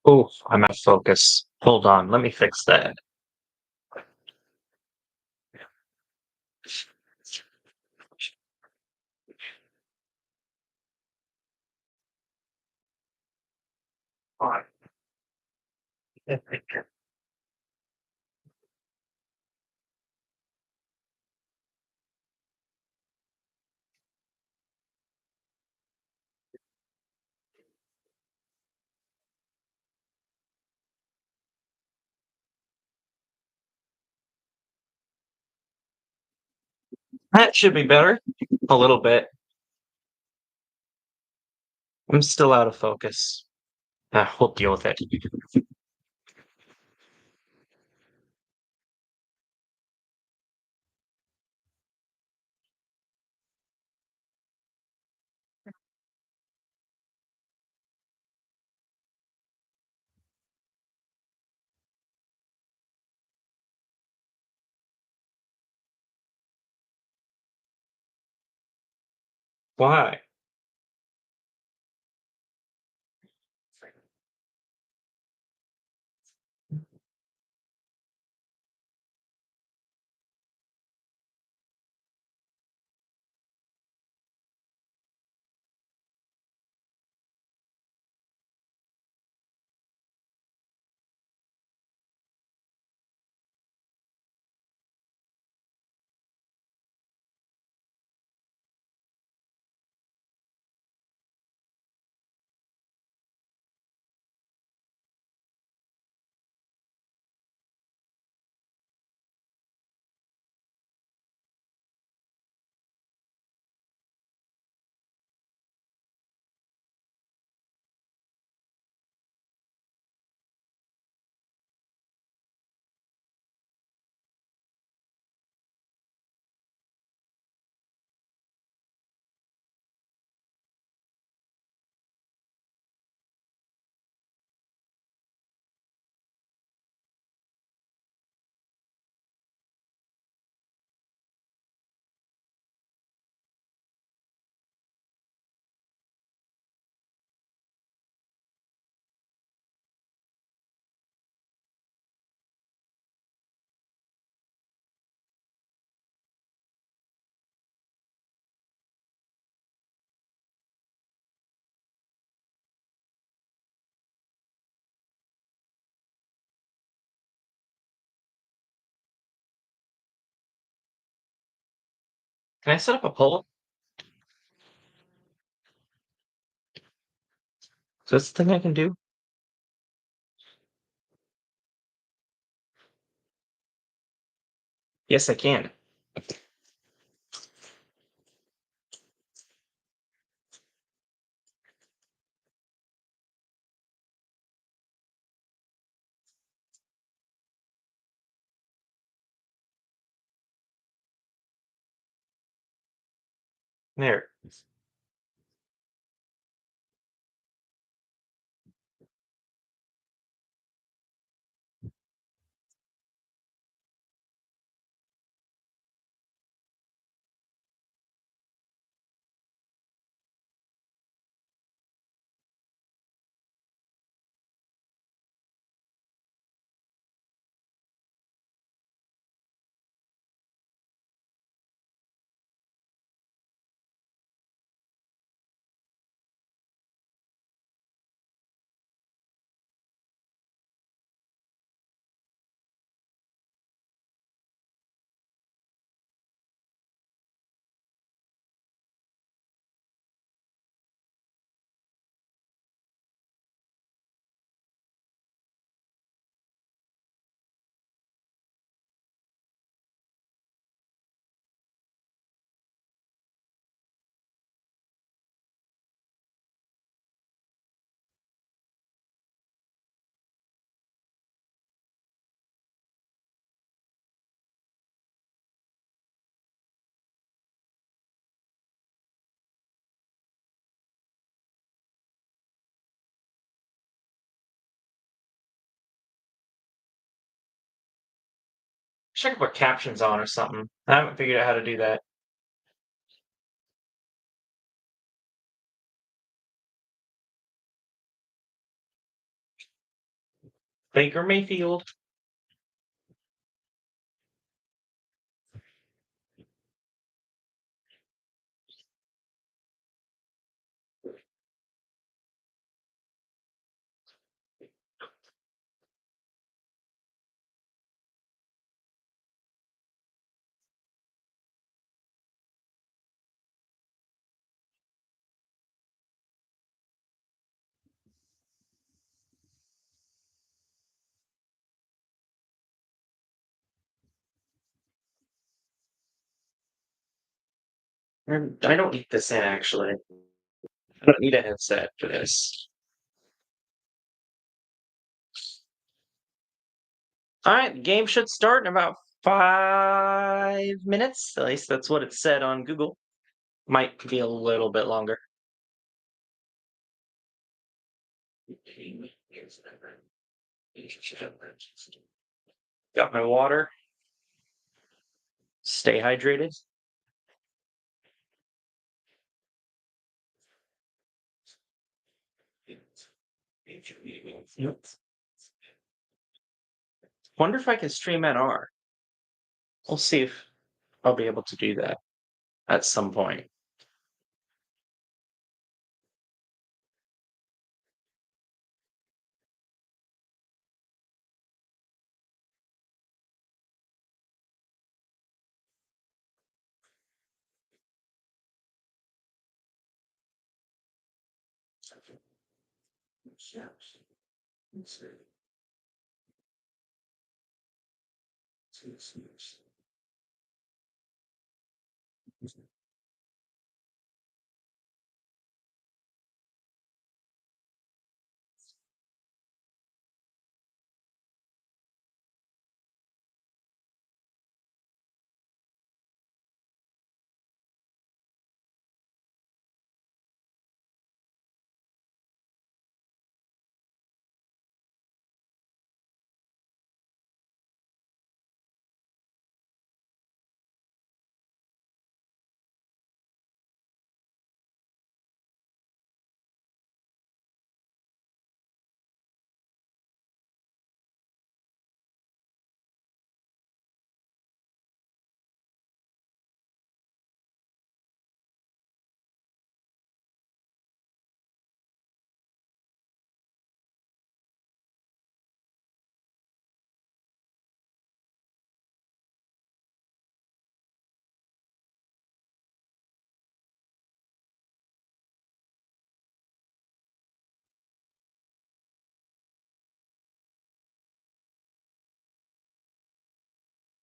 Oh, I'm out of focus. Hold on, let me fix that. Fine. That should be better. A little bit. I'm still out of focus. We'll deal with it. Why? Can I set up a poll? Is this the thing I can do? Yes, I can. There. Wish I could put captions on or something. I haven't figured out how to do that. Baker Mayfield. I don't need this in actually. I don't need a headset for this. All right, the game should start in about 5 minutes. At least that's what it said on Google. Might be a little bit longer. Got my water. Stay hydrated. Yep. Wonder if I can stream NR. We'll see if I'll be able to do that at some point.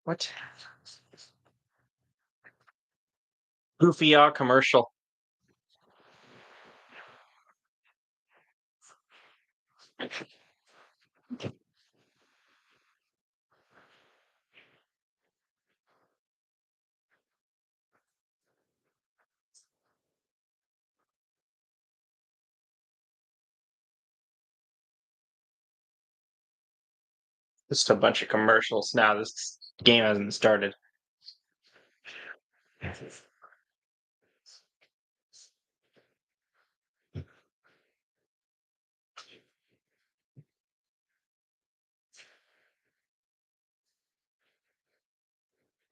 What? Goofy commercial. Just a bunch of commercials now. This game hasn't started.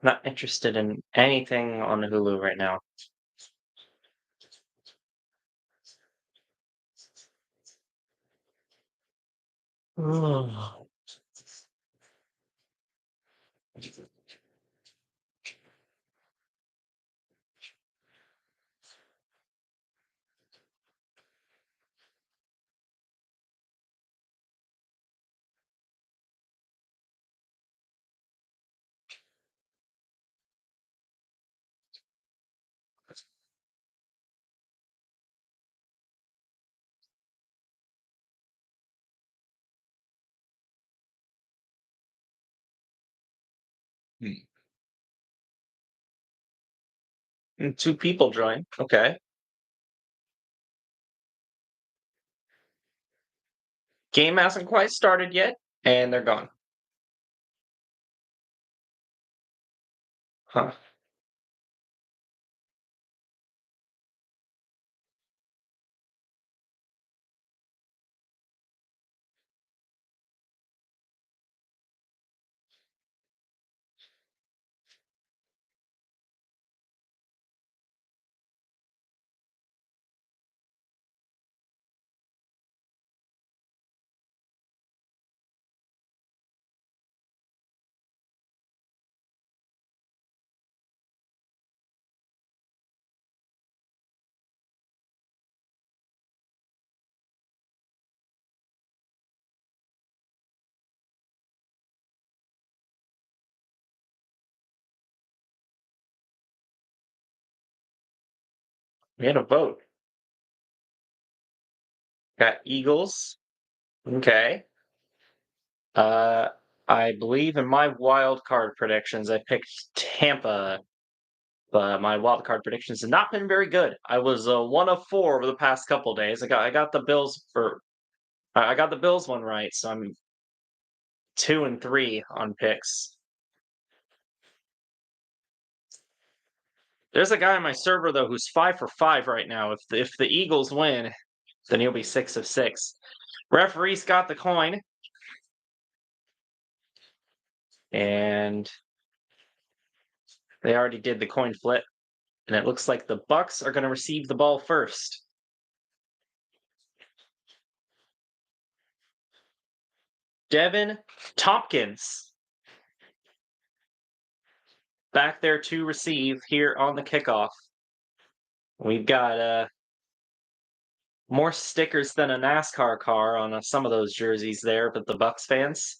Not interested in anything on Hulu right now. And two people join. Okay. Game hasn't quite started yet, and they're gone. Huh. We had a vote. Got Eagles. Okay. Uh, I believe in my wild card predictions, I picked Tampa, but my wild card predictions have not been very good. I was 1 of 4 over the past couple days. I got the Bills for I got the Bills one right, so I'm 2 and 3 on picks. There's a guy on my server though who's 5 for 5 right now. If the Eagles win, then he'll be 6 of 6. Referees got the coin, and they already did the coin flip, and it looks like the Bucs are going to receive the ball first. Devin Tompkins back there to receive here on the kickoff. We've got more stickers than a NASCAR car on some of those jerseys there, but the Bucs fans.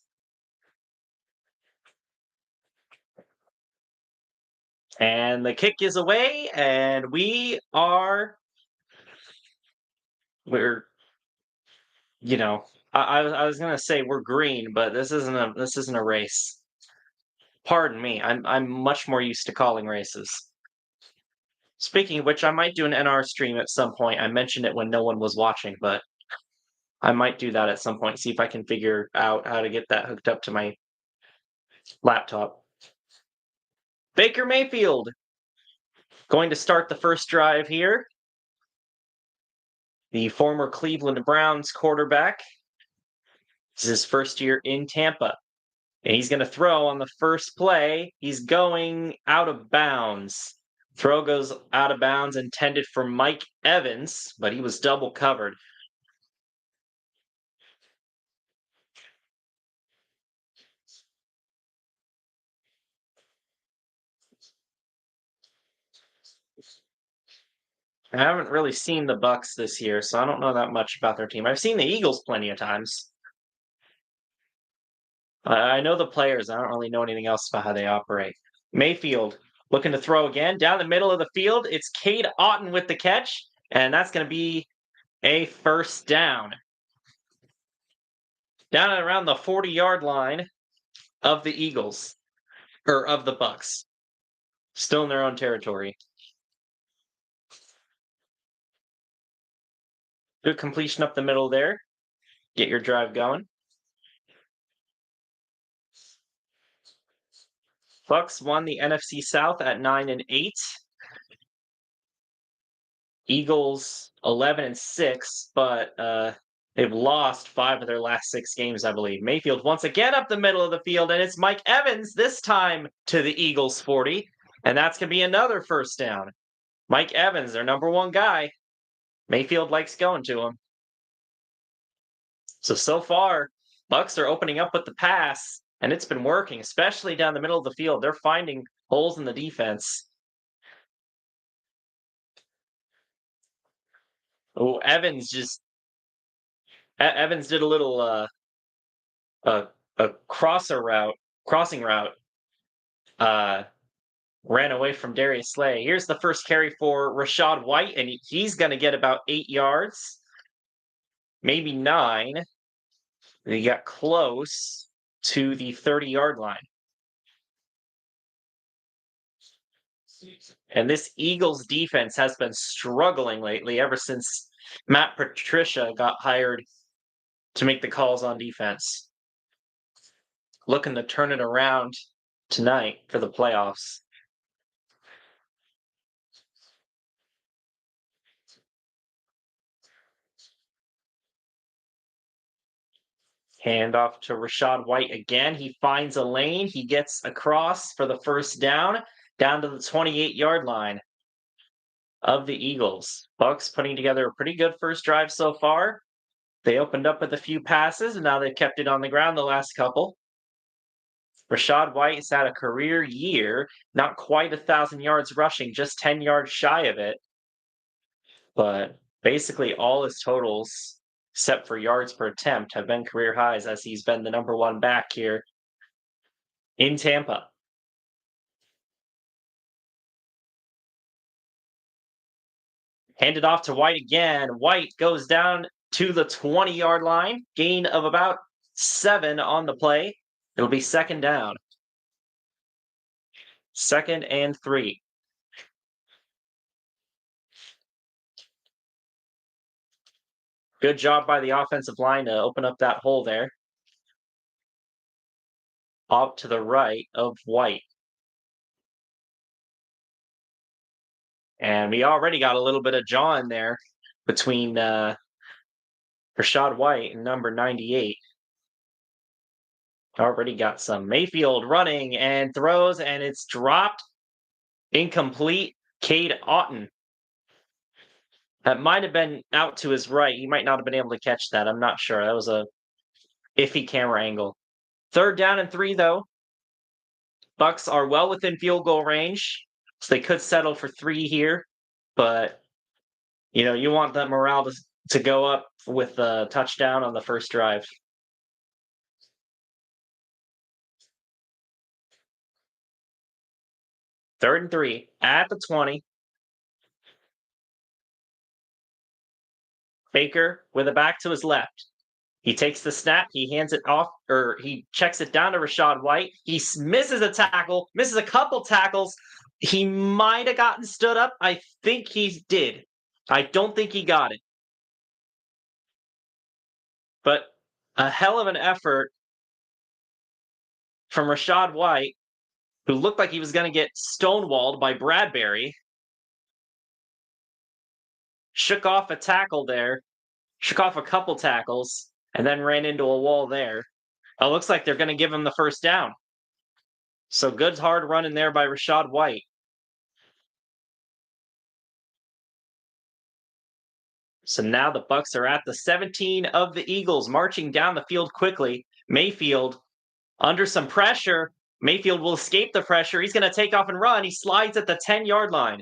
And the kick is away, and we're you know I was gonna say we're green, but this isn't a race. Pardon me, I'm much more used to calling races. Speaking of which, I might do an NR stream at some point. I mentioned it when no one was watching, but I might do that at some point. See if I can figure out how to get that hooked up to my laptop. Baker Mayfield going to start the first drive here. The former Cleveland Browns quarterback. This is his first year in Tampa. And he's going to throw on the first play. He's going out of bounds. Throw goes out of bounds, intended for Mike Evans, but he was double covered. I haven't really seen the Bucs this year, so I don't know that much about their team. I've seen the Eagles plenty of times. I know the players. I don't really know anything else about how they operate. Mayfield looking to throw again down the middle of the field. It's Cade Otton with the catch, and that's going to be a first down. Down at around the 40-yard line of the Eagles, or of the Bucs. Still in their own territory. Good completion up the middle there. Get your drive going. Bucs won the NFC South at 9-8. Eagles 11-6, but they've lost 5 of their last 6 games, I believe. Mayfield once again up the middle of the field, and it's Mike Evans this time to the Eagles 40, and that's going to be another first down. Mike Evans, their number 1 guy. Mayfield likes going to him. So far, Bucs are opening up with the pass, and it's been working, especially down the middle of the field. They're finding holes in the defense. Oh, Evans did a little a crossing route. Ran away from Darius Slay. Here's the first carry for Rachaad White, and he's going to get about 8 yards, maybe 9. He got close to the 30-yard line. And this Eagles defense has been struggling lately ever since Matt Patricia got hired to make the calls on defense. Looking to turn it around tonight for the playoffs. Handoff to Rachaad White again. He finds a lane. He gets across for the first down to the 28-yard line of the Eagles. Bucs putting together a pretty good first drive so far. They opened up with a few passes, and now they've kept it on the ground the last couple. Rachaad White has had a career year, not quite 1,000 yards rushing, just 10 yards shy of it. But basically all his totals, except for yards per attempt, have been career highs as he's been the number 1 back here in Tampa. Handed off to White again. White goes down to the 20-yard line. Gain of about 7 on the play. It'll be second down. 2nd and 3. Good job by the offensive line to open up that hole there. Off to the right of White. And we already got a little bit of jaw in there between Rachaad White and number 98. Already got some. Mayfield running and throws, and it's dropped. Incomplete. Cade Otton. That might have been out to his right. He might not have been able to catch that. I'm not sure. That was a iffy camera angle. 3rd down and 3, though. Bucs are well within field goal range, so they could settle for 3 here. But, you want that morale to go up with a touchdown on the first drive. 3rd and 3 at the 20. Baker with a back to his left. He takes the snap. He hands it off, or he checks it down to Rachaad White. He misses a tackle, misses a couple tackles. He might have gotten stood up. I think he did. I don't think he got it. But a hell of an effort from Rachaad White, who looked like he was going to get stonewalled by Bradbury. Shook off a tackle there. Shook off a couple tackles, and then ran into a wall there. It looks like they're going to give him the first down. So good hard run in there by Rachaad White. So now the Bucs are at the 17 of the Eagles, marching down the field quickly. Mayfield under some pressure. Mayfield will escape the pressure. He's going to take off and run. He slides at the 10-yard line.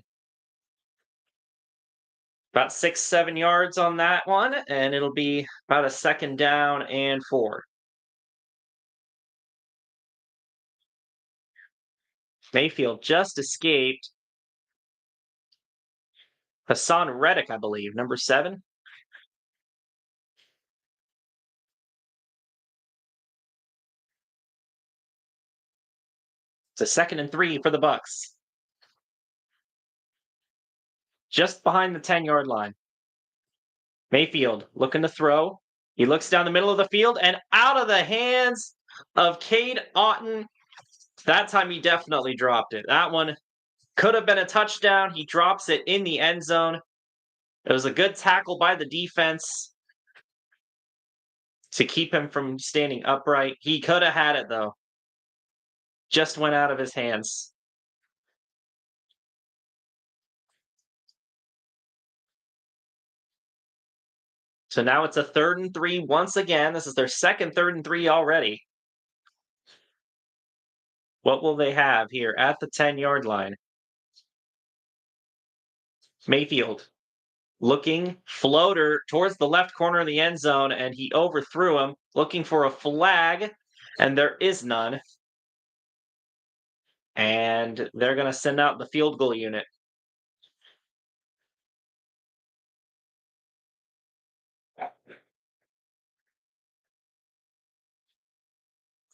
About 6-7 yards on that one, and it'll be about a 2nd down and 4. Mayfield just escaped. Hassan Reddick, I believe, number 7. It's a 2nd and 3 for the Bucs. Just behind the 10-yard line. Mayfield looking to throw. He looks down the middle of the field and out of the hands of Cade Otton. That time he definitely dropped it. That one could have been a touchdown. He drops it in the end zone. It was a good tackle by the defense to keep him from standing upright. He could have had it, though. Just went out of his hands. So now it's a 3rd and 3 once again. This is their 2nd 3rd and 3 already. What will they have here at the 10-yard line? Mayfield looking, floater towards the left corner of the end zone, and he overthrew him, looking for a flag, and there is none. And they're going to send out the field goal unit.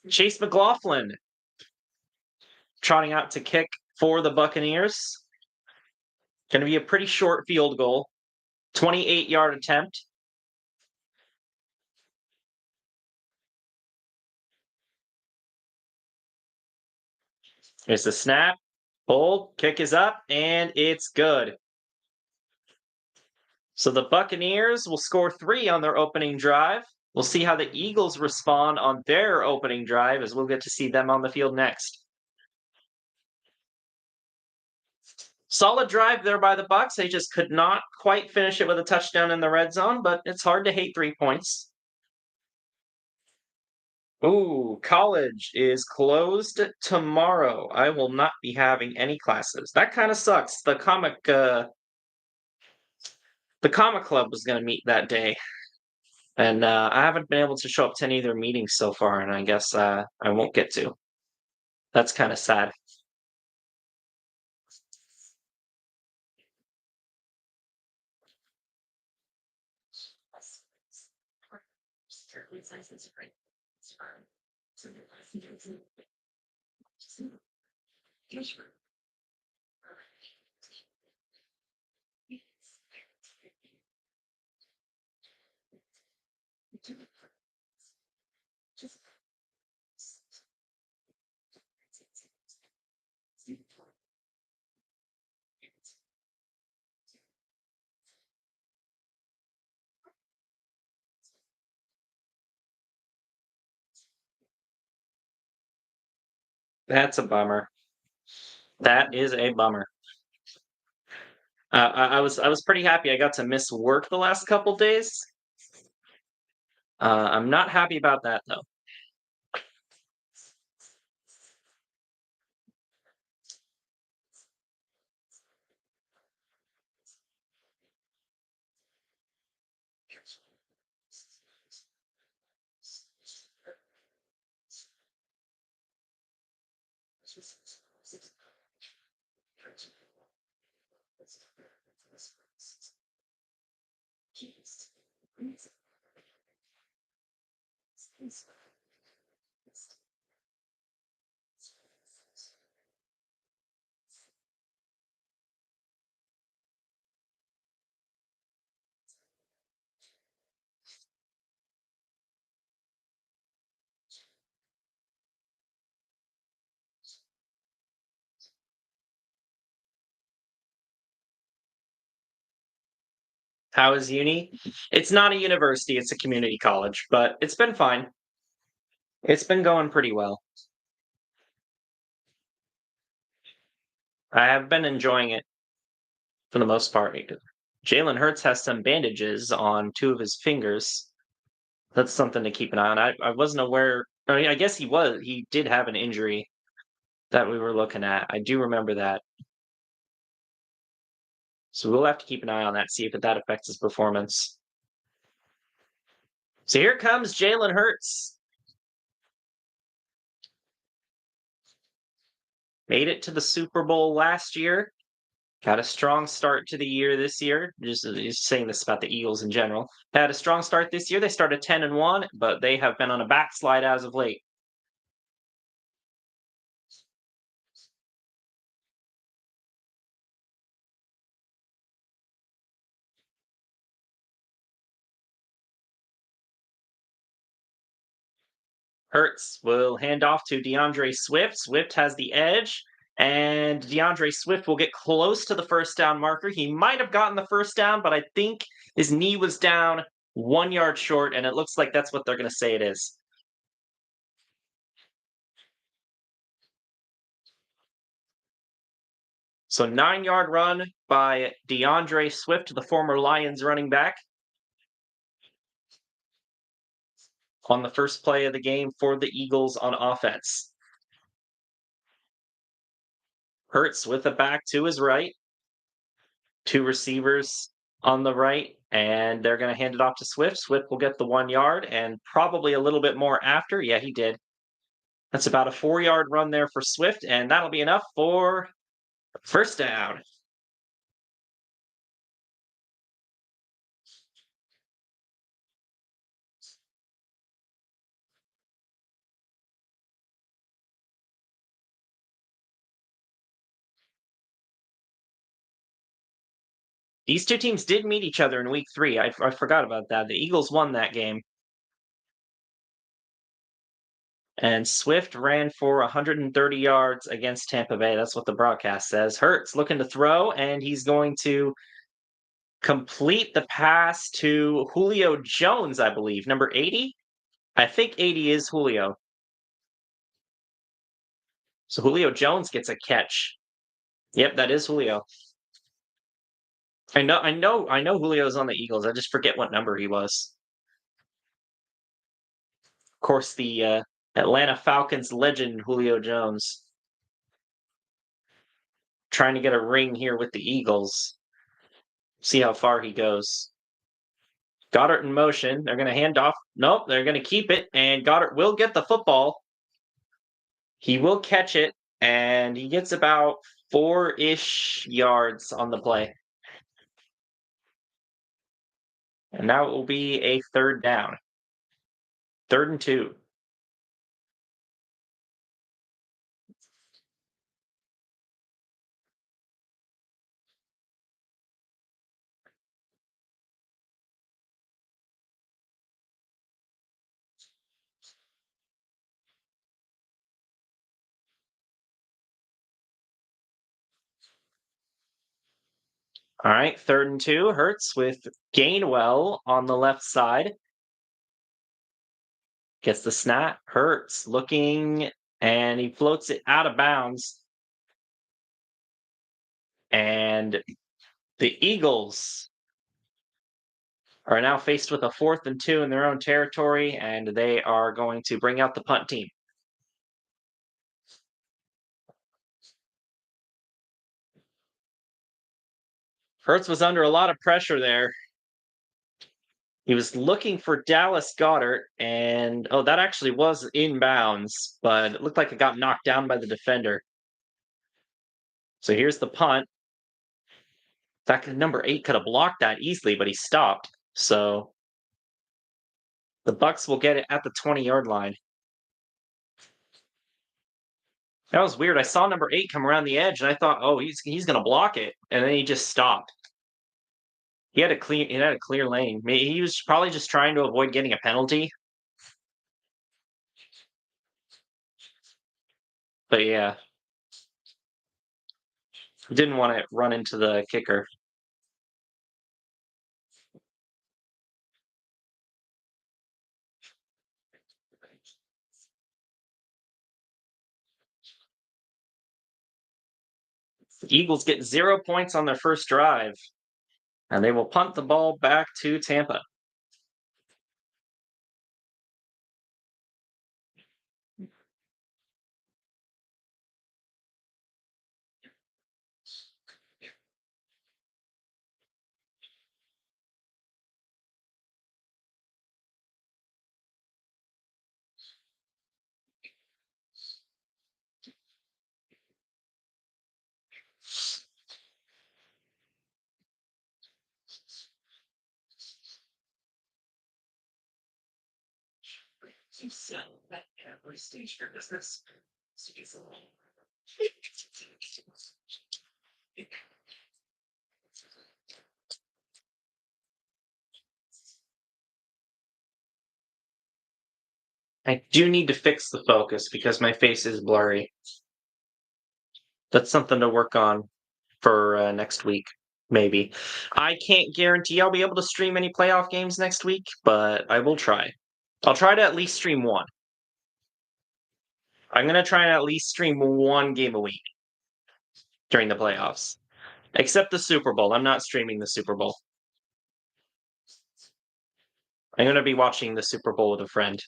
Chase McLaughlin trotting out to kick for the Buccaneers. Going to be a pretty short field goal. 28-yard attempt. Here's the snap. Hold. Kick is up, and it's good. So the Buccaneers will score 3 on their opening drive. We'll see how the Eagles respond on their opening drive, as we'll get to see them on the field next. Solid drive there by the Bucs. They just could not quite finish it with a touchdown in the red zone, but it's hard to hate 3 points. Ooh, college is closed tomorrow. I will not be having any classes. That kind of sucks. The comic club was going to meet that day, and I haven't been able to show up to any of their meetings so far, and I guess I won't get to. That's kind of sad. That's a bummer. That is a bummer. I was pretty happy I got to miss work the last couple days. I'm not happy about that though. How is uni? It's not a university, it's a community college, but it's been fine. It's been going pretty well. I have been enjoying it for the most part. Jalen Hurts has some bandages on two of his fingers. That's something to keep an eye on. I wasn't aware. I mean, I guess he did have an injury that we were looking at. I do remember that. So we'll have to keep an eye on that, see if that affects his performance. So here comes Jalen Hurts. Made it to the Super Bowl last year. Had a strong start to the year this year. Just saying this about the Eagles in general. Had a strong start this year. They started 10-1, but they have been on a backslide as of late. Hurts will hand off to DeAndre Swift. Swift has the edge, and DeAndre Swift will get close to the first down marker. He might have gotten the first down, but I think his knee was down 1 yard short, and it looks like that's what they're going to say it is. So 9 yard run by DeAndre Swift, the former Lions running back, on the first play of the game for the Eagles on offense. Hurts with a back to his right, two receivers on the right, and they're going to hand it off to Swift. Swift will get the 1 yard and probably a little bit more after. Yeah, he did. That's about a 4 yard run there for Swift, and that'll be enough for first down. These two teams did meet each other in week 3. I forgot about that. The Eagles won that game. And Swift ran for 130 yards against Tampa Bay. That's what the broadcast says. Hurts looking to throw, and he's going to complete the pass to Julio Jones, I believe, number 80. I think 80 is Julio. So Julio Jones gets a catch. Yep, that is Julio. I know Julio's on the Eagles. I just forget what number he was. Of course, the Atlanta Falcons legend Julio Jones trying to get a ring here with the Eagles. See how far he goes. Goddard in motion. They're going to hand off. Nope, they're going to keep it, and Goddard will get the football. He will catch it, and he gets about 4-ish yards on the play. And now it will be a third down. 3rd and 2. All right, 3rd and 2. Hurts with Gainwell on the left side. Gets the snap. Hurts looking, and he floats it out of bounds. And the Eagles are now faced with a 4th and 2 in their own territory, and they are going to bring out the punt team. Hurts was under a lot of pressure there. He was looking for Dallas Goedert, and that actually was inbounds, but it looked like it got knocked down by the defender. So here's the punt. In fact, number 8 could have blocked that easily, but he stopped. So the Bucs will get it at the 20-yard line. That was weird. I saw number 8 come around the edge, and I thought, he's going to block it, and then he just stopped. He had a clear lane. He was probably just trying to avoid getting a penalty. But yeah, didn't want to run into the kicker. The Eagles get 0 points on their first drive, and they will punt the ball back to Tampa. I do need to fix the focus because my face is blurry. That's something to work on for next week, maybe. I can't guarantee I'll be able to stream any playoff games next week, but I will try. I'll try to at least stream one. I'm going to try and at least stream one game a week during the playoffs. Except the Super Bowl. I'm not streaming the Super Bowl. I'm going to be watching the Super Bowl with a friend.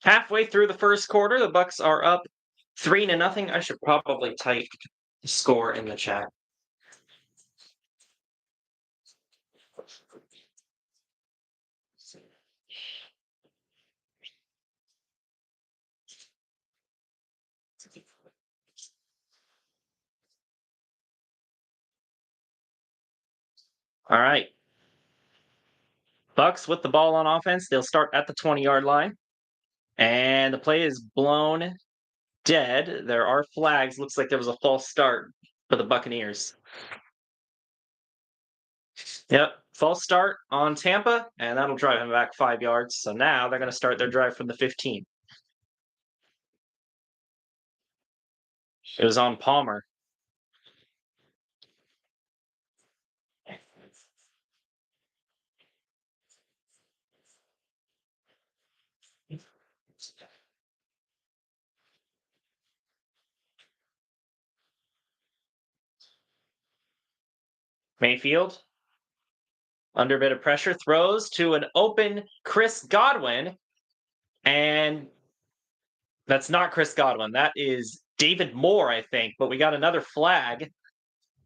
Halfway through the first quarter, the Bucs are up 3-0. I should probably type the score in the chat. All right. Bucs with the ball on offense. They'll start at the 20-yard line. And the play is blown dead. There are flags. Looks like there was a false start for the Buccaneers. Yep, false start on Tampa, and that'll drive them back 5 yards. So now they're going to start their drive from the 15. It was on Palmer. Mayfield, under a bit of pressure, throws to an open Chris Godwin. And that's not Chris Godwin. That is David Moore, I think. But we got another flag.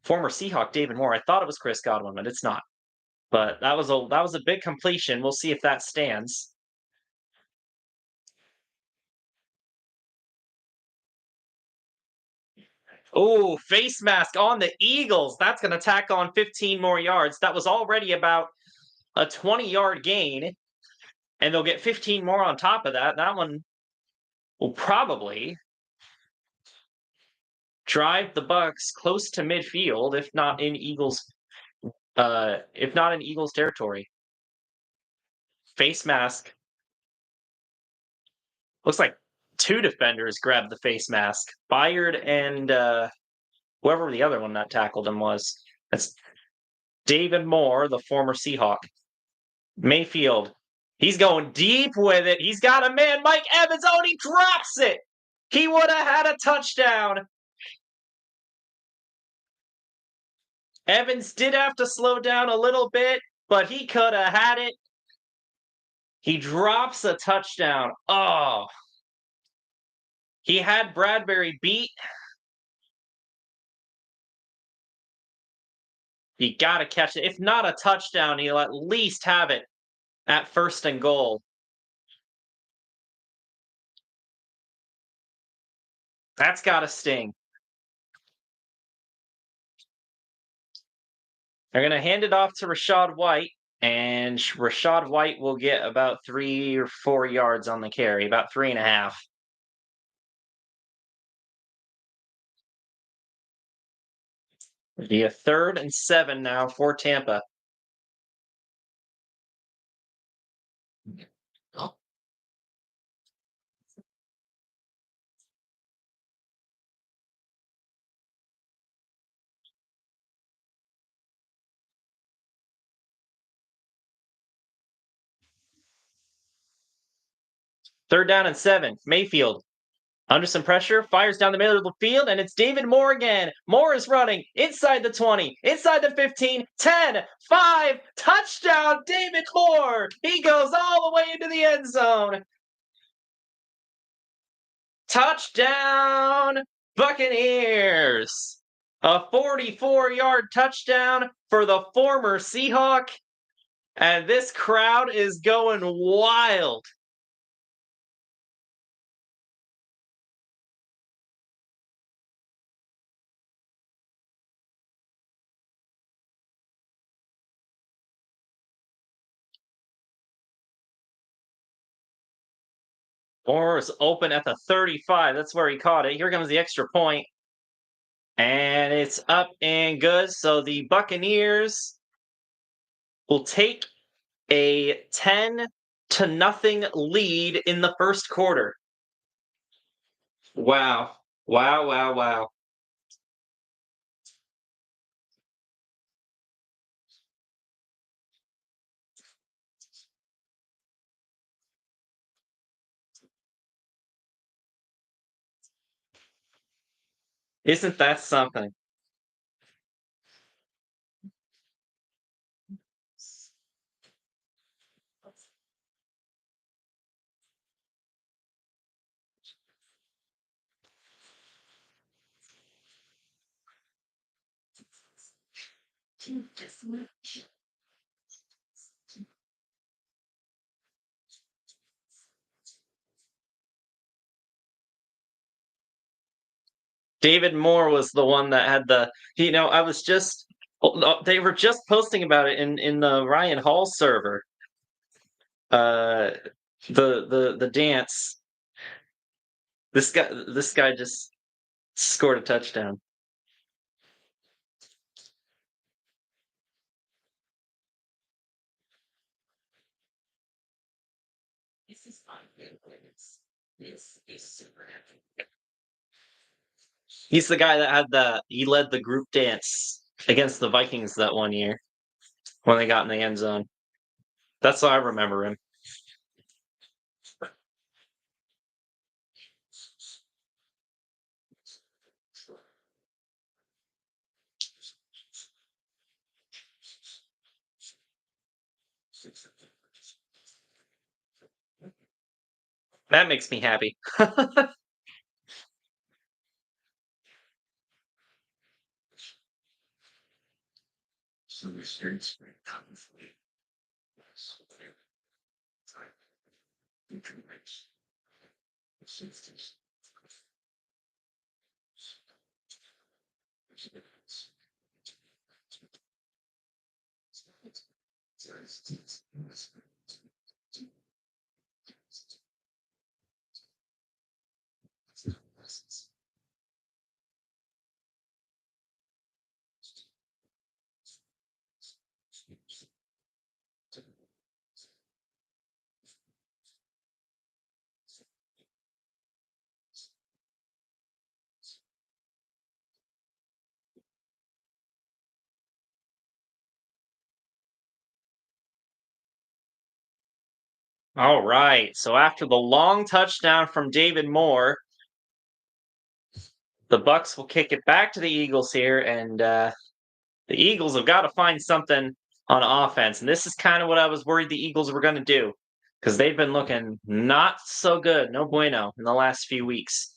Former Seahawk David Moore. I thought it was Chris Godwin, but it's not. But that was a big completion. We'll see if that stands. Oh, face mask on the Eagles. That's going to tack on 15 more yards. That was already about a 20-yard gain, and they'll get 15 more on top of that. That one will probably drive the Bucs close to midfield, if not in Eagles territory. Face mask. Looks like two defenders grabbed the face mask. Byard and whoever the other one that tackled him was. That's David Moore, the former Seahawk. Mayfield. He's going deep with it. He's got a man, Mike Evans. Oh, and he drops it. He would have had a touchdown. Evans did have to slow down a little bit, but he could have had it. He drops a touchdown. Oh. He had Bradbury beat. You got to catch it. If not a touchdown, he'll at least have it at 1st and goal. That's got to sting. They're going to hand it off to Rachaad White, and Rachaad White will get about 3 or 4 yards on the carry, about 3.5. It'll be a 3rd and 7 now for Tampa. Third down and 7. Mayfield under some pressure, fires down the middle of the field, and it's David Moore again. Moore is running inside the 20, inside the 15, 10, 5, touchdown, David Moore. He goes all the way into the end zone. Touchdown, Buccaneers. A 44-yard touchdown for the former Seahawk. And this crowd is going wild. Moore's open at the 35. That's where he caught it. Here comes the extra point. And it's up and good. So the Buccaneers will take a 10-0 lead in the first quarter. Wow. Wow, wow, wow. Isn't that something? David Moore was the one that had I was just they were just posting about it in the Ryan Hall server. Uh the dance. This guy just scored a touchdown. He's the guy that he led the group dance against the Vikings that one year when they got in the end zone. That's how I remember him. That makes me happy. All right. So after the long touchdown from David Moore, the Bucs will kick it back to the Eagles here, and the Eagles have got to find something on offense. And this is kind of what I was worried the Eagles were going to do because they've been looking not so good, no bueno, in the last few weeks.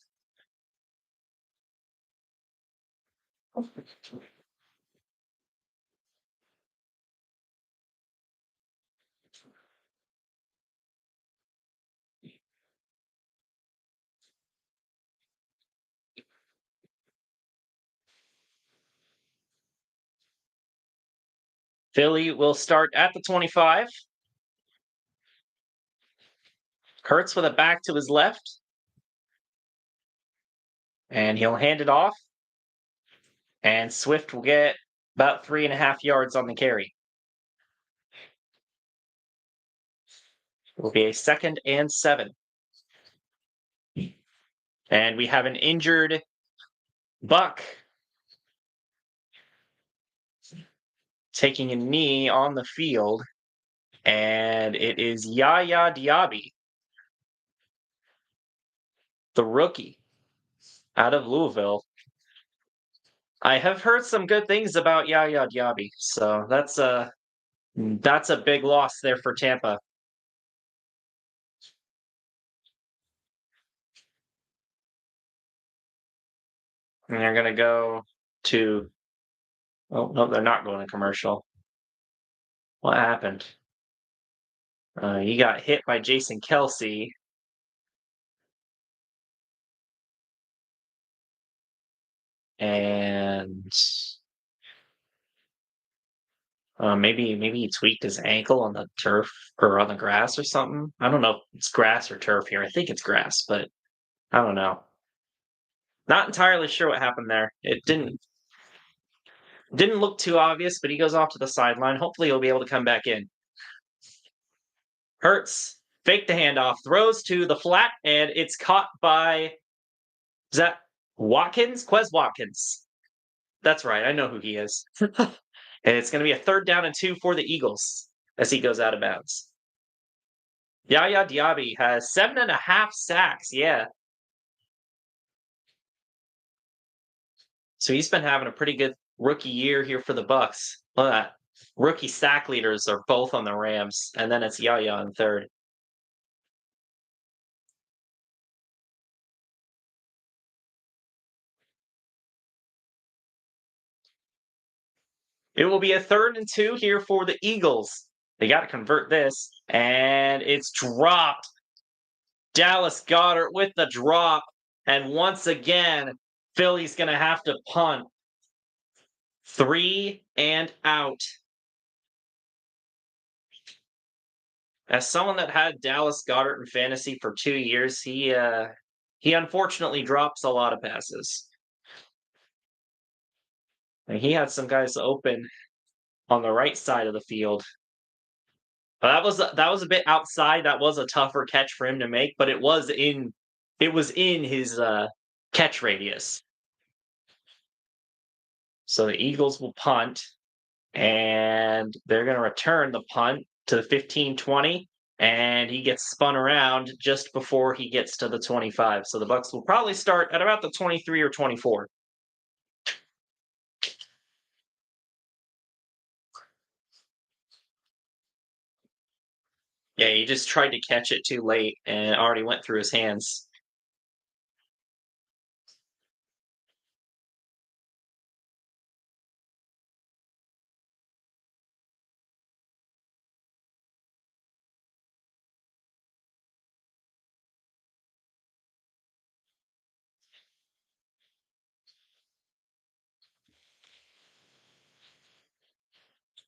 Philly will start at the 25. Hurts with it back to his left, and he'll hand it off. And Swift will get about 3.5 yards on the carry. It will be a 2nd and 7. And we have an injured Buck taking a knee on the field. And it is Yaya Diaby, the rookie out of Louisville. I have heard some good things about Yaya Diaby, so that's a big loss there for Tampa. And they're gonna go to. Oh no, they're not going to commercial. What happened? He got hit by Jason Kelsey. And maybe he tweaked his ankle on the turf or on the grass or something. I don't know if it's grass or turf here. I think it's grass, but I don't know. Not entirely sure what happened there. It didn't look too obvious, but he goes off to the sideline. Hopefully he'll be able to come back in. Hurts, fake the handoff, throws to the flat, and it's caught by is that Watkins? Quez Watkins. That's right. I know who he is. And it's going to be a 3rd down and 2 for the Eagles as he goes out of bounds. Yaya Diaby has 7.5 sacks. Yeah. So he's been having a pretty good rookie year here for the Bucs. Look at that. Rookie sack leaders are both on the Rams, and then it's Yaya in 3rd. It will be a 3rd and 2 here for the Eagles. They got to convert this, and it's dropped. Dallas Goedert with the drop, and once again, Philly's going to have to punt. 3 and out. As someone that had Dallas Goedert in fantasy for 2 years, he unfortunately drops a lot of passes. And he had some guys open on the right side of the field. But that was a bit outside. That was a tougher catch for him to make, but it was in his catch radius. So the Eagles will punt, and they're going to return the punt to the 15-20, and he gets spun around just before he gets to the 25. So the Bucs will probably start at about the 23 or 24. Yeah, he just tried to catch it too late and it already went through his hands.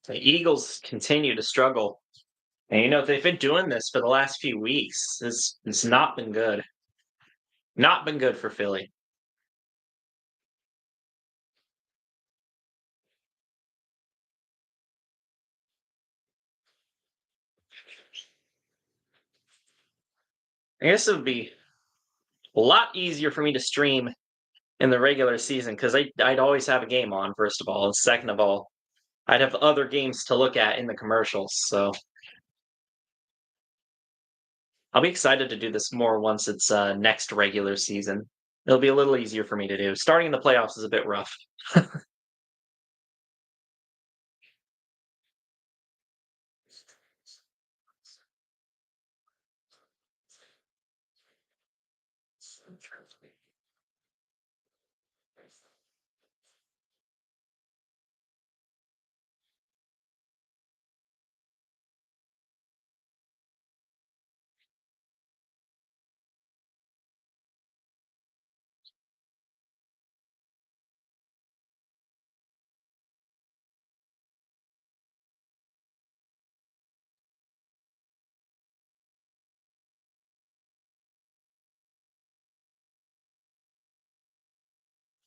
The Eagles continue to struggle. And they've been doing this for the last few weeks. It's not been good. Not been good for Philly. I guess it would be a lot easier for me to stream in the regular season because I'd always have a game on, first of all. And second of all, I'd have other games to look at in the commercials. So I'll be excited to do this more once it's next regular season. It'll be a little easier for me to do. Starting in the playoffs is a bit rough.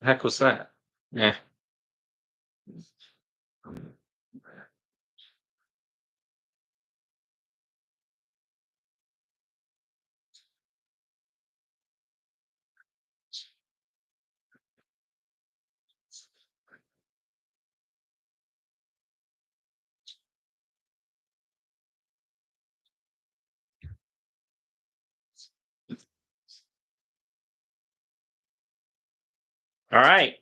The heck was that? Yeah. All right.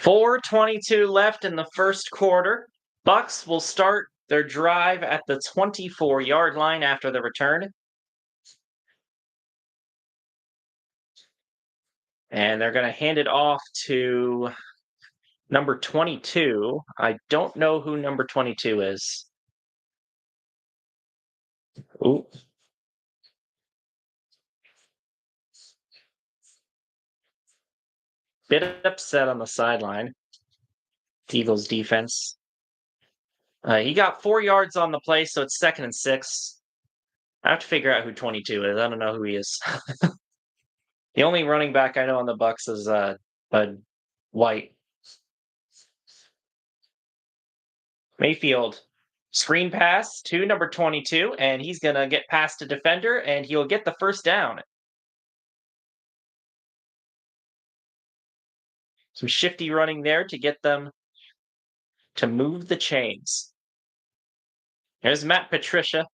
4:22 left in the first quarter. Bucs will start their drive at the 24-yard line after the return. And they're going to hand it off to number 22. I don't know who number 22 is. Ooh. Bit upset on the sideline. The Eagles defense. He got 4 yards on the play, so it's 2nd and 6. I have to figure out who 22 is. I don't know who he is. The only running back I know on the Bucs is Bud White. Mayfield, screen pass to number 22, and he's going to get past a defender, and he'll get the first down. Some shifty running there to get them to move the chains. There's Matt Patricia.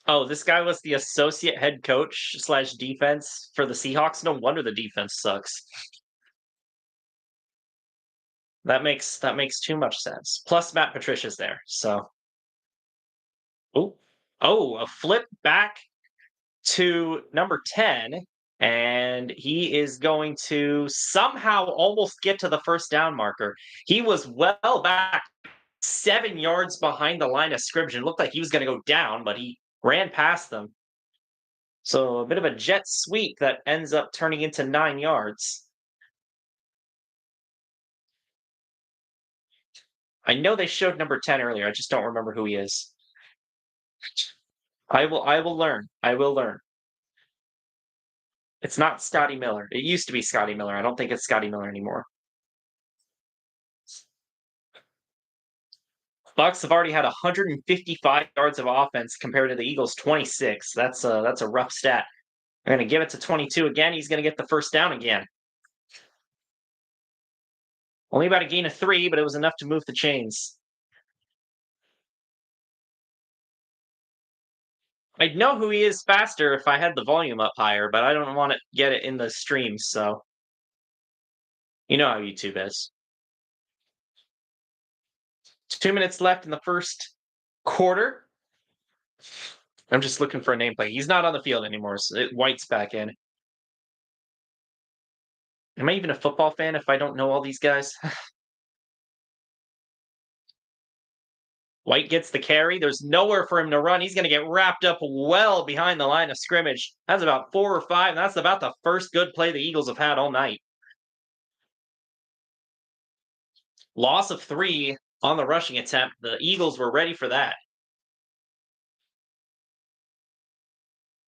Oh, this guy was the associate head coach slash defense for the Seahawks. No wonder the defense sucks. That makes too much sense. Plus, Matt Patricia's there, so. A flip back to number 10, and he is going to somehow almost get to the first down marker. He was well back, 7 yards behind the line of scrimmage. It looked like he was going to go down, but he ran past them. So a bit of a jet sweep that ends up turning into 9 yards. I know they showed number 10 earlier. I just don't remember who he is. I will learn. I will learn. It's not Scotty Miller. It used to be Scotty Miller. I don't think it's Scotty Miller anymore. Bucs have already had 155 yards of offense compared to the Eagles' 26. That's a rough stat. They're going to give it to 22 again. He's going to get the first down again. Only about a gain of 3, but it was enough to move the chains. I'd know who he is faster if I had the volume up higher, but I don't want to get it in the stream, so you know how YouTube is. 2 minutes left in the first quarter. I'm just looking for a nameplate. He's not on the field anymore, so White's back in. Am I even a football fan if I don't know all these guys? White gets the carry. There's nowhere for him to run. He's going to get wrapped up well behind the line of scrimmage. That's about 4 or 5. And that's about the first good play the Eagles have had all night. Loss of 3 on the rushing attempt. The Eagles were ready for that.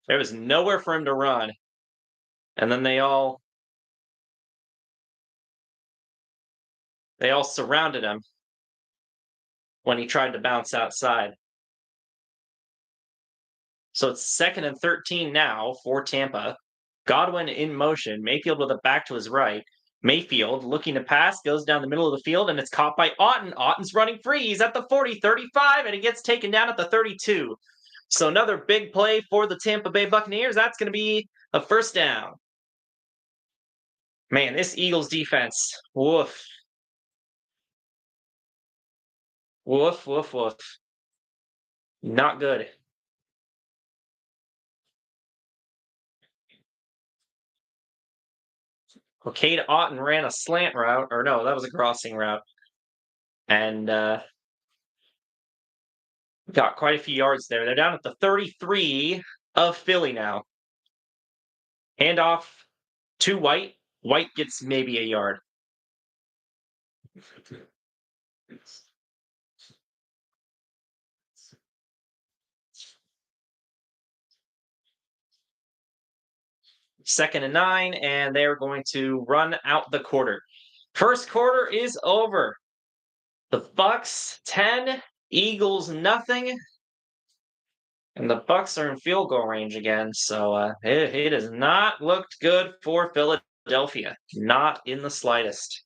There was nowhere for him to run. And then they all surrounded him when he tried to bounce outside. So it's 2nd and 13 now for Tampa. Godwin in motion. Mayfield with a back to his right. Mayfield looking to pass, goes down the middle of the field, and it's caught by Otten. Otten's running free. He's at the 40, 35, and he gets taken down at the 32. So another big play for the Tampa Bay Buccaneers. That's going to be a first down. Man, this Eagles defense. Woof. Woof, woof, woof. Not good. Cade Otten ran a slant route, or no, that was a crossing route. And got quite a few yards there. They're down at the 33 of Philly now. Handoff to White. White gets maybe a yard. Second and 9, and they're going to run out the quarter. First quarter is over. The Bucs 10, Eagles nothing. And the Bucs are in field goal range again, so it has not looked good for Philadelphia. Not in the slightest.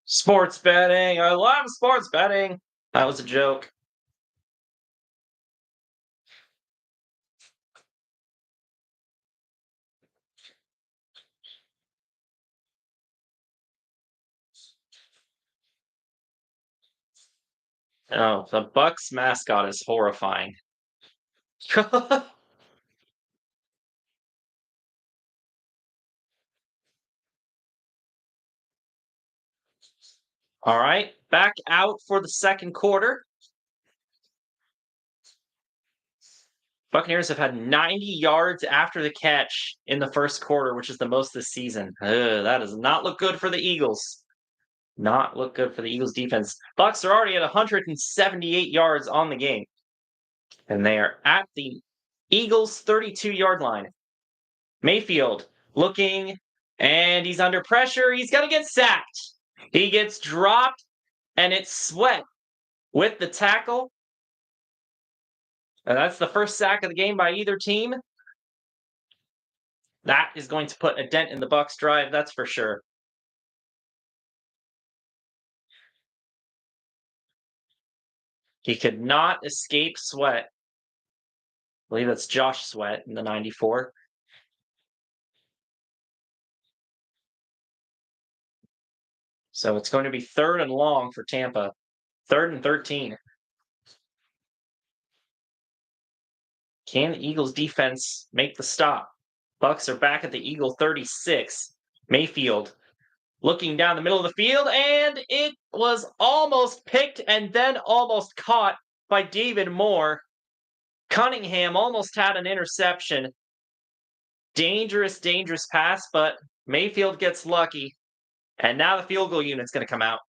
Sports betting. I love sports betting. That was a joke. Oh, the Bucs mascot is horrifying. All right, back out for the second quarter. Buccaneers have had 90 yards after the catch in the first quarter, which is the most this season. That does not look good for the Eagles. Not look good for the Eagles defense. Bucs are already at 178 yards on the game. And they are at the Eagles 32-yard line. Mayfield looking, and he's under pressure. He's going to get sacked. He gets dropped, and it's Sweat with the tackle. And that's the first sack of the game by either team. That is going to put a dent in the Bucs drive, that's for sure. He could not escape Sweat. I believe that's Josh Sweat in the 94. So it's going to be 3rd and long for Tampa. 3rd and 13. Can the Eagles defense make the stop? Bucs are back at the Eagle 36. Mayfield looking down the middle of the field, and it was almost picked and then almost caught by David Moore. Cunningham almost had an interception. Dangerous, dangerous pass, but Mayfield gets lucky. And now the field goal unit's going to come out.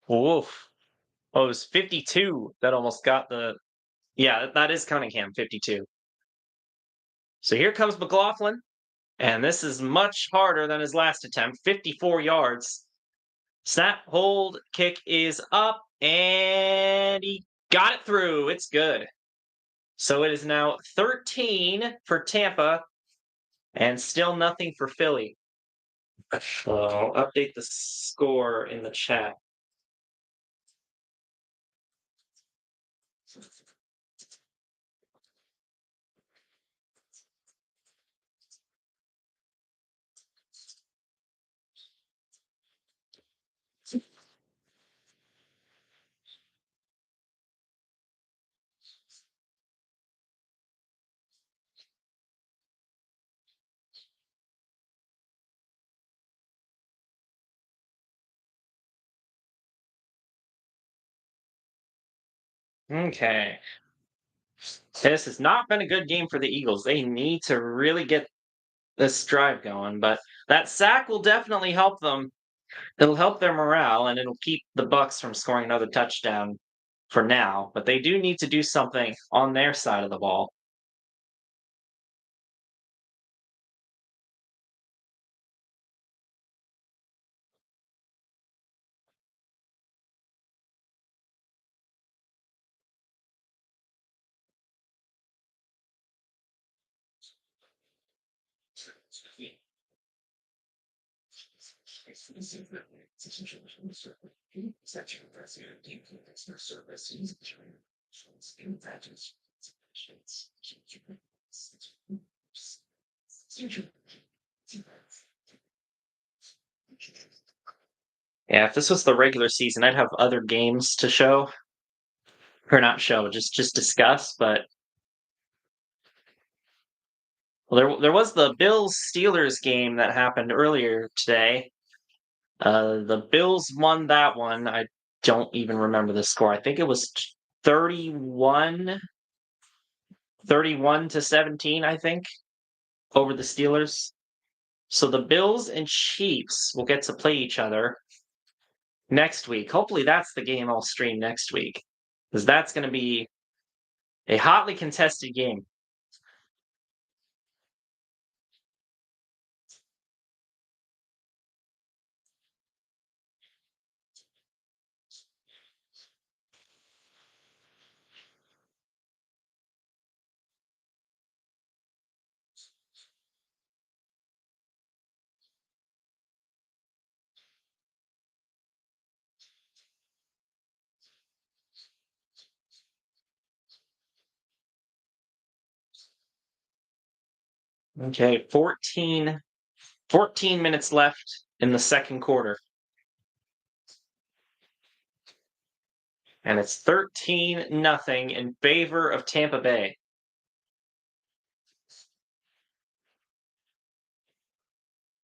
Woof. Oh, it was 52 that almost got the. Yeah, that is Cunningham, 52. So here comes McLaughlin. And this is much harder than his last attempt, 54 yards. Snap, hold, kick is up, and he got it through. It's good. So it is now 13 for Tampa, and still nothing for Philly. So I'll update the score in the chat. Okay. This has not been a good game for the Eagles. They need to really get this drive going, but that sack will definitely help them. It'll help their morale, and it'll keep the Bucs from scoring another touchdown for now. But they do need to do something on their side of the ball. Yeah, if this was the regular season, I'd have other games to show, or not show, just discuss. But well, there was the Bills Steelers game that happened earlier today. The Bills won that one. I don't even remember the score. I think it was 31 to 17, I think, over the Steelers. So the Bills and Chiefs will get to play each other next week. Hopefully that's the game I'll stream next week, because that's going to be a hotly contested game. Okay, 14 minutes left in the second quarter. And it's 13-0 in favor of Tampa Bay.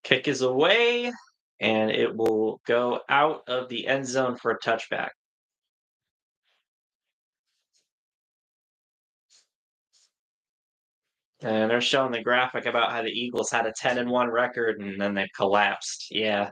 Kick is away, and it will go out of the end zone for a touchback. And they're showing the graphic about how the Eagles had a 10-1 record and then they collapsed. Yeah.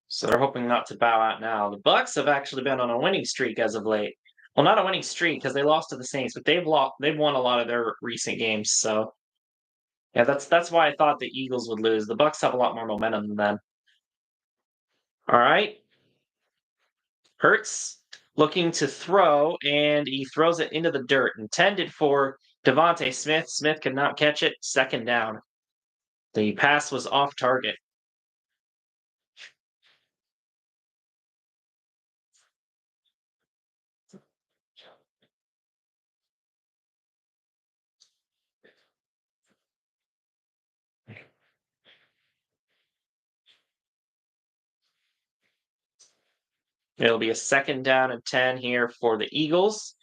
So they're hoping not to bow out now. The Bucs have actually been on a winning streak as of late. Well, not a winning streak because they lost to the Saints, but they've won a lot of their recent games. So yeah, that's why I thought the Eagles would lose. The Bucs have a lot more momentum than them. All right. Hurts looking to throw, and he throws it into the dirt. Intended for Devontae Smith. Smith could not catch it. Second down. The pass was off target. It'll be a second down and 10 here for the Eagles.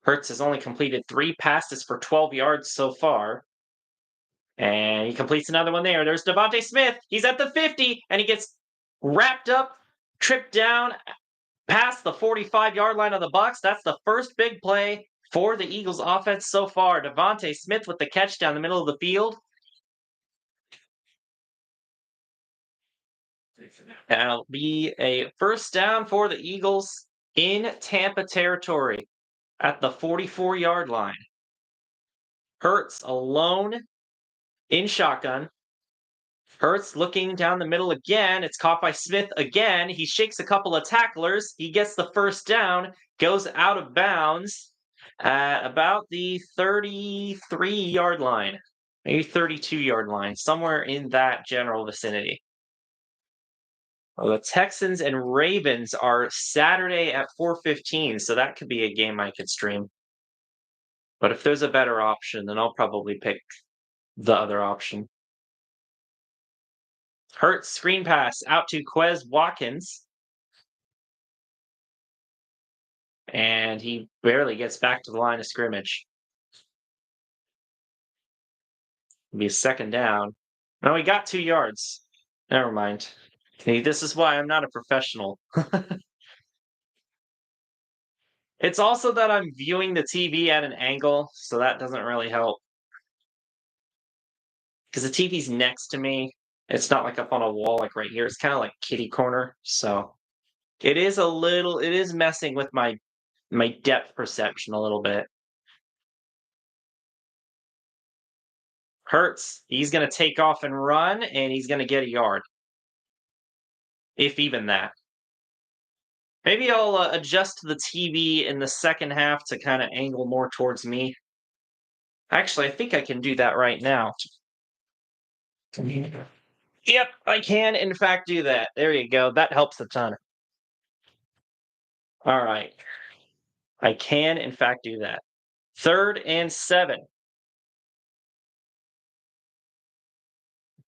Hurts has only completed 3 passes for 12 yards so far. And he completes another one there. There's Devontae Smith. He's at the 50, and he gets wrapped up, tripped down past the 45-yard line of the Bucs. That's the first big play for the Eagles offense so far. Devontae Smith with the catch down the middle of the field. And it'll be a first down for the Eagles in Tampa territory at the 44-yard line. Hurts alone in shotgun. Hurts looking down the middle again. It's caught by Smith again. He shakes a couple of tacklers. He gets the first down, goes out of bounds at about the 33-yard line, maybe 32-yard line, somewhere in that general vicinity. Well, the Texans and Ravens are Saturday at 4:15, so that could be a game I could stream. But if there's a better option, then I'll probably pick the other option. Hurts screen pass out to Quez Watkins. And he barely gets back to the line of scrimmage. It'll be a second down. No, he got 2 yards. Never mind. See, this is why I'm not a professional. It's also that I'm viewing the TV at an angle, so that doesn't really help. Because the TV's next to me. It's not like up on a wall like right here. It's kind of like kitty corner. So it is messing with my depth perception a little bit. Hurts. He's going to take off and run, and he's going to get a yard. If even that. Maybe I'll adjust the TV in the second half to kind of angle more towards me. Actually, I think I can do that right now. Yep, I can in fact do that. There you go. That helps a ton. All right. I can in fact do that. 3rd and 7.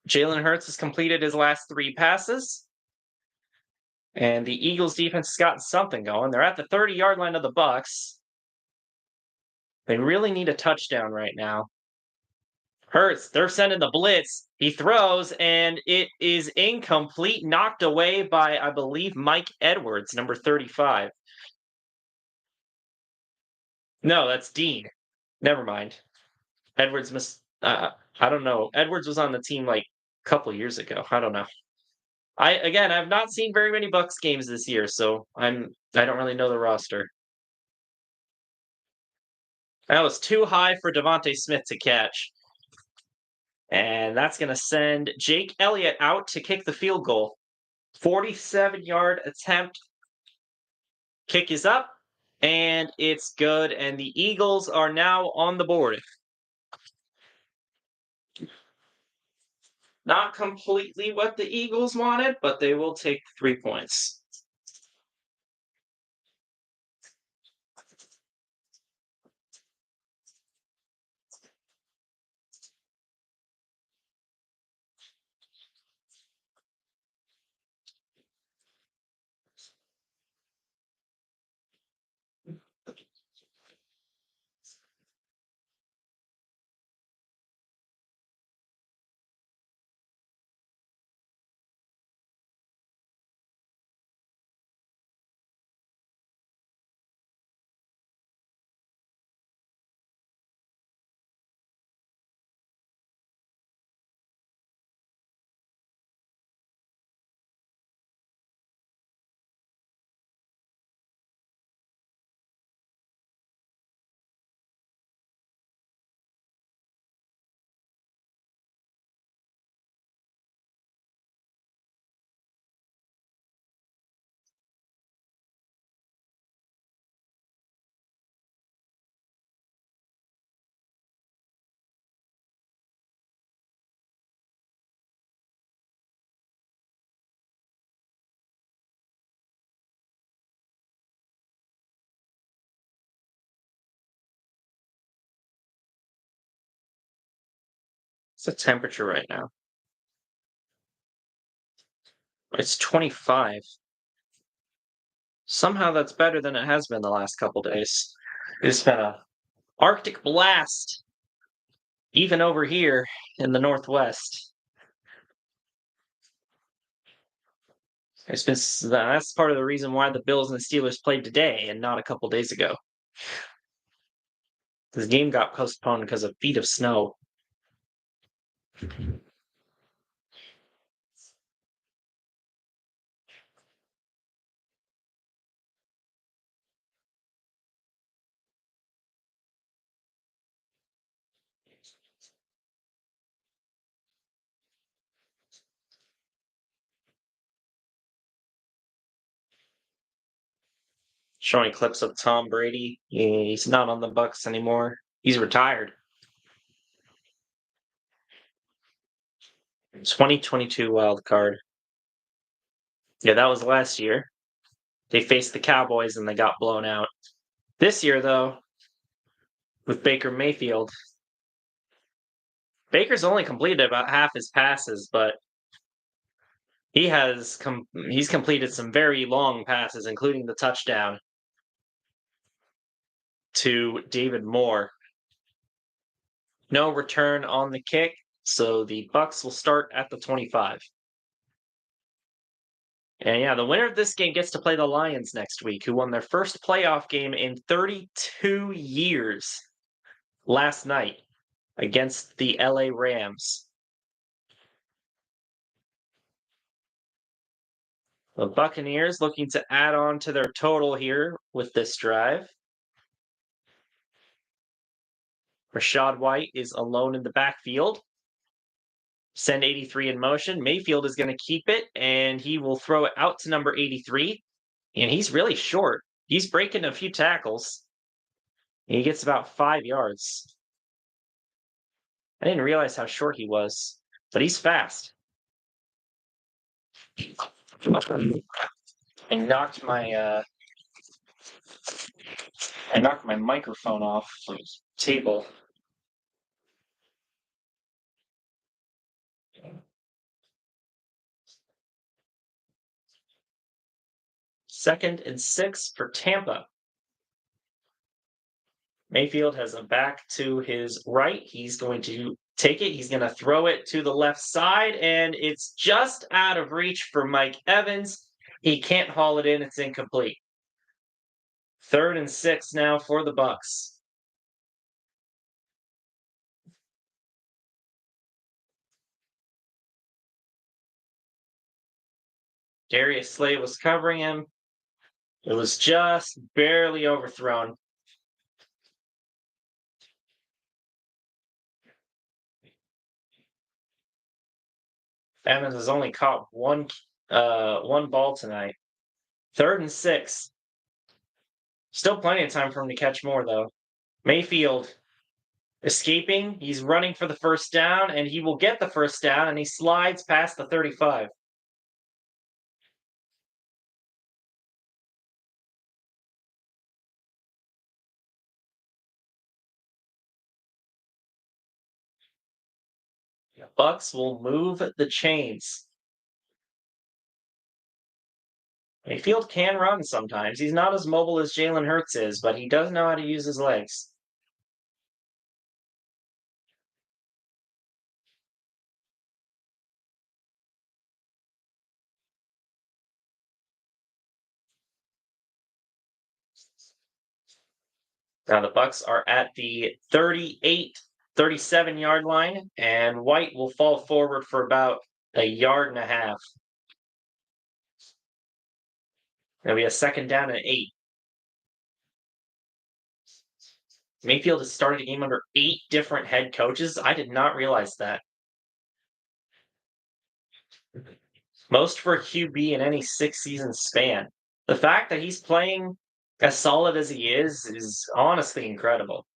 Jalen Hurts has completed his last 3 passes. And the Eagles defense has gotten something going. They're at the 30-yard line of the Bucs. They really need a touchdown right now. Hurts, they're sending the blitz. He throws, and it is incomplete, knocked away by, I believe, Mike Edwards, number 35. No, that's Dean. Never mind. Edwards missed. I don't know. Edwards was on the team like a couple years ago. I don't know. I've not seen very many Bucs games this year, so I don't really know the roster. That was too high for Devontae Smith to catch. And that's going to send Jake Elliott out to kick the field goal. 47-yard attempt. Kick is up, and it's good. And the Eagles are now on the board. Not completely what the Eagles wanted, but they will take 3 points. What's the temperature right now? It's 25. Somehow that's better than it has been the last couple days. It's been a Arctic blast, even over here in the Northwest. That's part of the reason why the Bills and the Steelers played today and not a couple days ago. This game got postponed because of feet of snow. Showing clips of Tom Brady. He's not on the Bucs anymore. He's retired. 2022 wild card. Yeah, that was last year. They faced the Cowboys and they got blown out. This year, though, with Baker Mayfield, Baker's only completed about half his passes, but he's completed some very long passes, including the touchdown to David Moore. No return on the kick, so the Bucs will start at the 25. And yeah, the winner of this game gets to play the Lions next week, who won their first playoff game in 32 years last night against the LA Rams. The Buccaneers looking to add on to their total here with this drive. Rashad White is alone in the backfield. Send 83 in motion. Mayfield is going to keep it, and he will throw it out to number 83. And he's really short. He's breaking a few tackles. He gets about 5 yards. I didn't realize how short he was, but he's fast. I knocked my microphone off the table. Second and 6 for Tampa. Mayfield has a back to his right. He's going to take it. He's going to throw it to the left side, and it's just out of reach for Mike Evans. He can't haul it in. It's incomplete. Third and 6 now for the Bucs. Darius Slay was covering him. It was just barely overthrown. Evans has only caught one ball tonight. Third and 6. Still plenty of time for him to catch more, though. Mayfield escaping. He's running for the first down, and he will get the first down, and he slides past the 35. Bucs will move the chains. Mayfield can run sometimes. He's not as mobile as Jalen Hurts is, but he does know how to use his legs. Now the Bucs are at the 38, 37-yard line, and White will fall forward for about a yard and a half. There'll be a second down and 8. Mayfield has started a game under 8 different head coaches. I did not realize that. Most for a QB in any 6-season span. The fact that he's playing as solid as he is honestly incredible.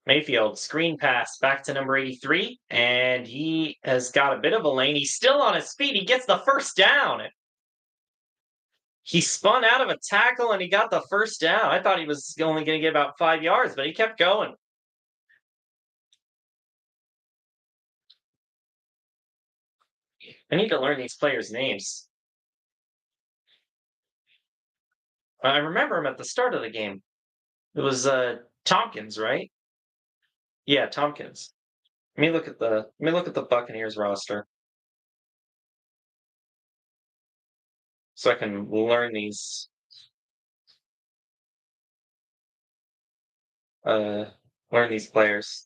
Mayfield, screen pass back to number 83, and he has got a bit of a lane. He's still on his feet. He gets the first down. He spun out of a tackle and he got the first down. I thought he was only going to get about 5 yards, but he kept going. I need to learn these players' names. I remember him at the start of the game. It was Tompkins, right? Yeah, Tompkins. Let me look at the Buccaneers roster so I can uh learn these players.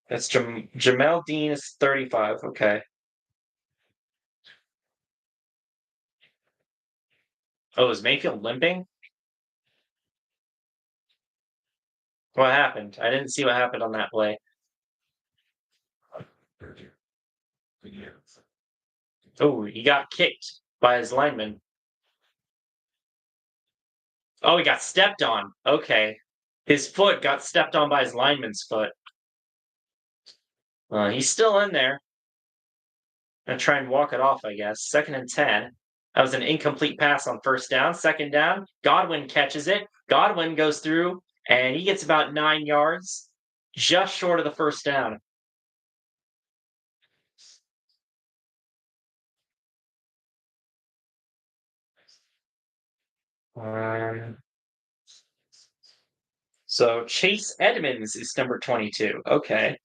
That's Jamel Dean is 35. Okay. Oh, is Mayfield limping? What happened? I didn't see what happened on that play. Oh, he got kicked by his lineman. Oh, he got stepped on. Okay. His foot got stepped on by his lineman's foot. He's still in there. Gonna try and walk it off, I guess. 2nd and 10. That was an incomplete pass on first down. 2nd down. Godwin catches it. Godwin goes through and he gets about 9 yards, just short of the first down. Um, so Chase Edmonds is number 22. Okay.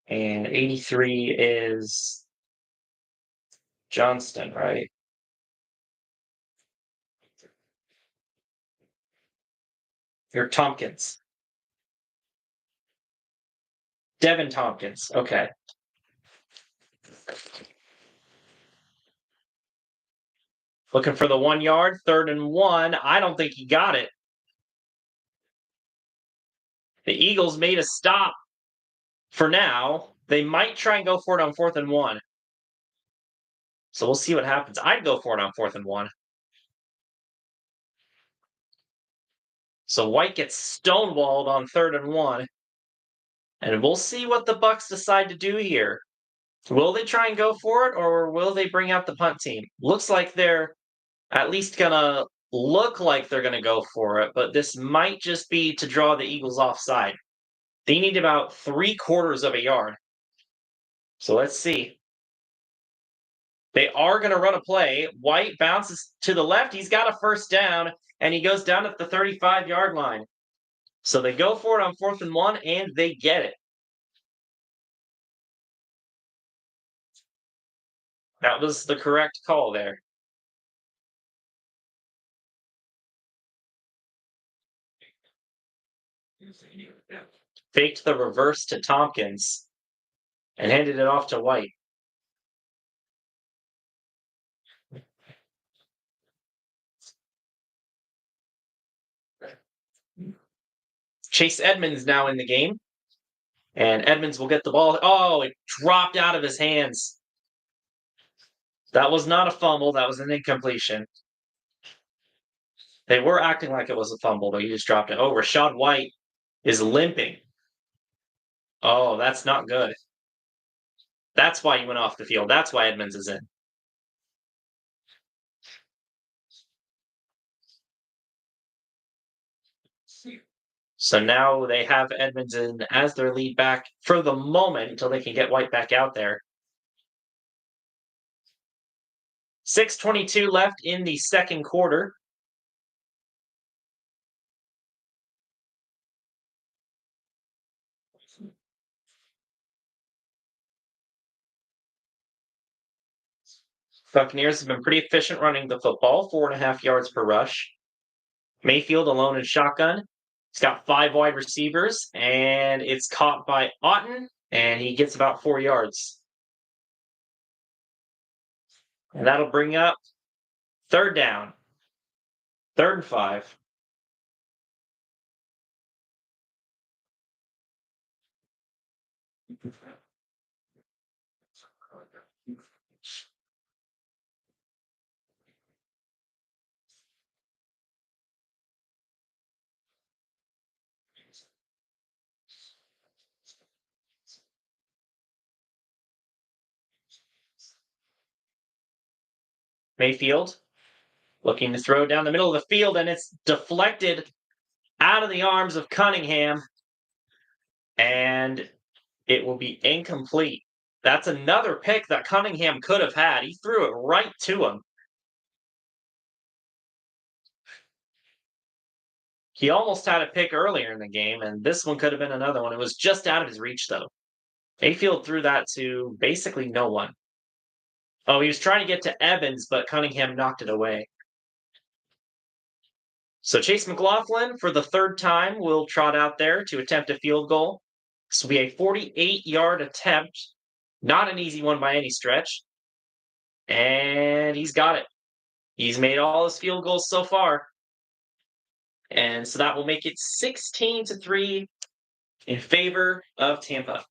And 83 is Johnston, right? Or Tompkins. Devin Tompkins. Okay. Looking for the 1 yard, 3rd and 1. I don't think he got it. The Eagles made a stop for now. They might try and go for it on 4th and 1. So we'll see what happens. I'd go for it on 4th and 1. So White gets stonewalled on 3rd and 1. And we'll see what the Bucs decide to do here. Will they try and go for it, or will they bring out the punt team? Looks like they're at least gonna look like they're gonna go for it, but this might just be to draw the Eagles offside. They need about 3/4 of a yard. So let's see. They are gonna run a play. White bounces to the left. He's got a first down, and he goes down at the 35-yard line. So they go for it on 4th and 1, and they get it. That was the correct call there. Faked the reverse to Tompkins and handed it off to White. Chase Edmonds now in the game, and Edmonds will get the ball. Oh, it dropped out of his hands. That was not a fumble. That was an incompletion. They were acting like it was a fumble, but he just dropped it. Oh, Rashad White is limping. Oh, that's not good. That's why he went off the field. That's why Edmonds is in. So now they have Edmonds in as their lead back for the moment until they can get White back out there. 6:22 left in the second quarter. Buccaneers have been pretty efficient running the football, 4.5 yards per rush. Mayfield alone in shotgun. He's got 5 wide receivers, and it's caught by Otten, and he gets about 4 yards. And that'll bring up 3rd down, 3rd and 5. Mayfield looking to throw down the middle of the field, and it's deflected out of the arms of Cunningham, and it will be incomplete. That's another pick that Cunningham could have had. He threw it right to him. He almost had a pick earlier in the game, and this one could have been another one. It was just out of his reach, though. Mayfield threw that to basically no one. Oh, he was trying to get to Evans, but Cunningham knocked it away. So Chase McLaughlin, for the third time, will trot out there to attempt a field goal. This will be a 48-yard attempt. Not an easy one by any stretch. And he's got it. He's made all his field goals so far. And so that will make it 16-3 in favor of Tampa.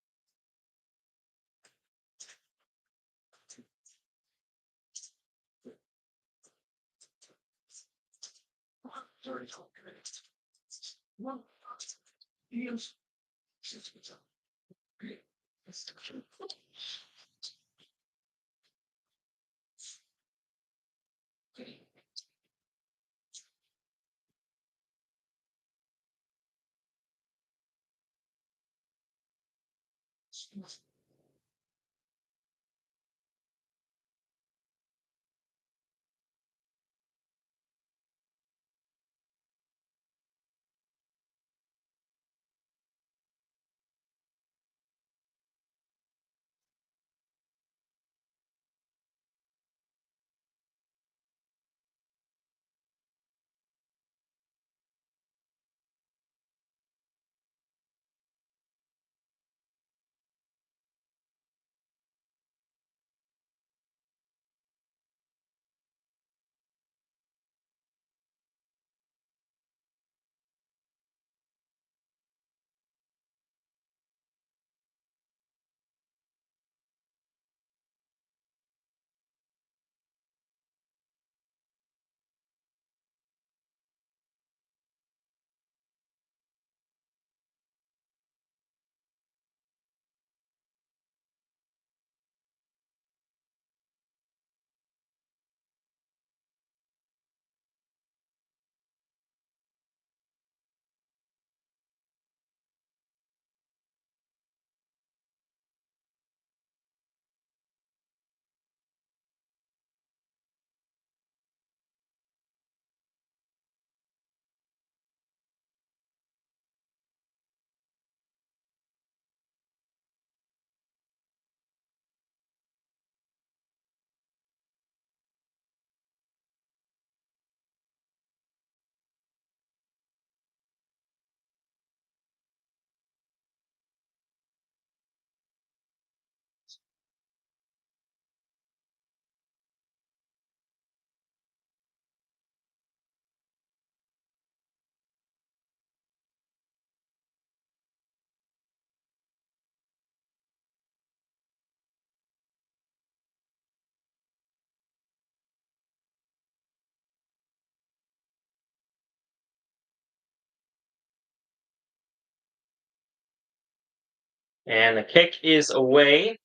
And the kick is away.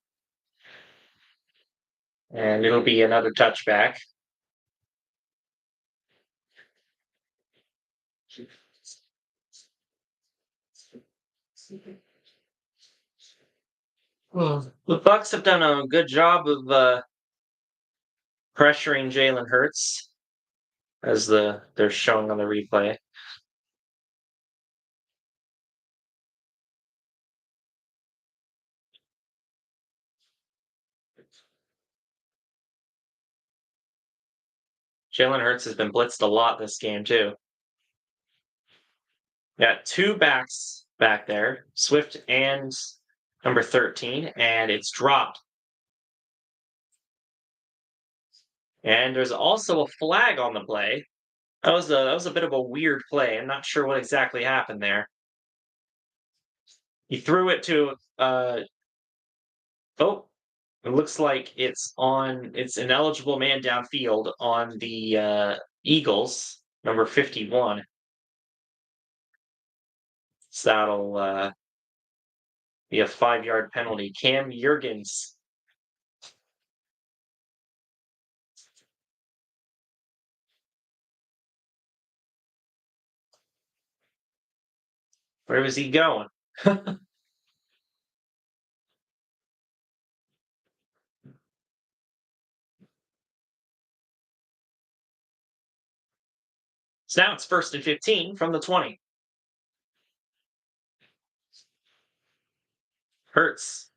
And it'll be another touchback. Well, the Bucs have done a good job of pressuring Jalen Hurts, as they're showing on the replay. Jalen Hurts has been blitzed a lot this game too. Got two backs back there, Swift and number 13, and it's dropped. And there's also a flag on the play. That was a bit of a weird play. I'm not sure what exactly happened there. He threw it to oh, it looks like it's an eligible man downfield on the Eagles, number 51. So that'll be a 5-yard penalty. Cam Jurgens Where was he going? So now it's 1st and 15 from the 20. Hurts.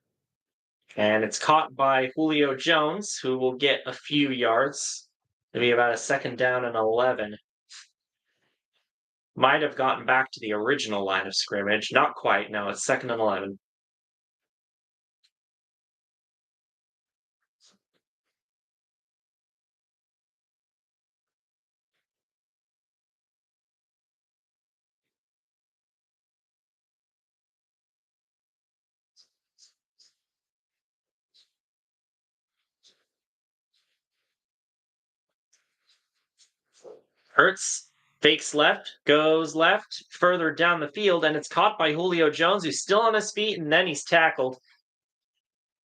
And it's caught by Julio Jones, who will get a few yards. It'll be about a 2nd down and 11. Might have gotten back to the original line of scrimmage. Not quite. No, it's 2nd and 11. Hurts fakes left, goes left, further down the field, and it's caught by Julio Jones, who's still on his feet, and then he's tackled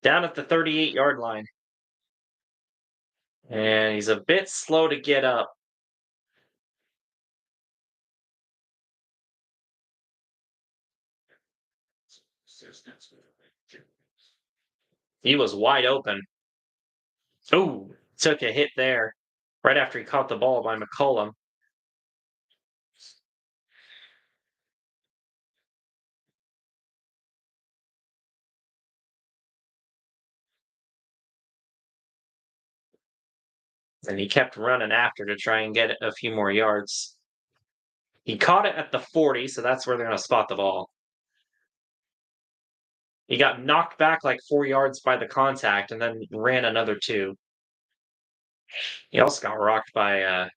down at the 38-yard line. And he's a bit slow to get up. He was wide open. Ooh, took a hit there right after he caught the ball by McCollum. And he kept running after to try and get a few more yards. He caught it at the 40, so that's where they're going to spot the ball. He got knocked back like 4 yards by the contact and then ran another 2. He also got rocked by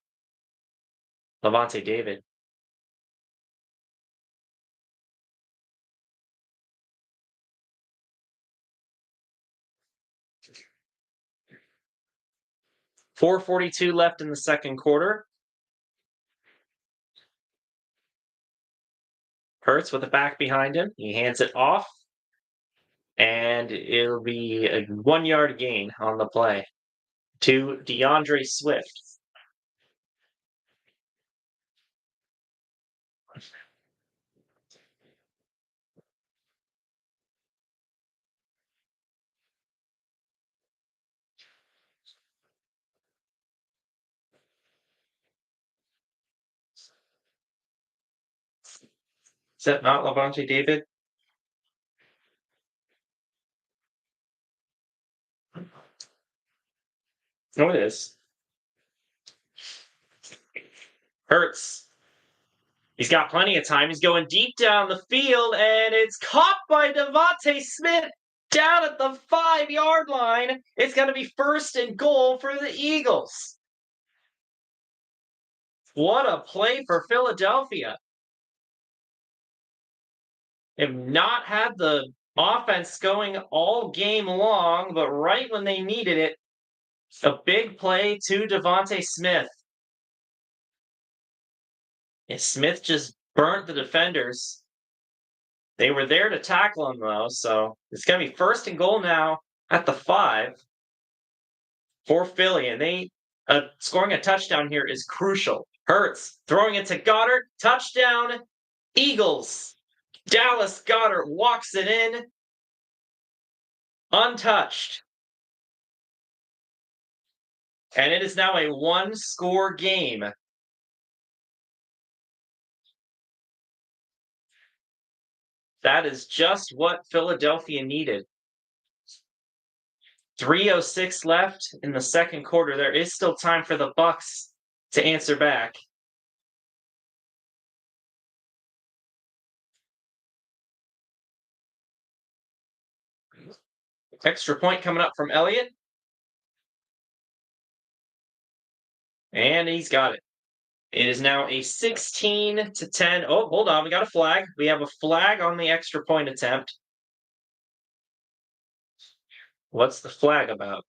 Levante David. .442 left in the second quarter. Hurts with a back behind him. He hands it off, and it'll be a 1-yard gain on the play to DeAndre Swift. Is that not Levante David? No, it is. Hurts. He's got plenty of time. He's going deep down the field, and it's caught by Devontae Smith down at the 5-yard line. It's going to be 1st and goal for the Eagles. What a play for Philadelphia. They've not had the offense going all game long, but right when they needed it, a big play to Devontae Smith. And Smith just burnt the defenders. They were there to tackle him, though, so it's going to be 1st and goal now at the 5 for Philly. And they scoring a touchdown here is crucial. Hurts throwing it to Goddard. Touchdown, Eagles. Dallas Goedert walks it in untouched. And it is now a 1-score game. That is just what Philadelphia needed. 3:06 left in the second quarter. There is still time for the Bucs to answer back. Extra point coming up from Elliott. And he's got it. It is now a 16-10. Oh, hold on. We got a flag. We have a flag on the extra point attempt. What's the flag about?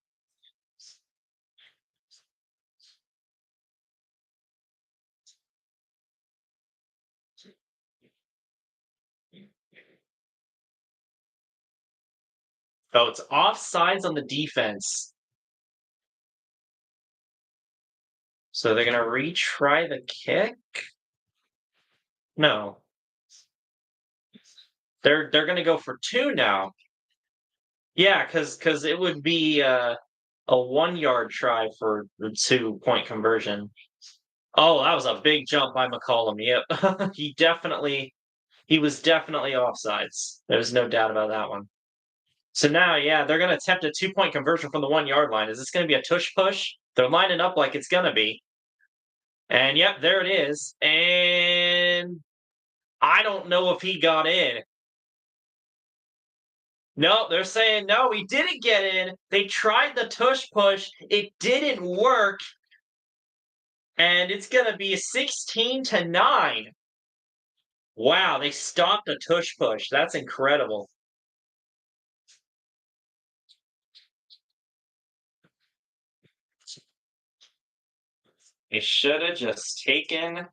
Oh, it's offsides on the defense. So they're going to retry the kick? No. They're gonna go for 2 now. Yeah, because it would be a 1-yard try for the 2-point conversion. Oh, that was a big jump by McCollum. Yep. He was definitely offsides. There's no doubt about that one. So now, yeah, they're gonna attempt a 2-point conversion from the 1-yard line. Is this gonna be a tush push? They're lining up like it's gonna be. And yep, there it is. And I don't know if he got in. No, they're saying no, he didn't get in. They tried the tush push, it didn't work, and it's gonna be 16-9. Wow, they stopped the tush push. That's incredible. They should have just taken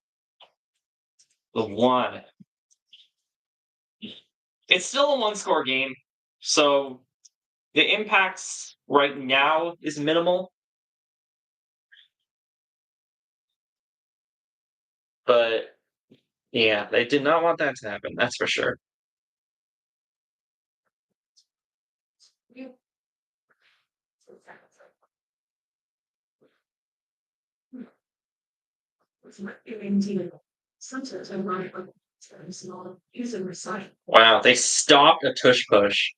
the one. It's still a one-score game, so the impacts right now is minimal, but yeah, they did not want that to happen, that's for sure. Wow, they stopped a tush push.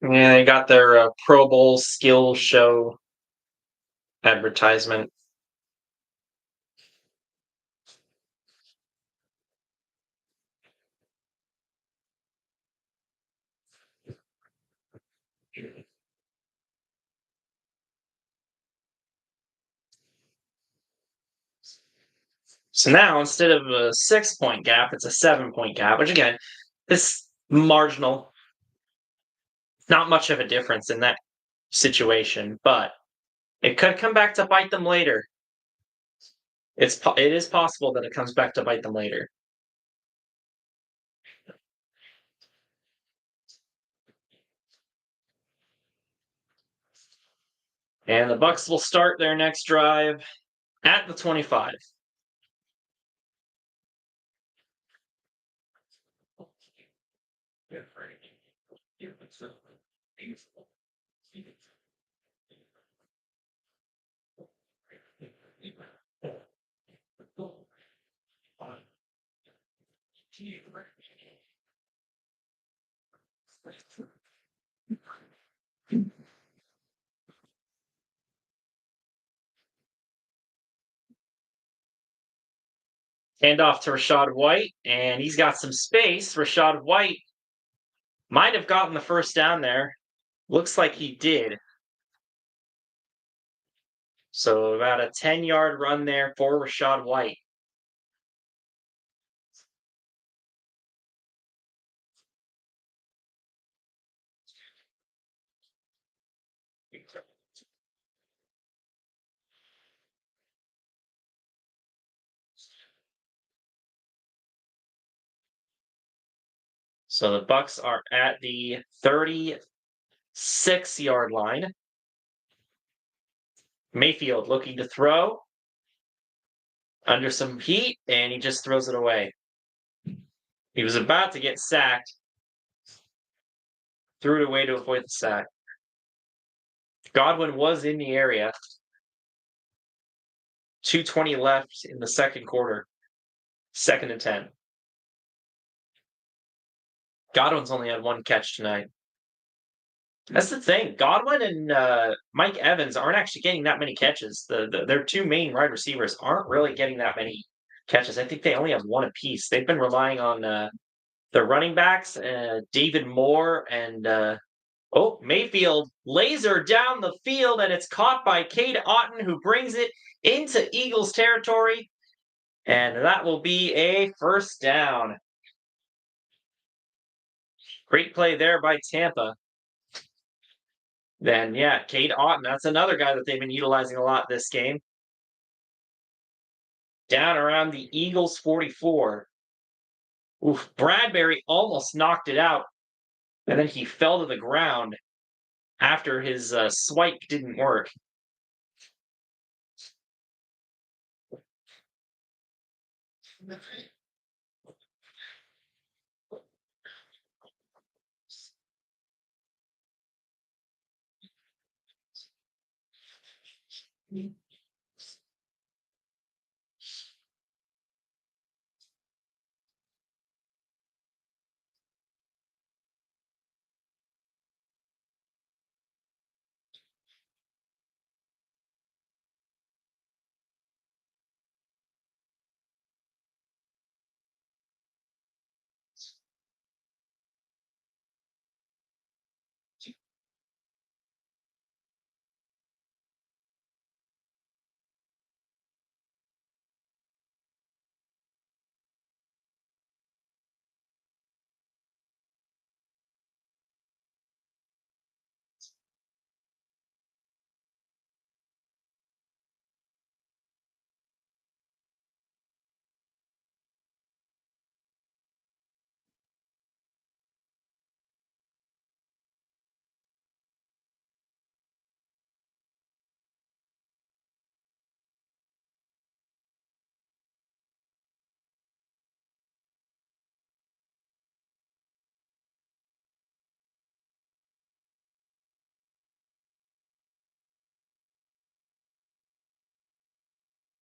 Yeah, they got their Pro Bowl skill show advertisement. So now instead of a 6-point gap, it's a 7-point gap, which again is marginal. Not much of a difference in that situation, but it could come back to bite them later. It is possible that it comes back to bite them later. And the Bucs will start their next drive at the 25. Hand off to Rashad White, and he's got some space. Rashad White might have gotten the first down there. Looks like he did. So about a 10-yard run there for Rashad White. So the Bucs are at the 36-yard line. Mayfield looking to throw under some heat, and he just throws it away. He was about to get sacked. Threw it away to avoid the sack. Godwin was in the area. 2:20 left in the second quarter. 2nd and 10. Godwin's only had one catch tonight. That's the thing. Godwin and Mike Evans aren't actually getting that many catches. Their two main wide receivers aren't really getting that many catches. I think they only have one apiece. They've been relying on their running backs, David Moore and Mayfield laser down the field, and it's caught by Cade Otton, who brings it into Eagles territory, and that will be a first down. Great play there by Tampa. Then, yeah, Cade Otton, that's another guy that they've been utilizing a lot this game. Down around the Eagles 44. Oof, Bradbury almost knocked it out, and then he fell to the ground after his swipe didn't work.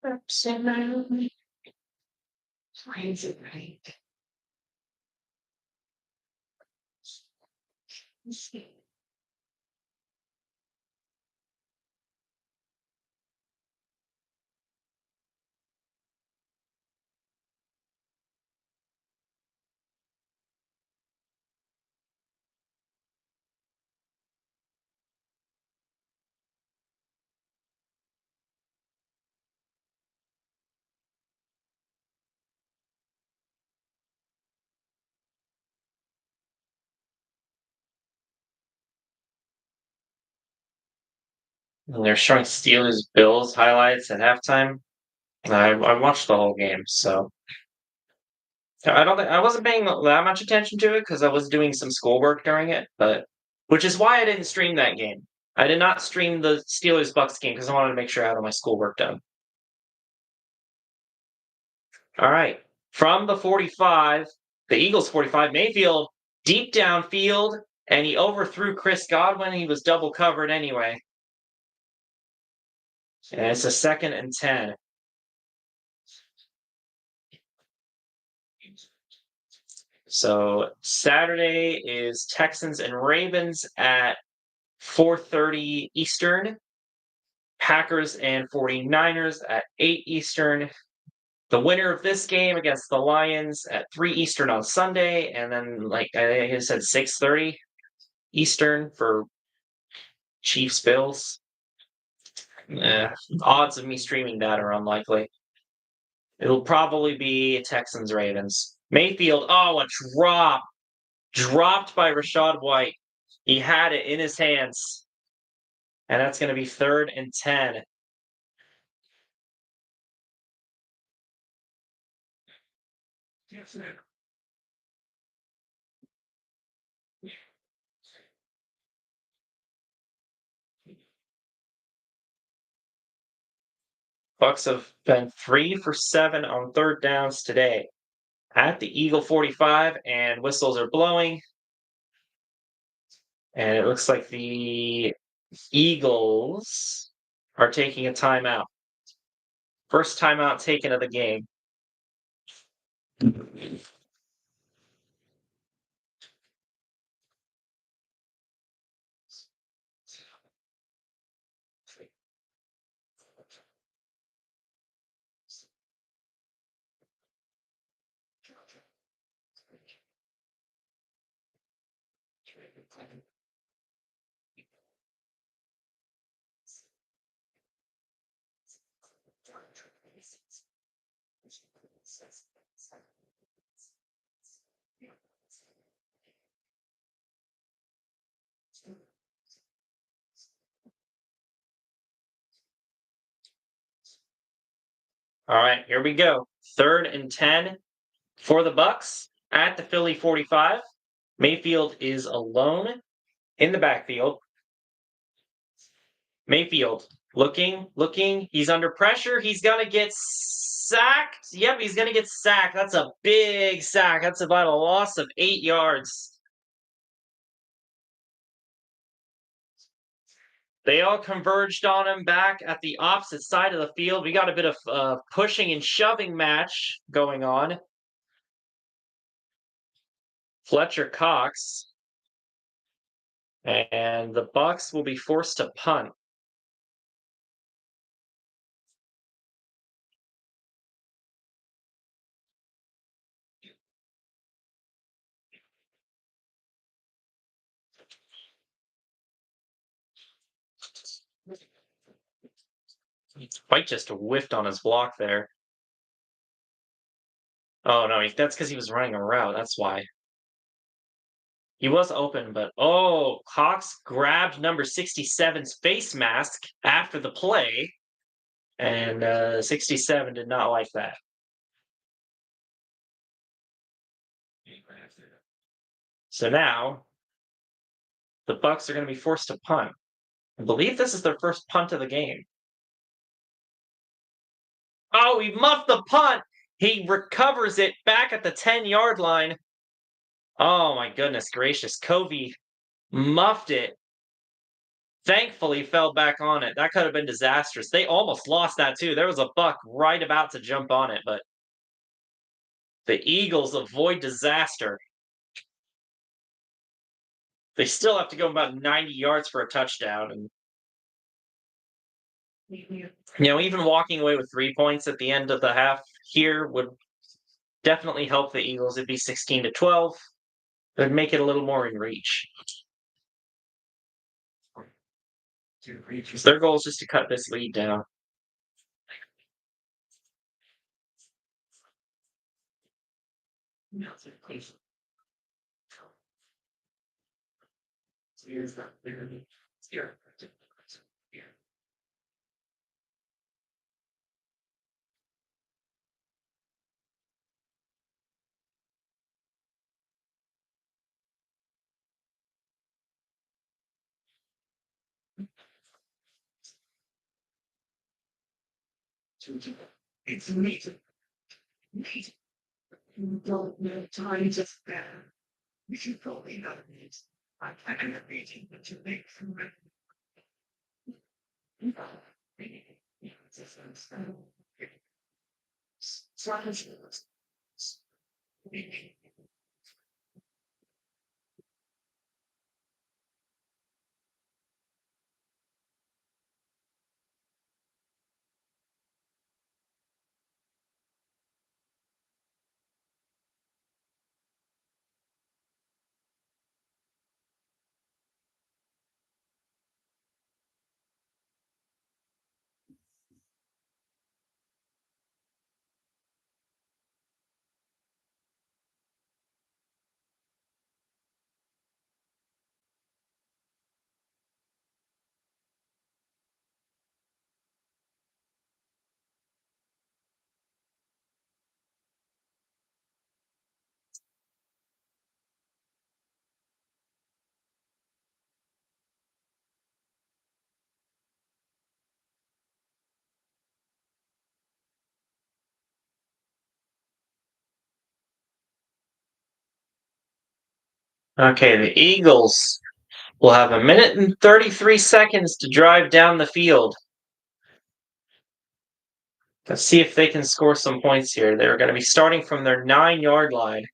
Absolutely. Crazy, right? And they're showing Steelers Bills highlights at halftime. I watched the whole game, so I don't think I wasn't paying that much attention to it because I was doing some schoolwork during it, but which is why I didn't stream that game. I did not stream the Steelers Bucs game because I wanted to make sure I had all my schoolwork done. All right. From the 45, the Eagles 45, Mayfield deep downfield, and he overthrew Chris Godwin. He was double covered anyway. And it's a 2nd and 10. So Saturday is Texans and Ravens at 4:30 Eastern. Packers and 49ers at 8 Eastern. The winner of this game against the Lions at 3 Eastern on Sunday, and then like I said 6:30 Eastern for Chiefs Bills. Odds of me streaming that are unlikely. It'll probably be Texans Ravens. Mayfield, a drop. Dropped by Rashad White. He had it in his hands. And that's going to be 3rd and 10. Bucs have been 3 for 7 on 3rd downs today. at the Eagle 45, and whistles are blowing. And it looks like the Eagles are taking a timeout. First timeout taken of the game. All right, here we go. 3rd and 10 for the Bucs at the Philly 45. Mayfield is alone in the backfield. Mayfield looking. He's under pressure. He's going to get sacked. Yep, he's going to get sacked. That's a big sack. That's about a loss of 8 yards. They all converged on him back at the opposite side of the field. We got a bit of pushing and shoving match going on. Fletcher Cox. And the Bucs will be forced to punt. White just whiffed on his block there. Oh, no, that's because he was running a route. That's why. He was open, but Cox grabbed number 67's face mask after the play, and 67 did not like that. So now the Bucs are going to be forced to punt. I believe this is their first punt of the game. Oh, he muffed the punt. He recovers it back at the 10-yard line. Oh my goodness gracious. Covey muffed it. Thankfully fell back on it. That could have been disastrous. They almost lost that too. There was a Buck right about to jump on it, but the Eagles avoid disaster. They still have to go about 90 yards for a touchdown. And even walking away with 3 points at the end of the half here would definitely help the Eagles. It'd be 16-12. It would make it a little more in reach. Their goal is just to cut this lead down. It's neat. You don't know time to spare. You should probably know it. I'm having a meeting with you make from Okay, the Eagles will have 1 minute and 33 seconds to drive down the field. Let's see if they can score some points here. They're going to be starting from their 9-yard line.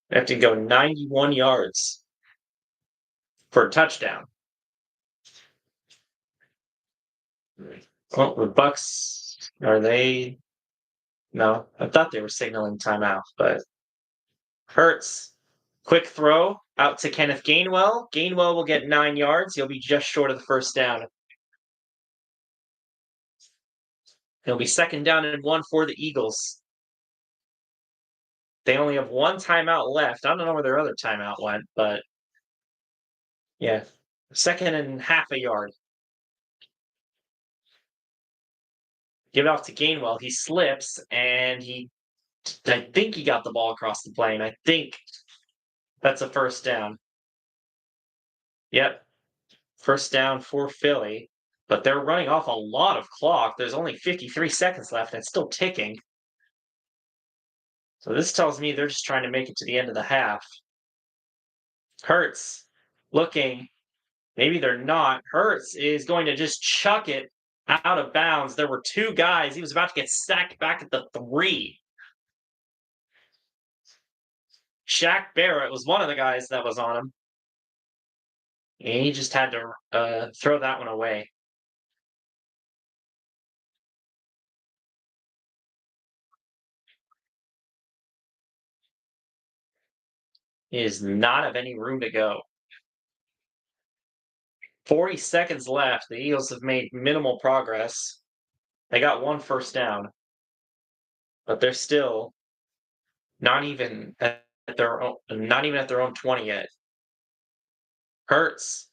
They have to go 91 yards for a touchdown. Oh, the Bucs, are they? No, I thought they were signaling timeout, but Hurts, quick throw out to Kenneth Gainwell. Gainwell will get 9 yards. He'll be just short of the first down. It'll be 2nd down and 1 for the Eagles. They only have 1 timeout left. I don't know where their other timeout went, but yeah, 2nd and half a yard. Give it off to Gainwell. He slips, and I think he got the ball across the plane. I think that's a first down. Yep, first down for Philly. But they're running off a lot of clock. There's only 53 seconds left, and it's still ticking. So this tells me they're just trying to make it to the end of the half. Hurts looking. Maybe they're not. Hurts is going to just chuck it out of bounds. There were 2 guys. He was about to get sacked back at the 3. Shaq Barrett was one of the guys that was on him. And he just had to throw that one away. He does not have any room to go. 40 seconds left. The Eagles have made minimal progress. They got 1 first down, but they're still not even at their own 20 yet. Hurts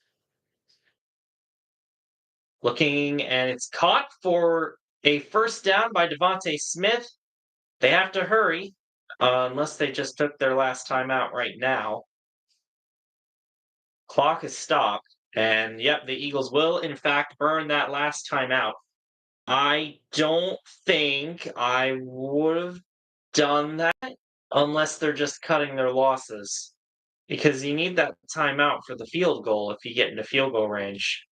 looking, and it's caught for a first down by Devontae Smith. They have to hurry, unless they just took their last timeout right now. Clock is stopped, and yep, the Eagles will in fact burn that last timeout. I don't think I would have done that unless they're just cutting their losses, because you need that timeout for the field goal if you get into field goal range.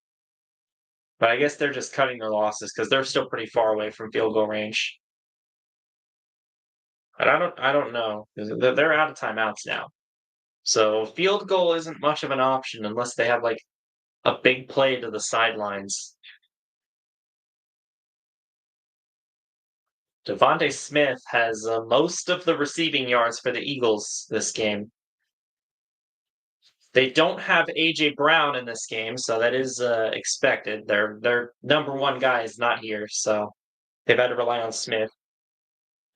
But I guess they're just cutting their losses because they're still pretty far away from field goal range. But I don't know. They're out of timeouts now. So field goal isn't much of an option unless they have like a big play to the sidelines. Devontae Smith has most of the receiving yards for the Eagles this game. They don't have A.J. Brown in this game, so that is expected. Their number 1 guy is not here, so they've had to rely on Smith.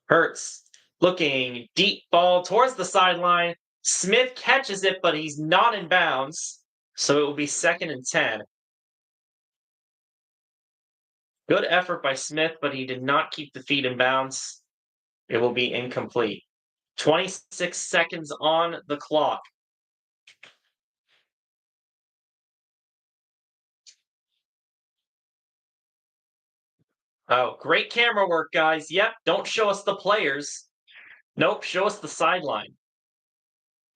Hurts looking, deep ball towards the sideline. Smith catches it, but he's not in bounds, so it will be 2nd and 10. Good effort by Smith, but he did not keep the feet in bounds. It will be incomplete. 26 seconds on the clock. Oh, great camera work, guys. Yep, don't show us the players. Nope, show us the sideline.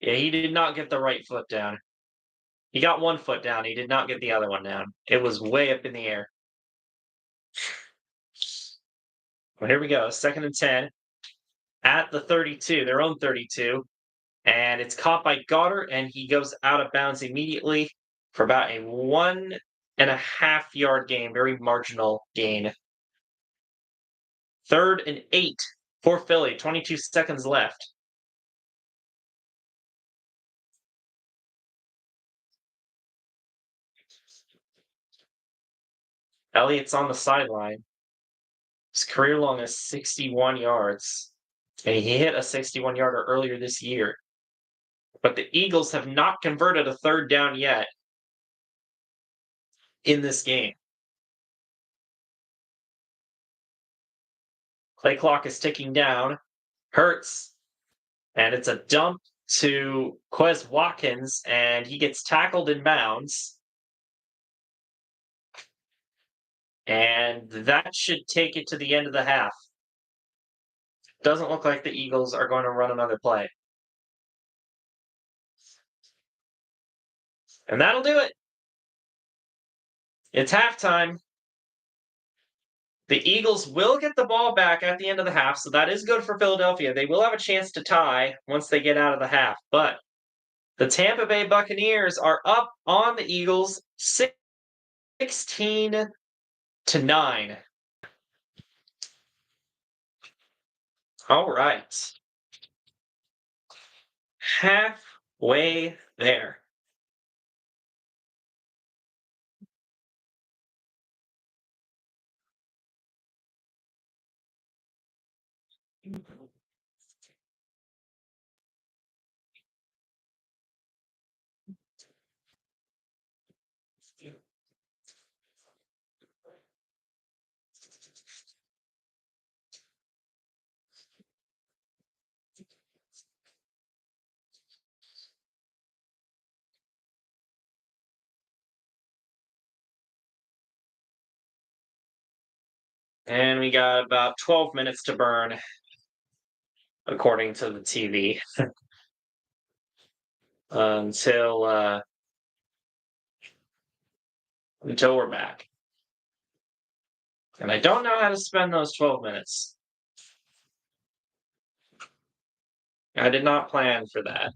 Yeah, he did not get the right foot down. He got 1 foot down. He did not get the other one down. It was way up in the air. Well, here we go. 2nd and 10 at the 32, their own 32. And it's caught by Goddard, and he goes out of bounds immediately for about a 1.5-yard gain, very marginal gain. 3rd and 8 for Philly, 22 seconds left. Elliott's on the sideline. His career long is 61 yards, and he hit a 61-yarder earlier this year. But the Eagles have not converted a 3rd down yet in this game. Play clock is ticking down. Hurts, and it's a dump to Quez Watkins, and he gets tackled in bounds. And that should take it to the end of the half. Doesn't look like the Eagles are going to run another play. And that'll do it. It's halftime. The Eagles will get the ball back at the end of the half, so that is good for Philadelphia. They will have a chance to tie once they get out of the half. But the Tampa Bay Buccaneers are up on the Eagles 16-9. All right. Halfway there. And we got about 12 minutes to burn, according to the TV, until we're back. And I don't know how to spend those 12 minutes. I did not plan for that.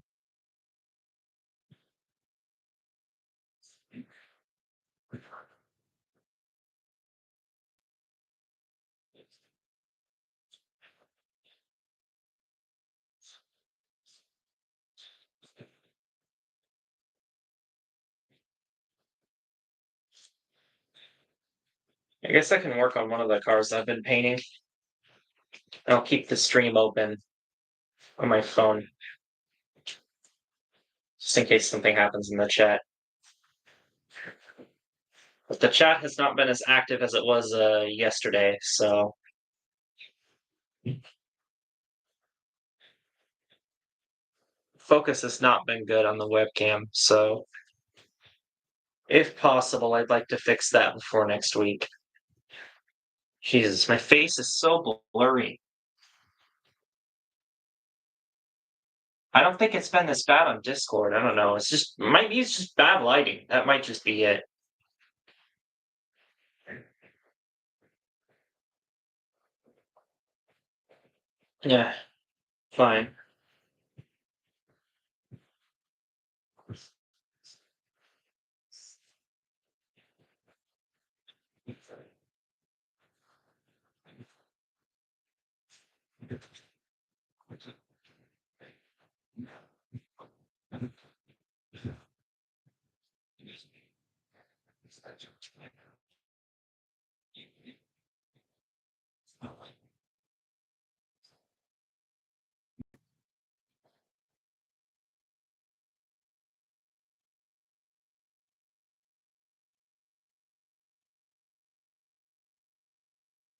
I guess I can work on one of the cars I've been painting. I'll keep the stream open on my phone, just in case something happens in the chat. But the chat has not been as active as it was yesterday, so focus has not been good on the webcam. So if possible, I'd like to fix that before next week. Jesus, my face is so blurry. I don't think it's been this bad on Discord. I don't know. Maybe it's just bad lighting. That might just be it. Yeah, fine.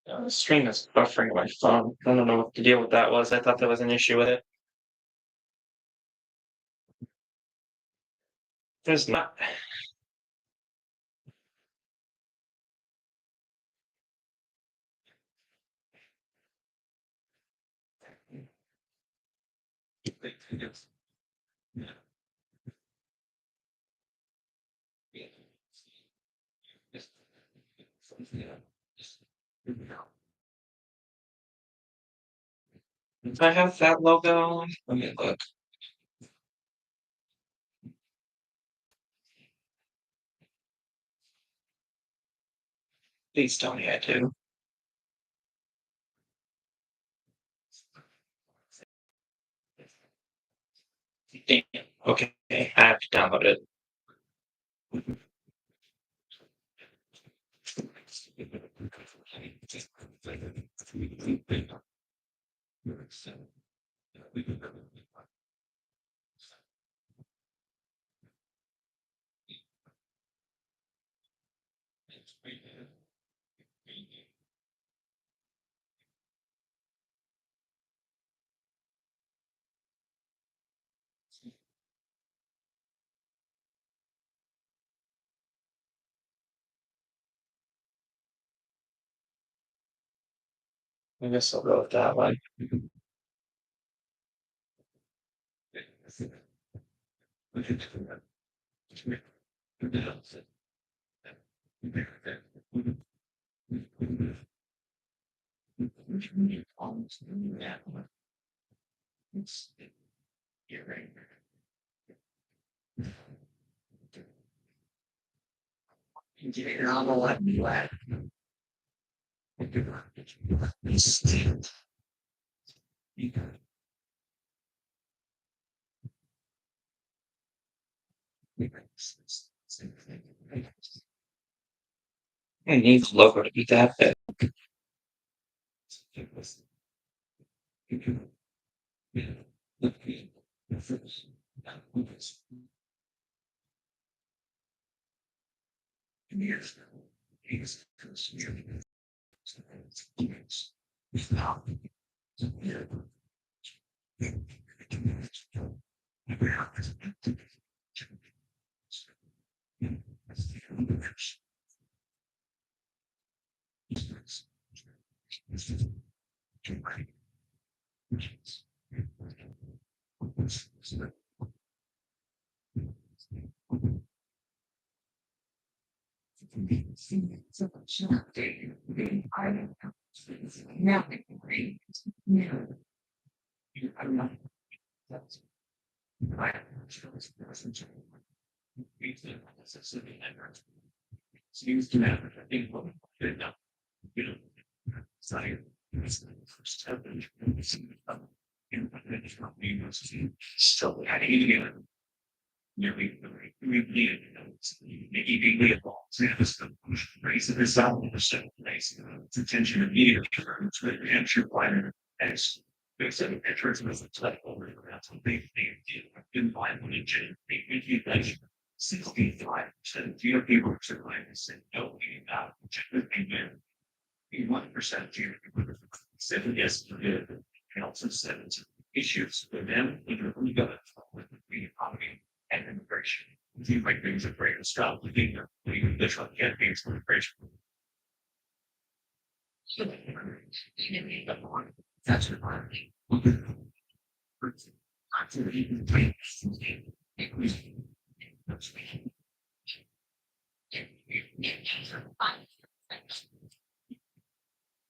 The stream is buffering my phone. I don't know what the deal with that was. I thought there was an issue with it. There's not. If I have that logo, let me look. Please tell me I do. Damn. Okay, I have to download it. I guess I'll go with that one. It needs logo to be that big.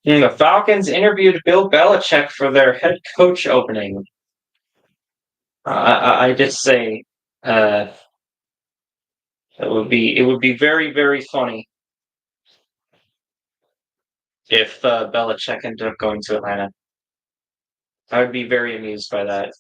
The Falcons interviewed Bill Belichick for their head coach opening. I just say uh, it would be very very funny if Belichick ended up going to Atlanta. I would be very amused by that.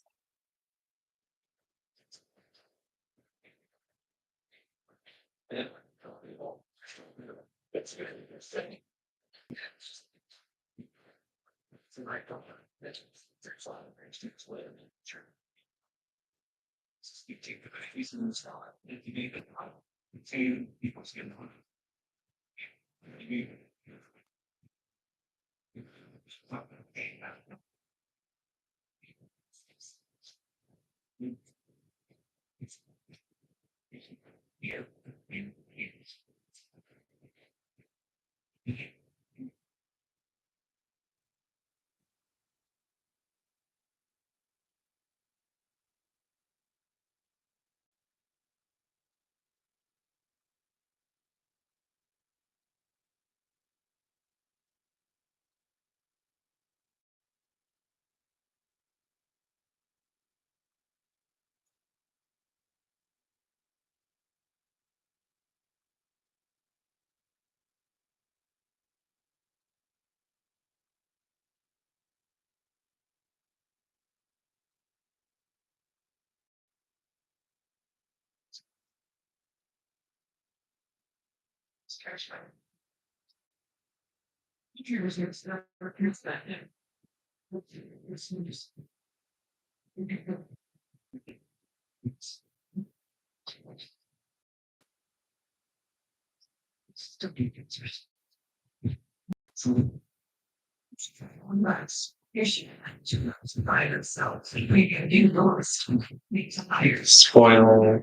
Spoiler.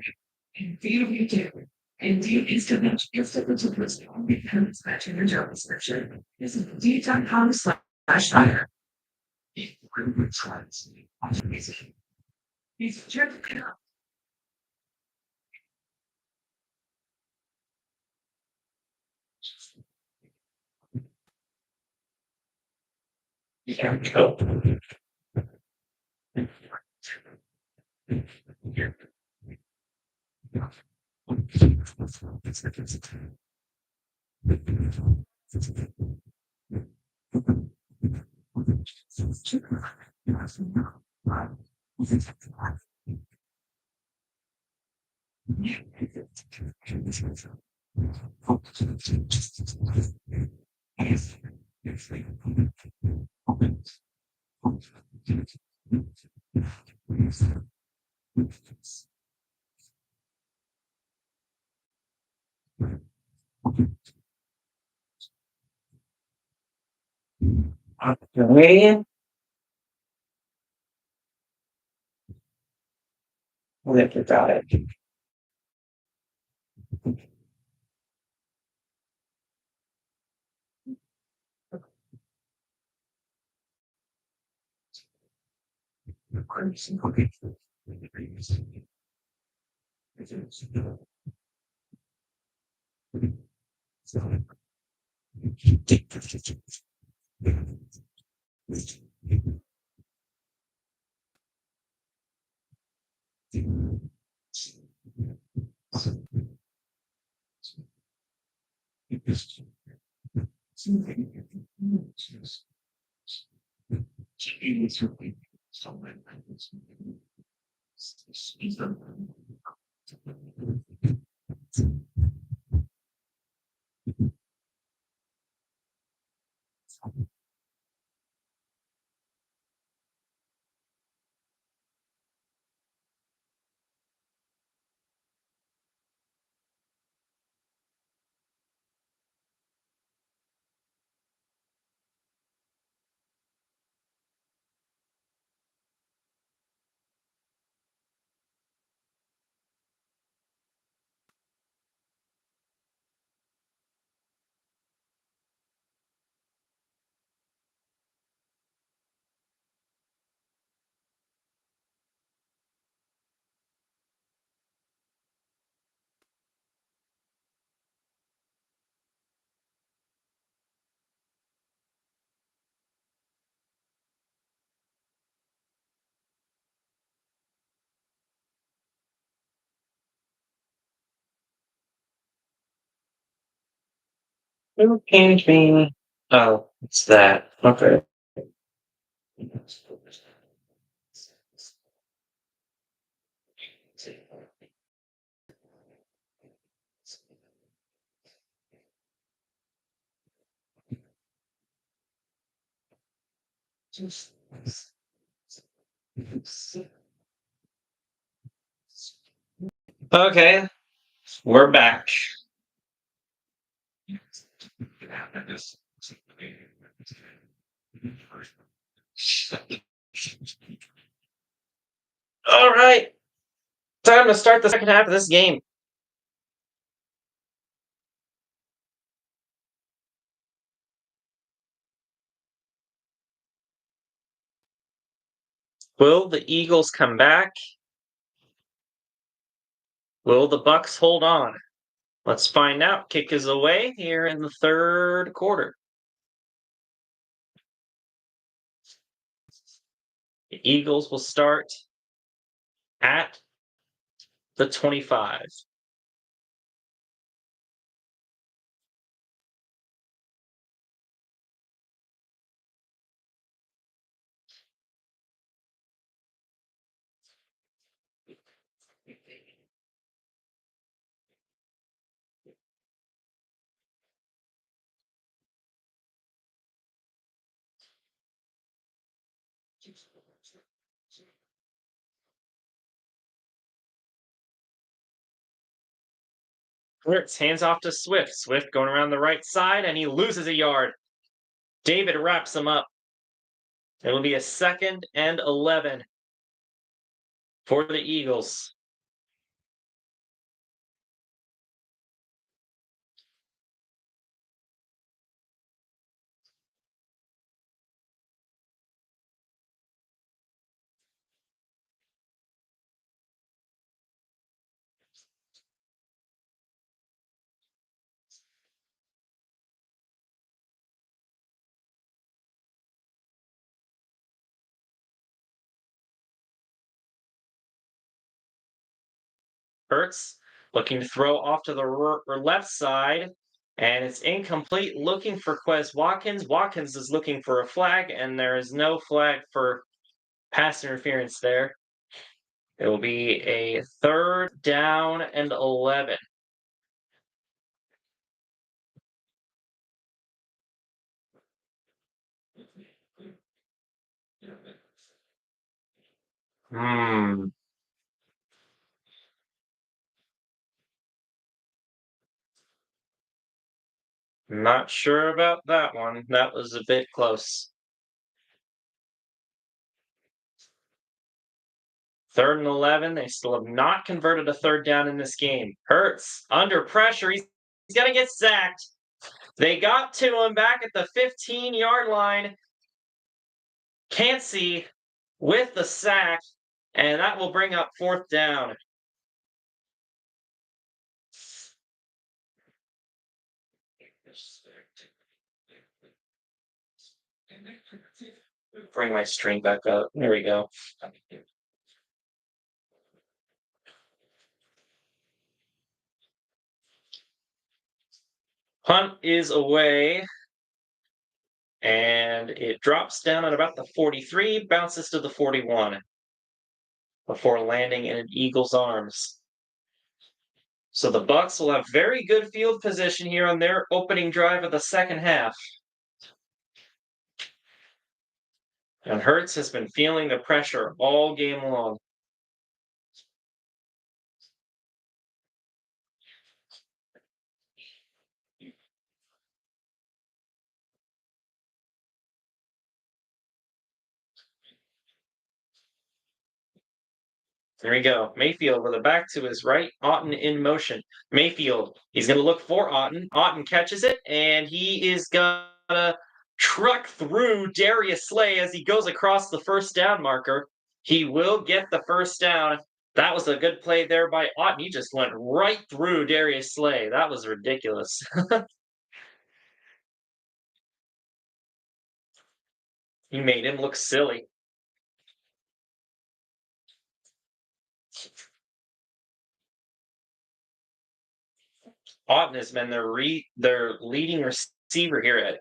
Yeah, go. Okay. Live without it. Who can me? Oh, it's that. Okay. Okay, we're back. All right, time to start the second half of this game. Will the Eagles come back? Will the Bucs hold on? Let's find out. Kick is away here in the third quarter. The Eagles will start at the 25. Hurts hands off to Swift. Swift going around the right side, and he loses a yard. David wraps him up. It will be a 2nd and 11 for the Eagles. Hurts looking to throw off to the left side, and it's incomplete. Looking for Quez Watkins. Watkins is looking for a flag, and there is no flag for pass interference there. It will be a 3rd down and 11. Hmm. Not sure about that one. That was a bit close. 3rd and 11. They still have not converted a 3rd down in this game. Hurts under pressure. He's going to get sacked. They got to him back at the 15-yard line. Can't see with the sack, and that will bring up 4th down. Bring my string back up. There we go. Punt is away, and it drops down at about the 43, bounces to the 41 before landing in an Eagles' arms. So the Bucs will have very good field position here on their opening drive of the second half. And Hurts has been feeling the pressure all game long. There we go. Mayfield with a back to his right. Otten in motion. Mayfield, he's going to look for Otten. Otten catches it, and he is going to truck through Darius Slay as he goes across the 1st down marker. He will get the 1st down. That was a good play there by Otten. He just went right through Darius Slay. That was ridiculous. He made him look silly. Otten has been their leading receiver here at.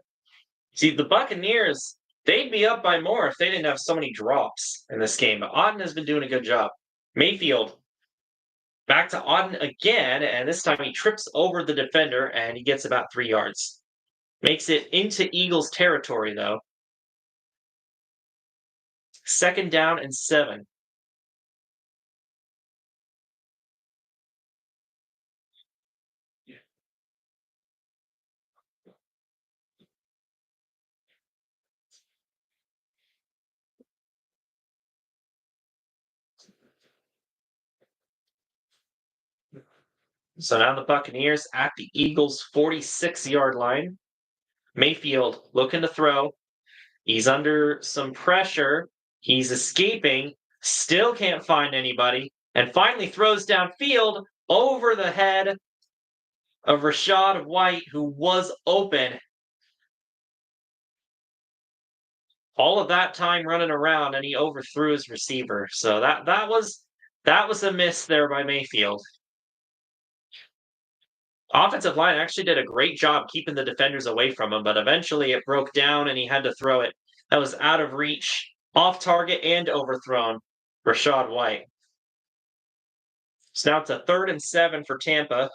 See, the Buccaneers, they'd be up by more if they didn't have so many drops in this game. But Otten has been doing a good job. Mayfield back to Otten again, and this time he trips over the defender and he gets about 3 yards. Makes it into Eagles territory though. 2nd down and 7. So now the Buccaneers at the Eagles' 46-yard line. Mayfield looking to throw. He's under some pressure. He's escaping. Still can't find anybody. And finally throws downfield over the head of Rachaad White, who was open. All of that time running around, and he overthrew his receiver. So that was a miss there by Mayfield. Offensive line actually did a great job keeping the defenders away from him, but eventually it broke down and he had to throw it. That was out of reach, off target, and overthrown. Rachaad White. So now it's a 3rd and 7 for Tampa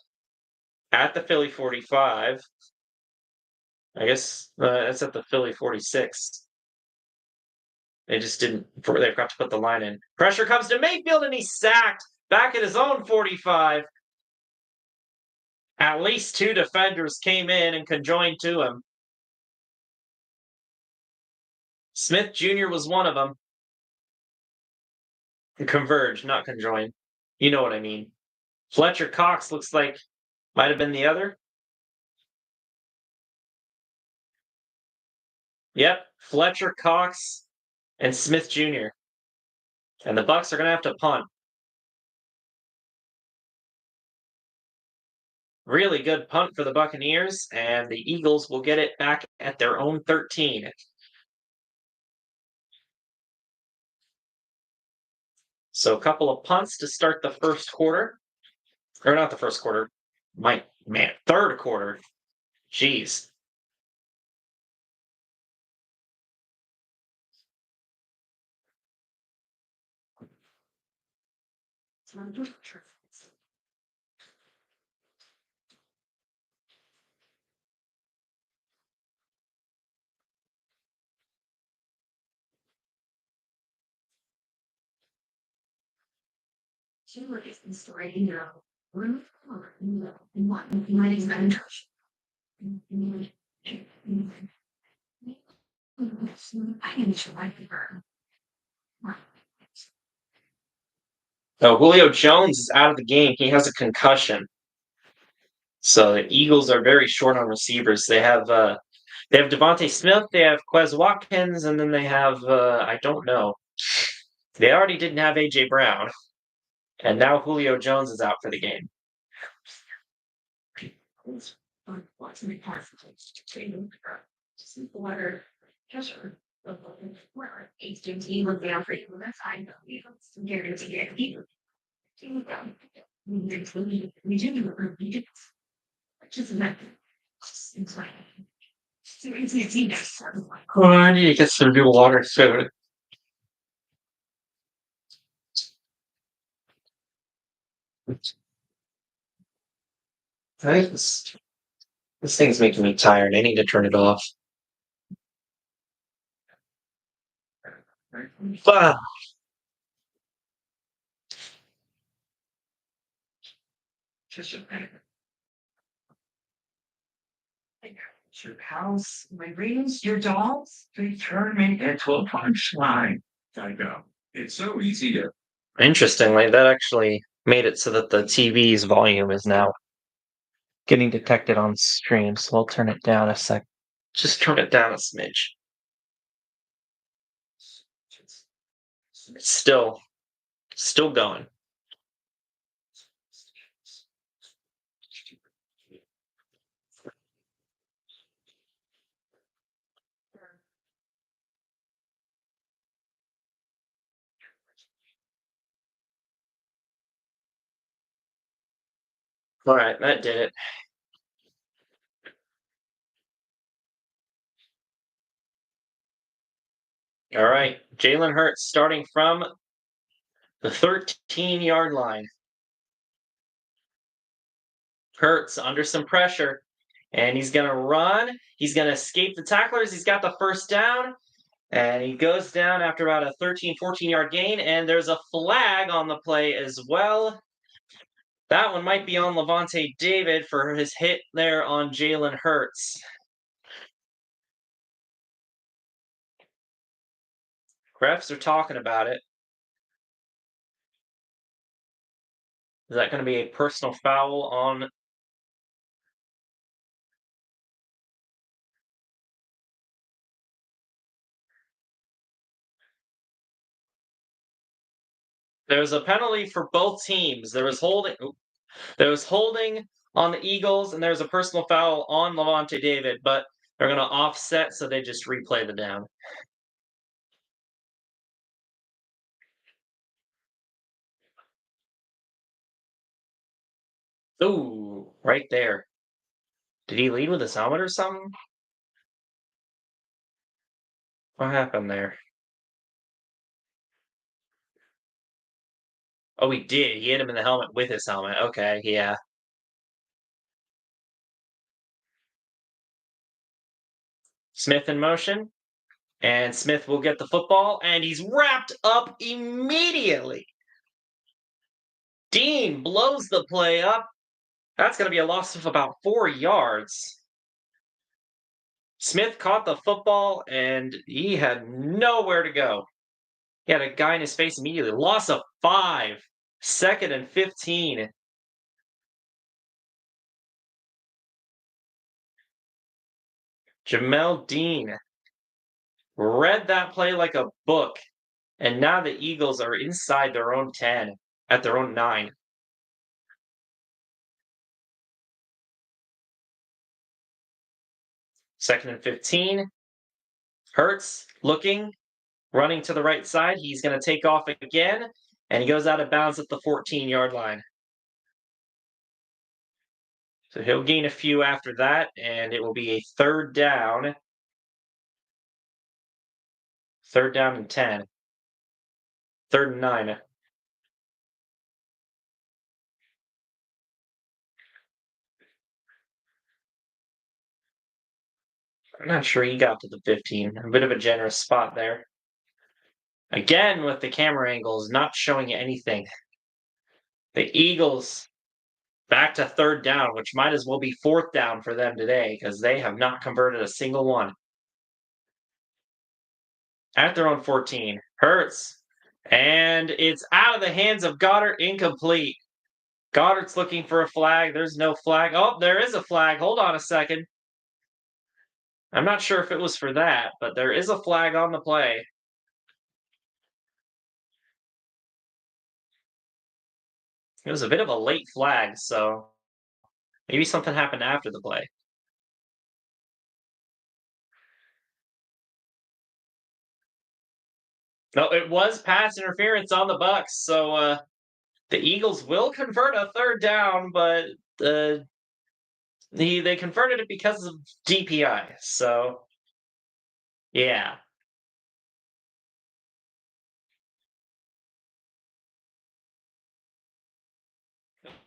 at the Philly 45. I guess it's at the Philly 46. They just didn't. They forgot to put the line in. Pressure comes to Mayfield, and he's sacked back at his own 45. At least 2 defenders came in and conjoined to him. Smith Jr. was one of them. Converge, not conjoin. You know what I mean. Fletcher Cox looks like might have been the other. Yep, Fletcher Cox and Smith Jr. And the Bucs are going to have to punt. Really good punt for the Buccaneers, and the Eagles will get it back at their own 13. So a couple of punts to start the first quarter. Or not the first quarter. My man, third quarter. Jeez. Oh, Julio Jones is out of the game. He has a concussion. So the Eagles are very short on receivers. They have Devontae Smith, they have Quez Watkins, and then they have I don't know. They already didn't have AJ Brown, and now Julio Jones is out for the game. Oh, I need to get some new water soon. I think this thing's making me tired. I need to turn it off. Ah, Your house, my rings, your dolls, they turn me into a punchline. I know. It's so easy to. interestingly, that actually made it so that the TV's volume is now getting detected on stream. So I'll turn it down a sec. Just turn it down a smidge. It's still going. All right, that did it. All right, Jalen Hurts starting from the 13-yard line. Hurts under some pressure, and he's going to run. He's going to escape the tacklers. He's got the first down, and he goes down after about a 13, 14-yard gain, and there's a flag on the play as well. That one might be on Levante David for his hit there on Jalen Hurts. Refs are talking about it. Is that going to be a personal foul on? There's a penalty for both teams. There was holding on the Eagles, and there's a personal foul on Levante David, but they're going to offset, so they just replay the down. Ooh, right there. Did he lead with his helmet or something? What happened there? Oh, he did. He hit him in the helmet with his helmet. Okay, yeah. Smith in motion, and Smith will get the football, and he's wrapped up immediately. Dean blows the play up. That's going to be a loss of about 4 yards. Smith caught the football, and he had nowhere to go. He had a guy in his face immediately. Loss of 5. 2nd and 15. Jamel Dean read that play like a book, and now the Eagles are inside their own 10, at their own 9. Second and 15. Hurts looking, running to the right side. He's going to take off again, and he goes out of bounds at the 14-yard line. So he'll gain a few after that, and it will be a third down. Third down and 10. Third and 9. I'm not sure he got to the 15. A bit of a generous spot there. Again, with the camera angles not showing anything. The Eagles back to third down, which might as well be fourth down for them today because they have not converted a single one. At their own 14. Hurts. And it's out of the hands of Goddard, incomplete. Goddard's looking for a flag. There's no flag. Oh, there is a flag. Hold on a second. I'm not sure if it was for that, but there is a flag on the play. It was a bit of a late flag, so maybe something happened after the play. No, it was pass interference on the Bucs, so the Eagles will convert a third down, but they converted it because of DPI. So yeah,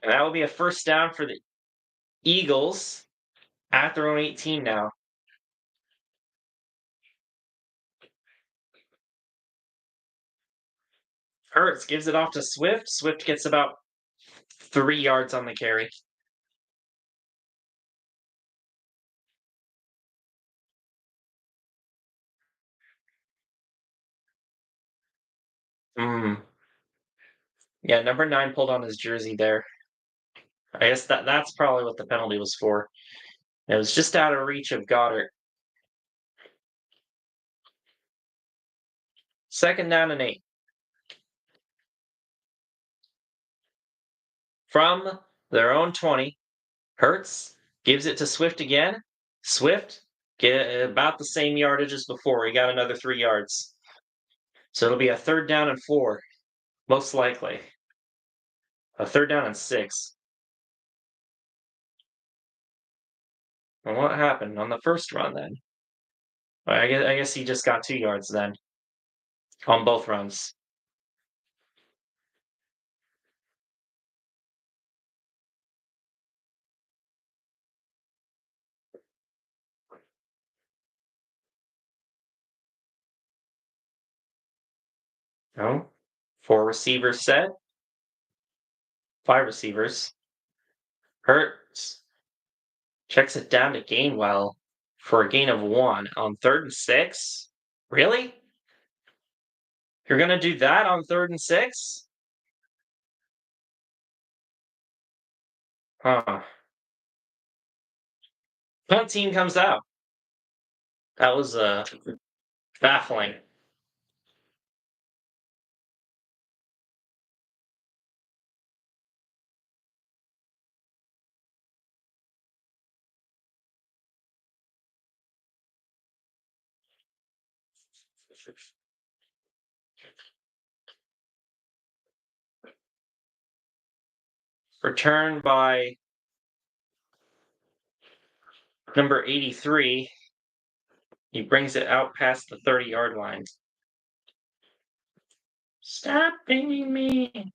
and that will be a first down for the Eagles at their own 18 now. Hurts gives it off to Swift. Swift gets about 3 yards on the carry. Hmm. Yeah, number 9 pulled on his jersey there. I guess that's probably what the penalty was for. It was just out of reach of Goddard. Second down and 8. From their own 20, Hurts gives it to Swift again. Swift get about the same yardage as before. He got another 3 yards. So it'll be a third down and 4, most likely. A third down and 6. And what happened on the first run then? I guess he just got 2 yards then on both runs. No, 4 receivers set, 5 receivers. Hurts checks it down to Gainwell for a gain of 1 on third and 6. Really? You're gonna do that on third and 6? Huh. Punt team comes out. That was baffling. Return by number 83. He brings it out past the 30-yard line. Stop pinging me.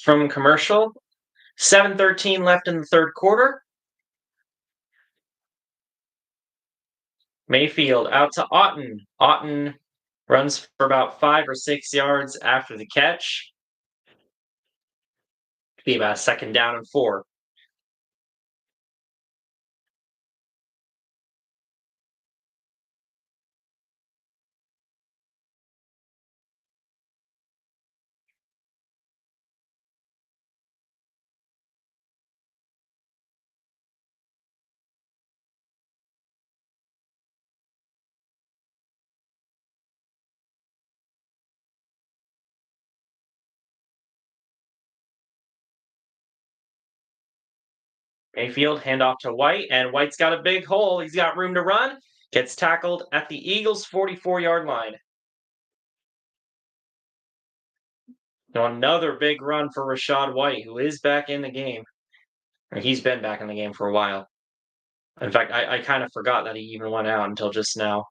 from commercial. 7:13 left in the third quarter. Mayfield out to Otten. Otten runs for about 5 or 6 yards after the catch. Be about 2nd down and 4. Mayfield handoff to White, and White's got a big hole. He's got room to run. Gets tackled at the Eagles' 44-yard line. Now another big run for Rachaad White, who is back in the game. Or he's been back in the game for a while. In fact, I kind of forgot that he even went out until just now.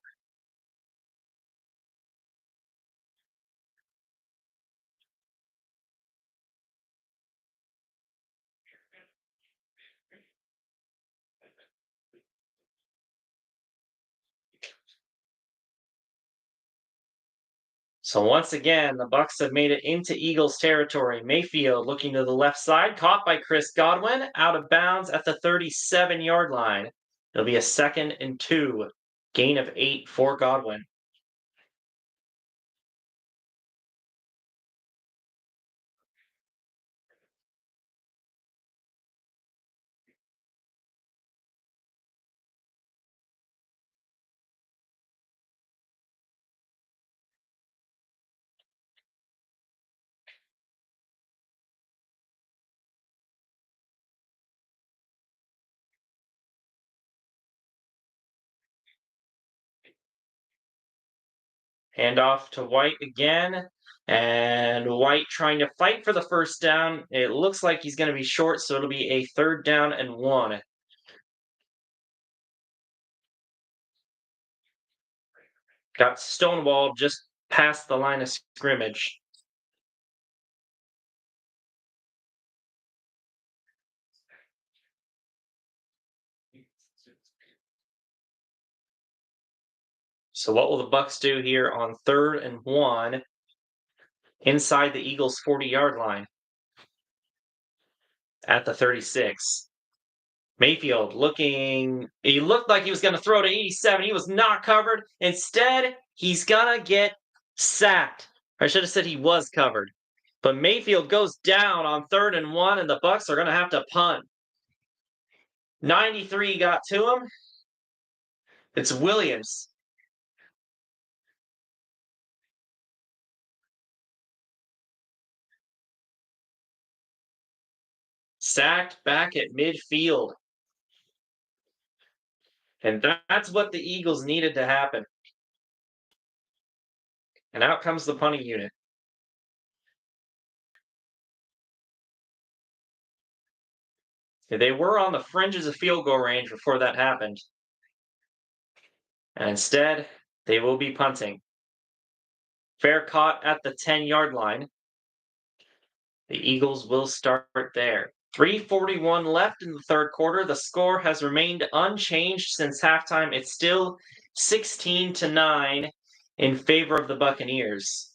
So once again, the Bucs have made it into Eagles territory. Mayfield looking to the left side, caught by Chris Godwin, out of bounds at the 37-yard line. It'll be a 2nd and 2, gain of 8 for Godwin. Handoff to White again. And White trying to fight for the first down. It looks like he's going to be short, so it'll be a 3rd down and 1. Got stonewalled just past the line of scrimmage. So what will the Bucs do here on 3rd and 1 inside the Eagles' 40-yard line at the 36? Mayfield he looked like he was going to throw to 87. He was not covered. Instead, he's going to get sacked. I should have said he was covered. But Mayfield goes down on 3rd and 1, and the Bucs are going to have to punt. 93 got to him. It's Williams. Sacked back at midfield. And that's what the Eagles needed to happen. And out comes the punting unit. They were on the fringes of field goal range before that happened. And instead, they will be punting. Fair caught at the 10-yard line. The Eagles will start there. 3:41 left in the third quarter. The score has remained unchanged since halftime. It's still 16-9 in favor of the Buccaneers.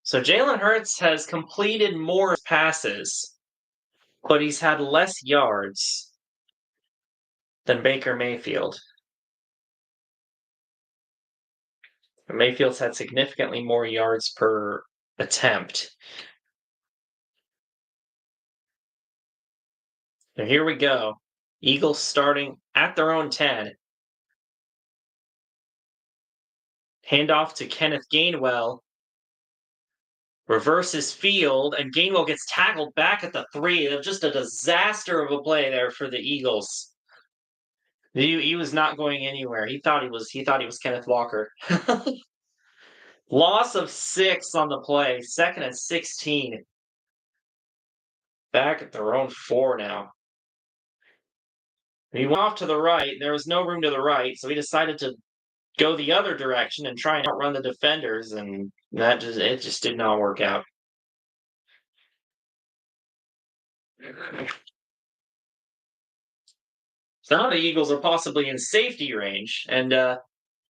So Jalen Hurts has completed more passes, but he's had less yards than Baker Mayfield. Mayfield's had significantly more yards per attempt. So here we go. Eagles starting at their own 10. Handoff to Kenneth Gainwell. Reverses field, and Gainwell gets tackled back at the 3. Just a disaster of a play there for the Eagles. He was not going anywhere. He thought he was Kenneth Walker. Loss of 6 on the play. 2nd and 16. Back at their own 4 now. He went off to the right. There was no room to the right, so he decided to go the other direction and try and outrun the defenders, and it just did not work out. So now the Eagles are possibly in safety range, and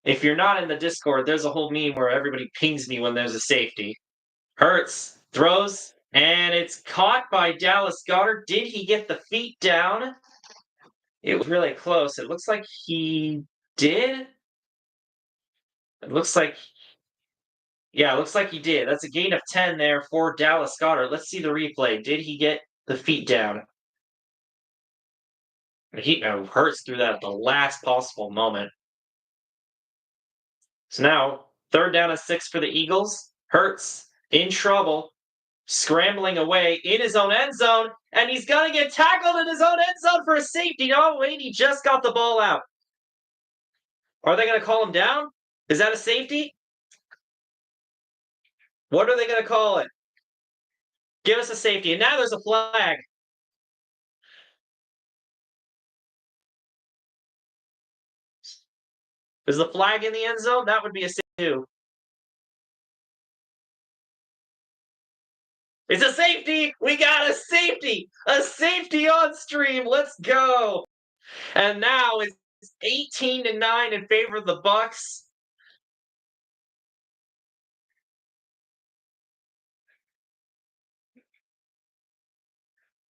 if you're not in the Discord, there's a whole meme where everybody pings me when there's a safety. Hurts, throws, and it's caught by Dallas Goedert. Did he get the feet down? It was really close. It looks like he did. It looks like, yeah, it looks like he did. That's a gain of 10 there for Dallas Goedert. Let's see the replay. Did he get the feet down? Hurts threw that at the last possible moment. So now, 3rd down and 6 for the Eagles. Hurts in trouble, scrambling away in his own end zone, and he's going to get tackled in his own end zone for a safety. Oh, wait, he just got the ball out. Are they going to call him down? Is that a safety? What are they going to call it? Give us a safety. And now there's a flag. Is the flag in the end zone? That would be a safety too. It's a safety. We got a safety. A safety on stream. Let's go. And now it's 18-9 in favor of the Bucs.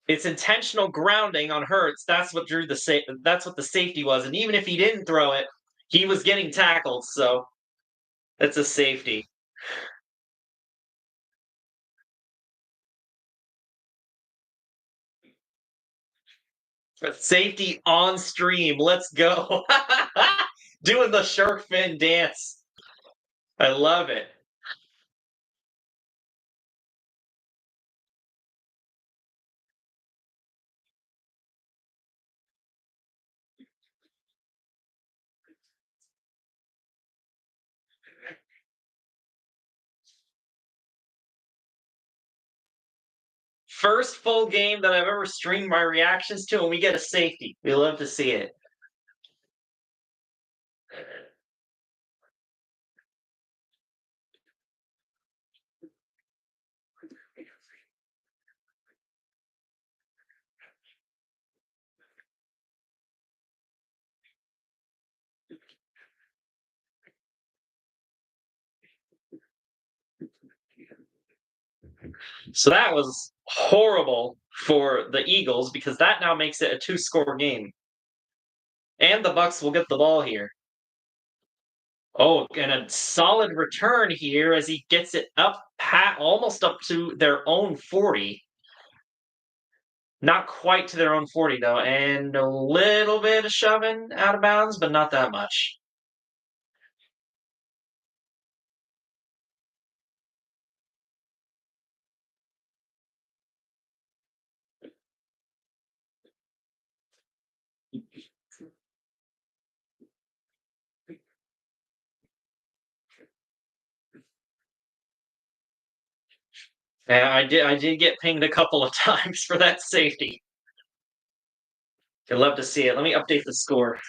It's intentional grounding on Hurts. That's what that's what the safety was. And even if he didn't throw it, he was getting tackled. So that's a safety. Safety on stream. Let's go. Doing the shark fin dance. I love it. First full game that I've ever streamed my reactions to, and we get a safety. We love to see it. So that was horrible for the Eagles because that now makes it a 2-score game. And the Bucs will get the ball here. Oh, and a solid return here as he gets it up almost up to their own 40. Not quite to their own 40 though, and a little bit of shoving out of bounds, but not that much. And I did get pinged a couple of times for that safety. I'd love to see it. Let me update the score.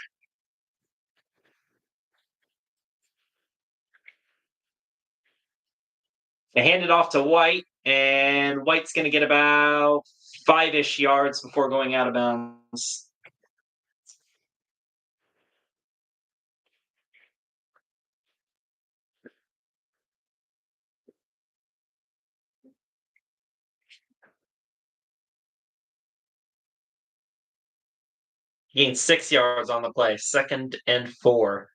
I hand it off to White, and White's going to get about 5-ish yards before going out of bounds. He gained 6 yards on the play, 2nd and 4.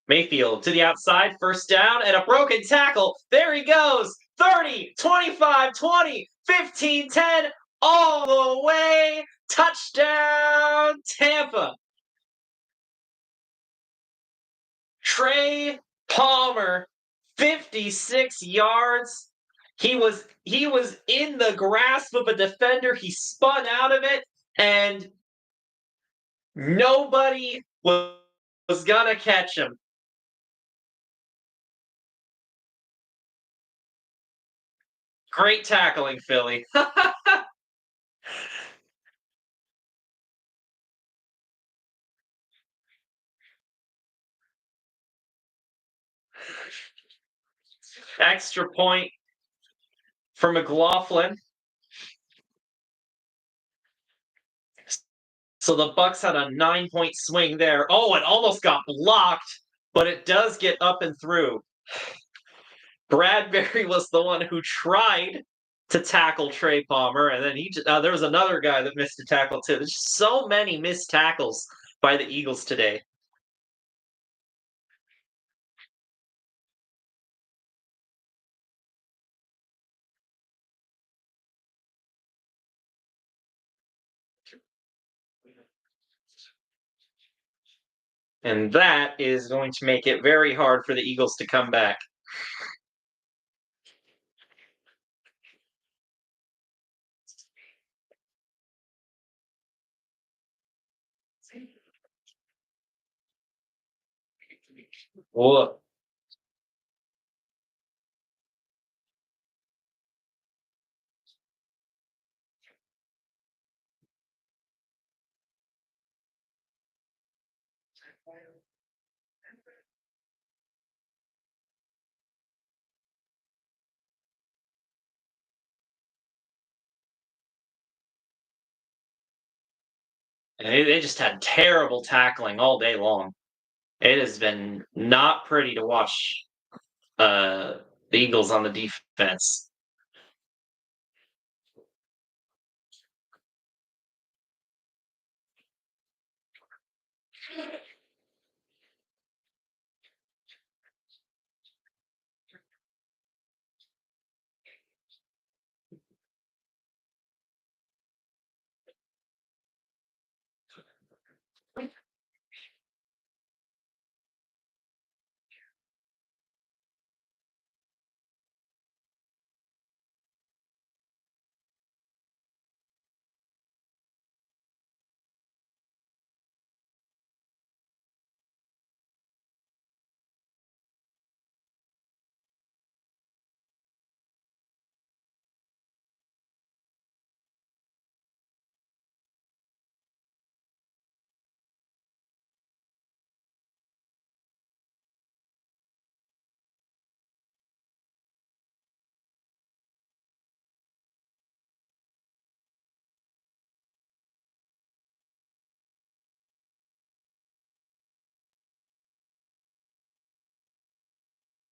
Mayfield to the outside, first down, and a broken tackle. There he goes. 30, 25, 20, 15, 10, all the way. Touchdown, Tampa. Trey Palmer, 56 yards. He was in the grasp of a defender. He spun out of it, and nobody was gonna catch him. Great tackling, Philly. Extra point for McLaughlin. So the Bucs had a 9-point swing there. Oh, it almost got blocked, but it does get up and through. Bradbury was the one who tried to tackle Trey Palmer, and then there was another guy that missed a tackle too. There's so many missed tackles by the Eagles today. And that is going to make it very hard for the Eagles to come back. Whoa. And they just had terrible tackling all day long. It has been not pretty to watch uh, the Eagles on the defense.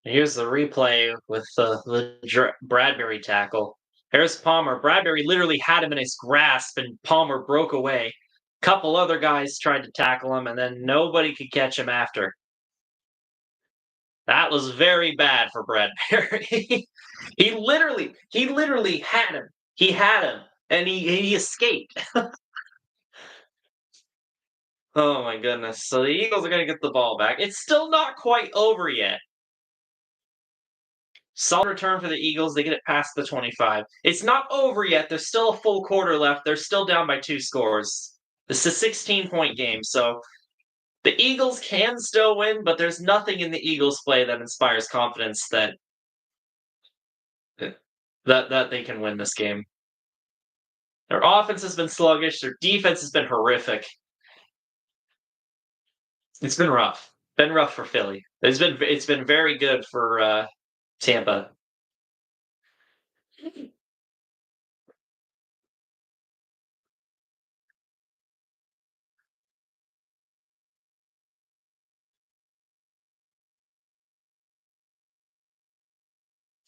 Here's the replay with the Bradbury tackle. Here's Palmer. Bradbury literally had him in his grasp, and Palmer broke away. Couple other guys tried to tackle him, and then nobody could catch him after. That was very bad for Bradbury. he literally had him. He had him, and he escaped. Oh my goodness. So the Eagles are going to get the ball back. It's still not quite over yet. Solid return for the Eagles. They get it past the 25. It's not over yet. There's still a full quarter left. They're still down by 2 scores. This is a 16-point game, so the Eagles can still win, but there's nothing in the Eagles' play that inspires confidence that they can win this game. Their offense has been sluggish. Their defense has been horrific. It's been rough. Been rough for Philly. It's been very good for Tampa.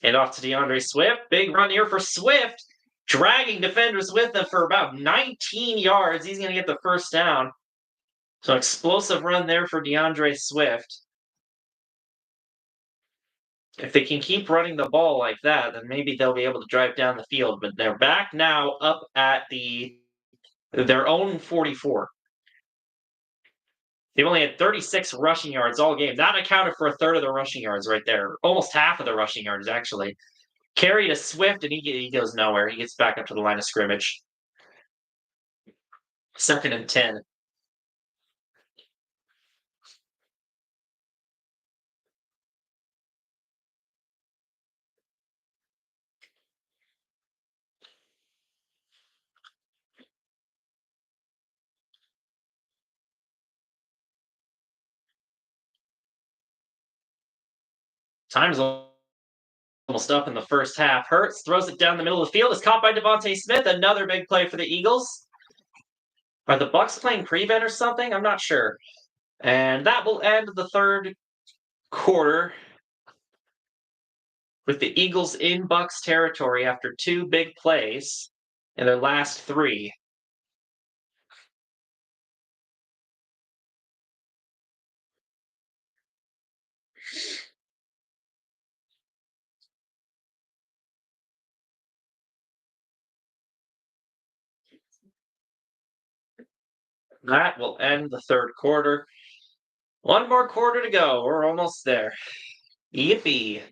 And off to DeAndre Swift. Big run here for Swift, dragging defenders with him for about 19 yards. He's going to get the first down. So explosive run there for DeAndre Swift. If they can keep running the ball like that, then maybe they'll be able to drive down the field. But they're back now up at their own 44. They've only had 36 rushing yards all game. That accounted for a third of the rushing yards right there. Almost half of the rushing yards, actually. Carry to Swift, and he goes nowhere. He gets back up to the line of scrimmage. 2nd and 10. Time's almost up in the first half. Hurts throws it down the middle of the field. It's caught by Devontae Smith. Another big play for the Eagles. Are the Bucs playing prevent or something? I'm not sure. And that will end the third quarter with the Eagles in Bucs territory after 2 big plays in their last 3. That will end the third quarter. 1 more quarter to go. We're almost there. Yippee.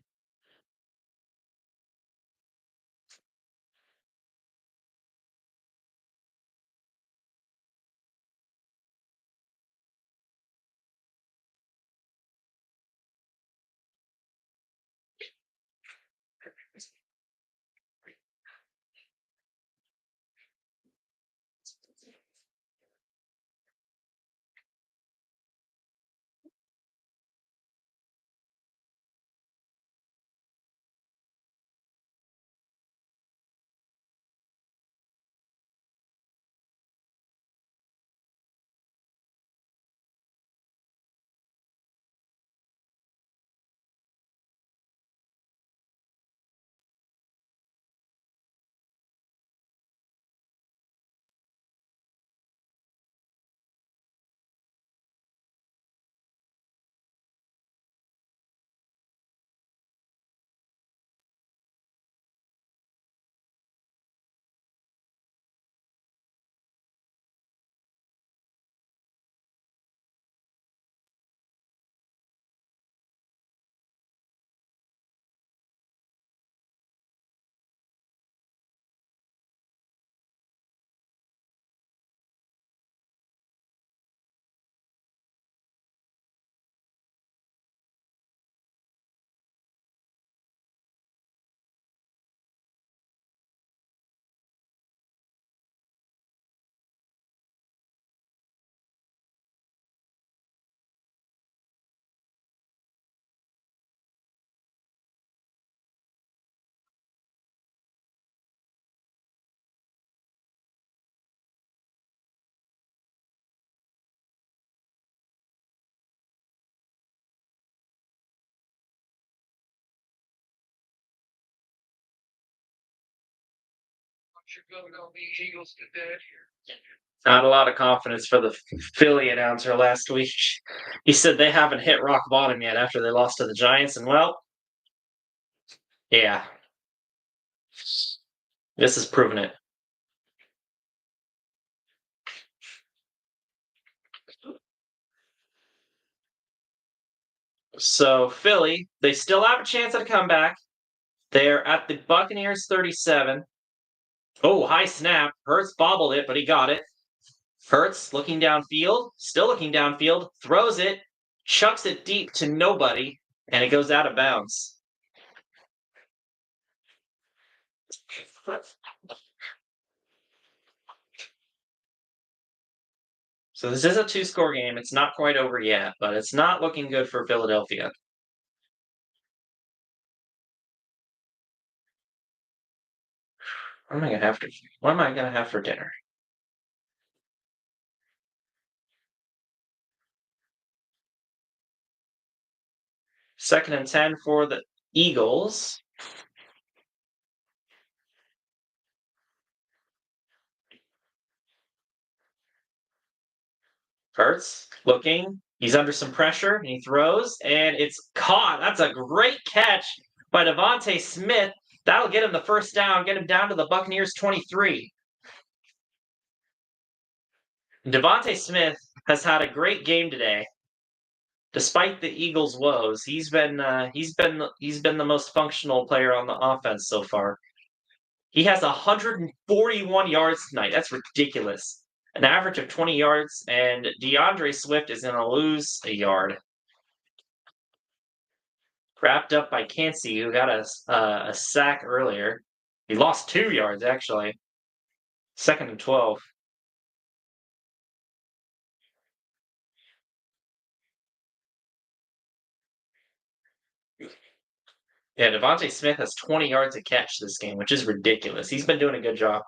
Not a lot of confidence for the Philly announcer last week. He said they haven't hit rock bottom yet after they lost to the Giants, and well, yeah, this has proven it. So Philly, they still have a chance at a comeback. They're at the Buccaneers 37. Oh, high snap. Hurts bobbled it, but he got it. Hurts looking downfield, still looking downfield, throws it, chucks it deep to nobody, and it goes out of bounds. So this is a two-score game. It's not quite over yet, but it's not looking good for Philadelphia. What am I gonna have to? What am I gonna have for dinner? Second and 10 for the Eagles. Hurts looking. He's under some pressure and he throws and it's caught. That's a great catch by Devontae Smith. That'll get him the first down, get him down to the Buccaneers 23. Devontae Smith has had a great game today. Despite the Eagles' woes, he's been the most functional player on the offense so far. He has 141 yards tonight. That's ridiculous. An average of 20 yards, and DeAndre Swift is going to lose a yard. Wrapped up by Cansey, who got a sack earlier. He lost 2 yards, actually. Second and 12. Yeah, Devontae Smith has 20 yards a catch this game, which is ridiculous. He's been doing a good job.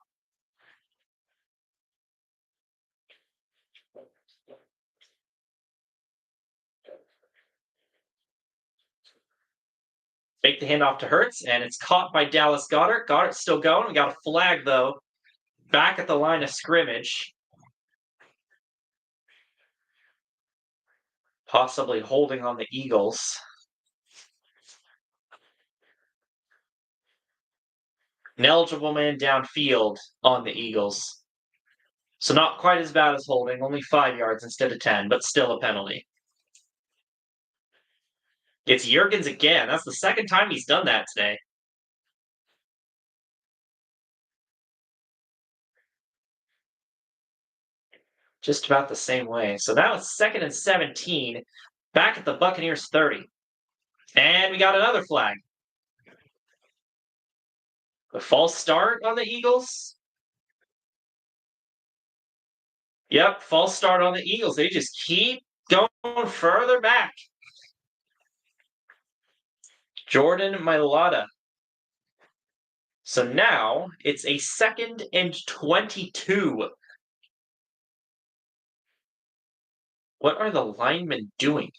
Fake the handoff to Hurts, and it's caught by Dallas Goedert. Goedert's still going. We got a flag, though, back at the line of scrimmage. Possibly holding on the Eagles. An eligible man downfield on the Eagles. So not quite as bad as holding, only 5 yards instead of 10, but still a penalty. It's Jurgens again. That's the second time he's done that today. Just about the same way. So that was second and 17, back at the Buccaneers 30. And we got another flag. A false start on the Eagles. Yep, false start on the Eagles. They just keep going further back. Jordan Mailata. So now it's a second and 22. What are the linemen doing?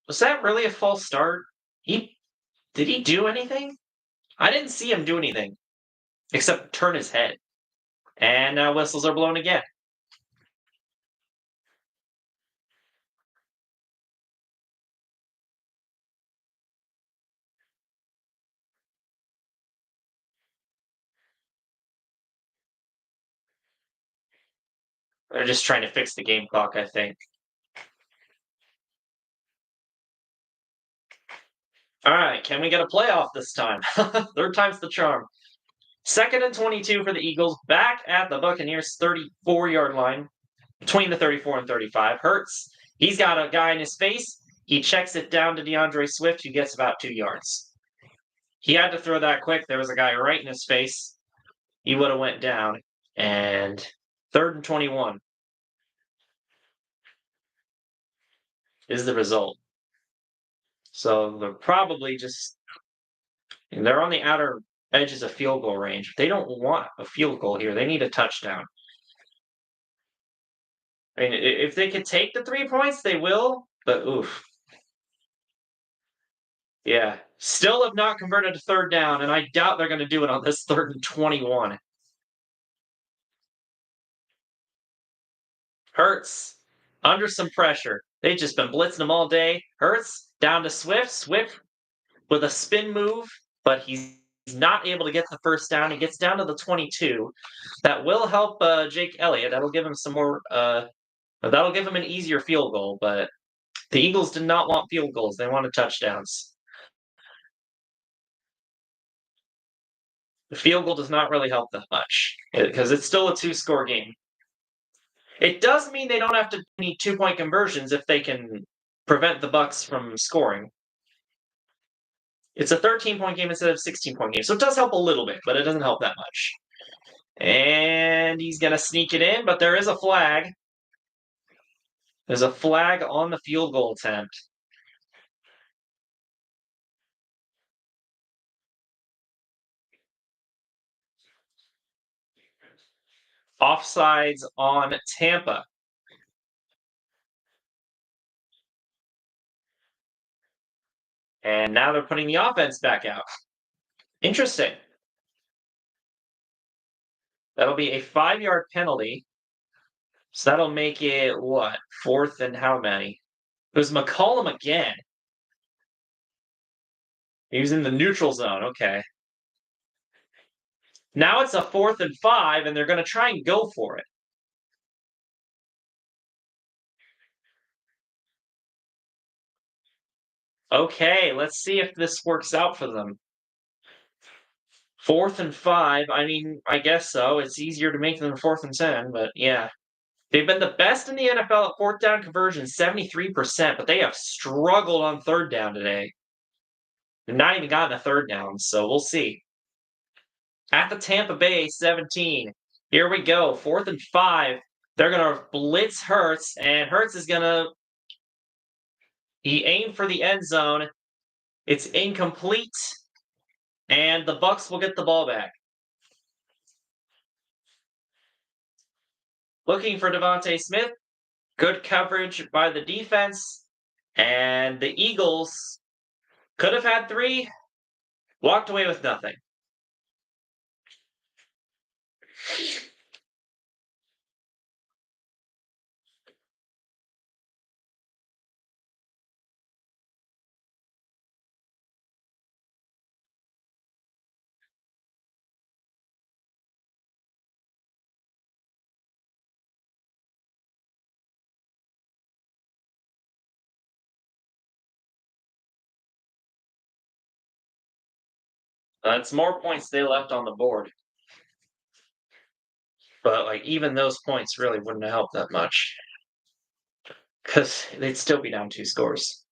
Was that really a false start? Did he do anything? I didn't see him do anything except turn his head. And now whistles are blown again. They're just trying to fix the game clock, I think. All right, can we get a playoff this time? Third time's the charm. Second and 22 for the Eagles, back at the Buccaneers 34-yard line, between the 34 and 35. Hurts, he's got a guy in his face. He checks it down to DeAndre Swift, who gets about 2 yards. He had to throw that quick. There was a guy right in his face. He would have went down. And third and 21 is the result. So they're probably they're on the outer edges of field goal range. They don't want a field goal here. They need a touchdown. I mean, if they could take the 3 points, they will. But oof. Yeah. Still have not converted to third down, and I doubt they're going to do it on this 3rd and 21. Hurts under some pressure. They've just been blitzing him all day. Hurts down to Swift. Swift with a spin move, but he's not able to get the first down. He gets down to the 22. That will help Jake Elliott. That'll give him some more. That'll give him an easier field goal. But the Eagles did not want field goals. They wanted touchdowns. The field goal does not really help that much because it's still a 2-score game. It does mean they don't have to need 2-point conversions if they can prevent the Bucs from scoring. It's a 13-point game instead of 16-point game, so it does help a little bit, but it doesn't help that much. And he's going to sneak it in, but there is a flag. There's a flag on the field goal attempt. Offsides on Tampa. And now they're putting the offense back out. Interesting. That'll be a 5-yard penalty. So that'll make it, what, 4th and how many? It was McCollum again. He was in the neutral zone. Okay. Now it's a 4th and 5, and they're going to try and go for it. Okay, let's see if this works out for them. 4th and 5. I mean, I guess so. It's easier to make than 4th and 10, but yeah. They've been the best in the NFL at 4th down conversion, 73%, but they have struggled on 3rd down today. They've not even gotten a 3rd down, so we'll see. At the Tampa Bay 17. Here we go. 4th and 5. They're going to blitz Hurts, and Hurts is going to. He aimed for the end zone. It's incomplete, and the Bucs will get the ball back. Looking for Devontae Smith. Good coverage by the defense. And the Eagles could have had 3, walked away with nothing. That's more points they left on the board. But like even those points really wouldn't have helped that much. Because they'd still be down 2 scores.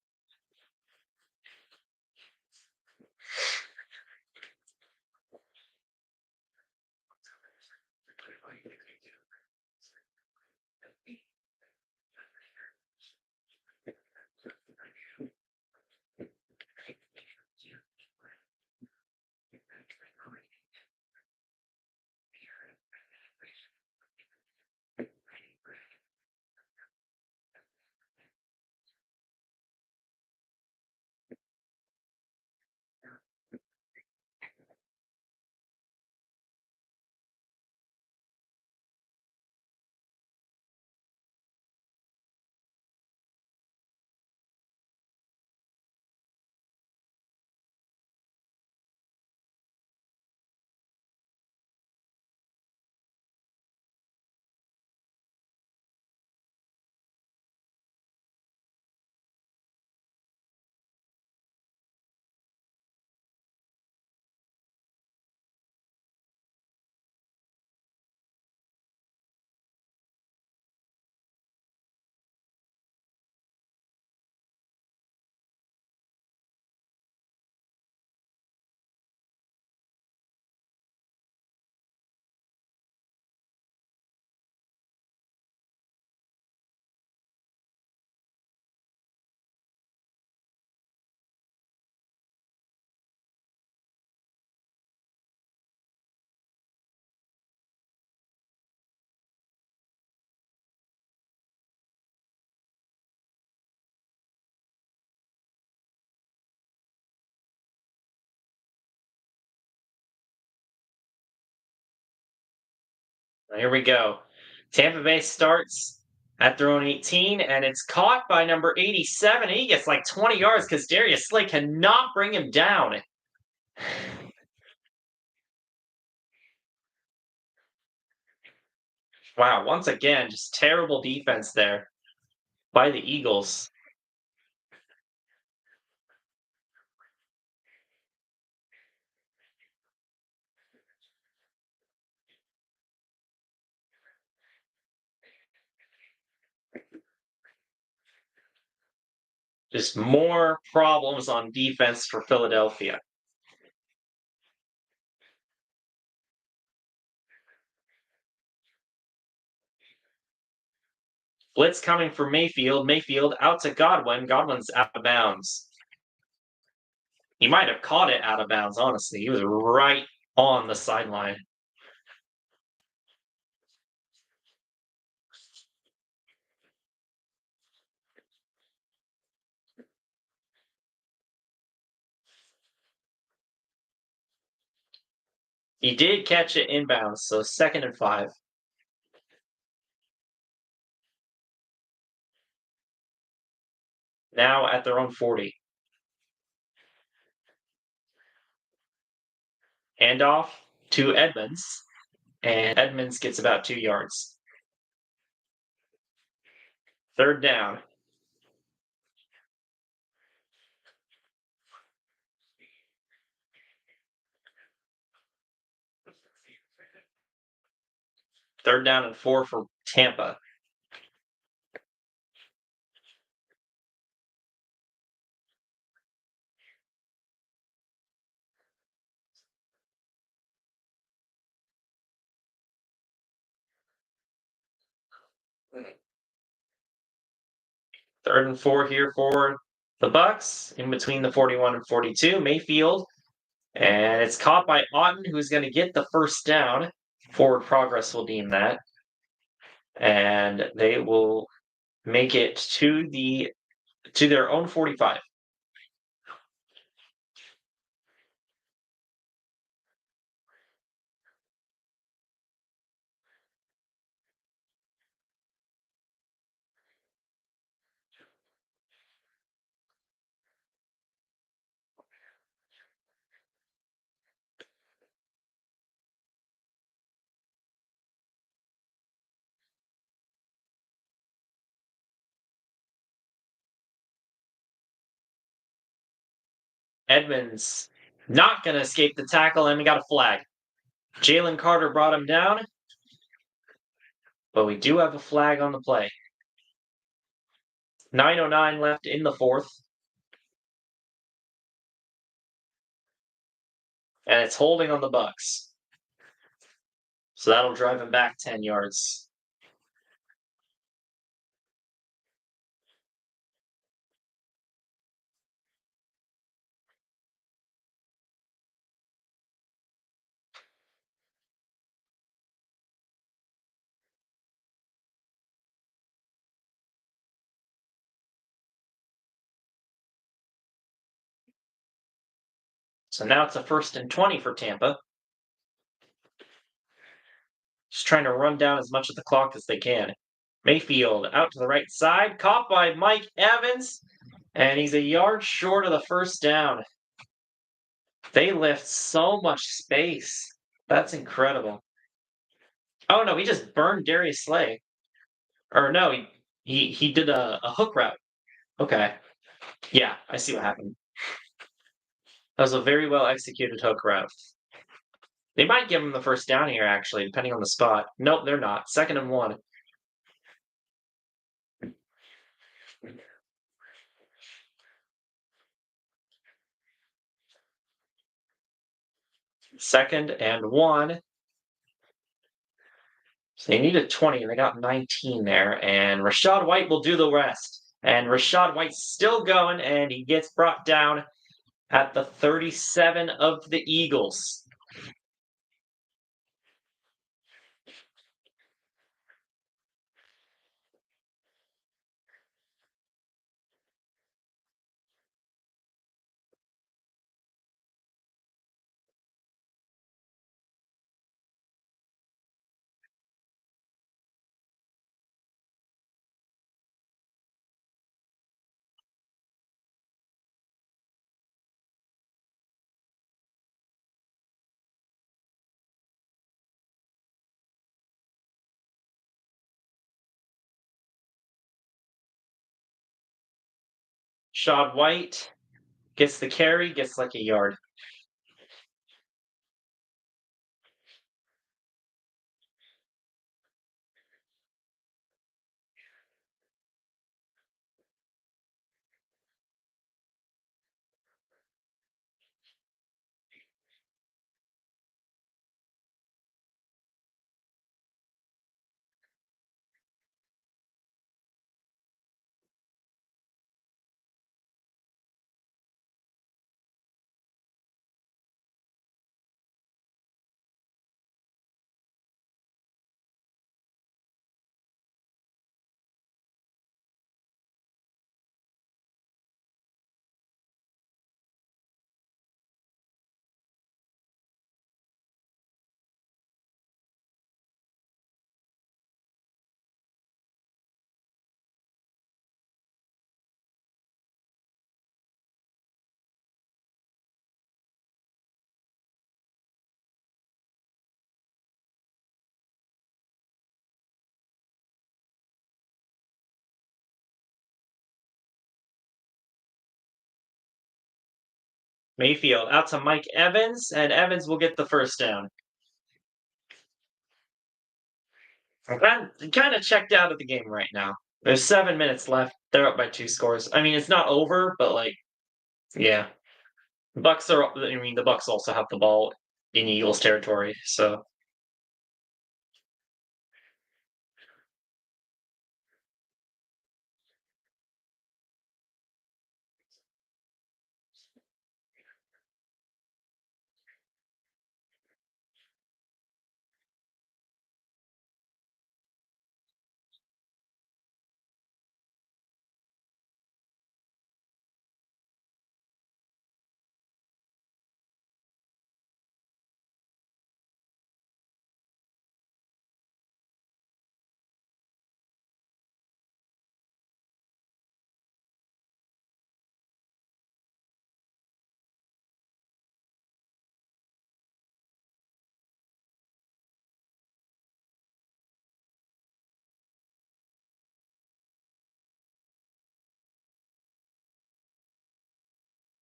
Here we go. Tampa Bay starts at their own 18, and it's caught by number 87. He gets like 20 yards because Darius Slay cannot bring him down. Wow, once again, just terrible defense there by the Eagles. Just more problems on defense for Philadelphia. Blitz coming for Mayfield. Mayfield out to Godwin. Godwin's out of bounds. He might have caught it out of bounds, honestly. He was right on the sideline. He did catch it inbounds, so 2nd and 5. Now at their own 40. Handoff to Edmonds, and Edmonds gets about 2 yards. 3rd down. Third down and 4 for Tampa. Third and 4 here for the Bucs, in between the 41 and 42. Mayfield, and it's caught by Otten, who's going to get the 1st down. Forward progress will deem that, and they will make it to their own 45. Edmonds not going to escape the tackle, and we got a flag. Jalen Carter brought him down, but we do have a flag on the play. 9:09 left in the 4th. And it's holding on the Bucs. So that'll drive him back 10 yards. So now it's a 1st and 20 for Tampa. Just trying to run down as much of the clock as they can. Mayfield out to the right side, caught by Mike Evans, and he's a yard short of the 1st down. They left so much space. That's incredible. Oh no, he just burned Darius Slay. Or no, he did a hook route. Okay. Yeah, I see what happened. That was a very well executed hook route. They might give him the 1st down here, actually, depending on the spot. Nope, they're not. 2nd and 1. Second and 1. So they needed 20, and they got 19 there. And Rachaad White will do the rest. And Rachaad White's still going, and he gets brought down at the 37 of the Eagles. Shad White gets the carry, gets like a yard. Mayfield out to Mike Evans, and Evans will get the first down. I'm kind of checked out of the game right now. There's 7 minutes left. They're up by 2 scores. I mean, it's not over, but like, yeah. Bucks are. I mean, the Bucks also have the ball in Eagles territory. So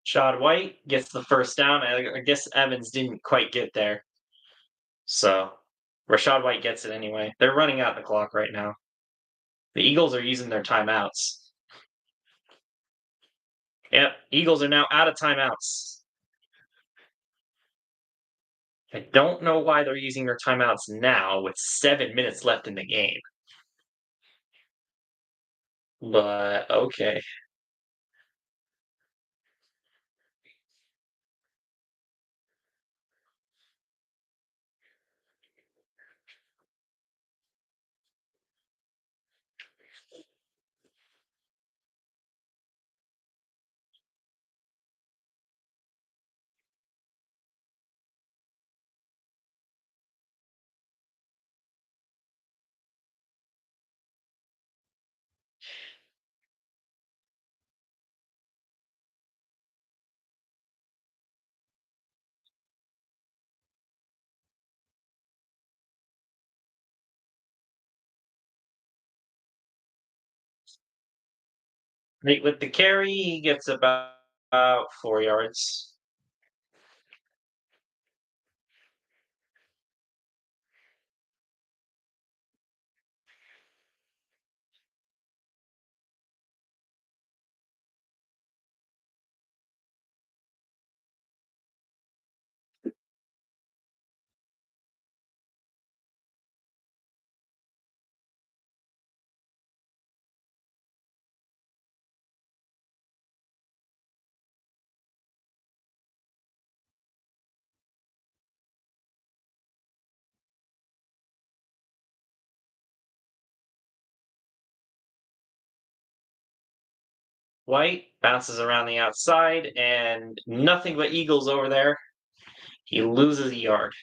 Shad White gets the first down. I guess Evans didn't quite get there. So Rashad White gets it anyway. They're running out the clock right now. The Eagles are using their timeouts. Yep, Eagles are now out of timeouts. I don't know why they're using their timeouts now with 7 minutes left in the game. But okay. Nate with the carry, he gets about 4 yards. White bounces around the outside, and nothing but Eagles over there. He loses a yard.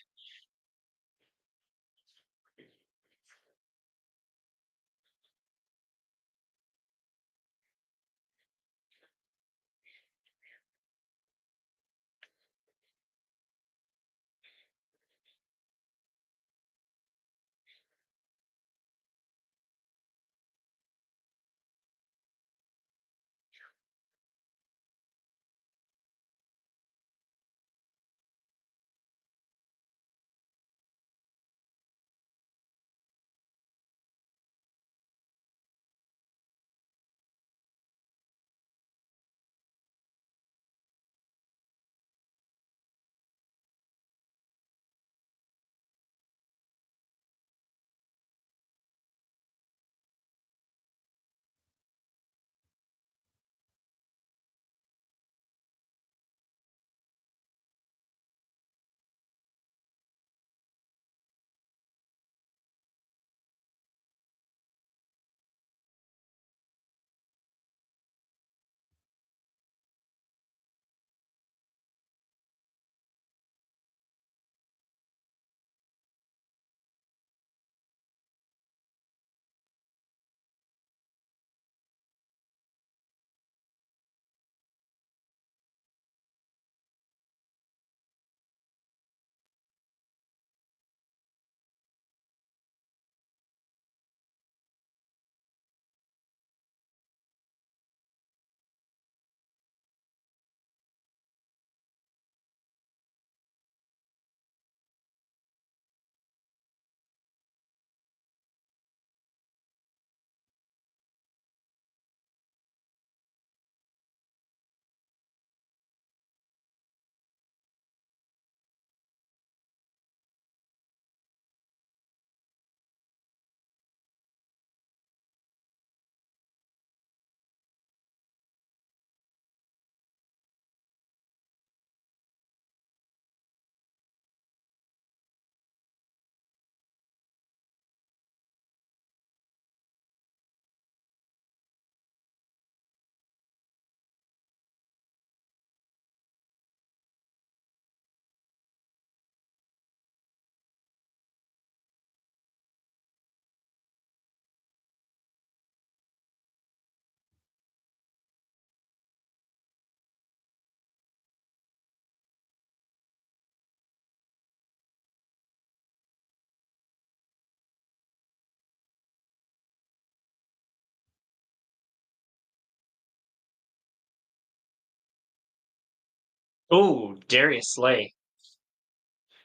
Ooh, Darius Slay.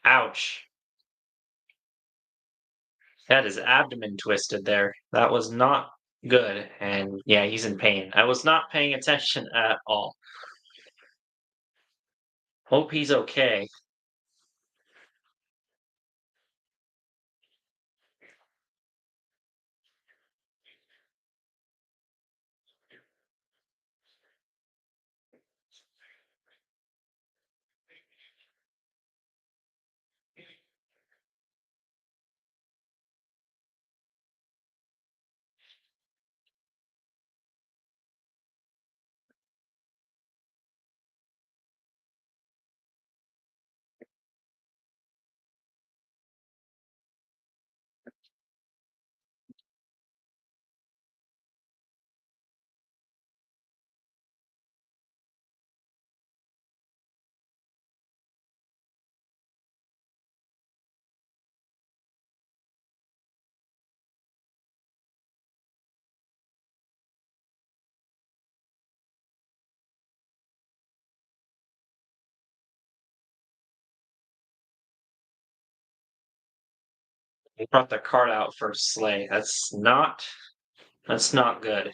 Ouch. Had his abdomen twisted there. That was not good. And yeah, he's in pain. I was not paying attention at all. Hope he's okay. He brought the card out for Slay. That's not good.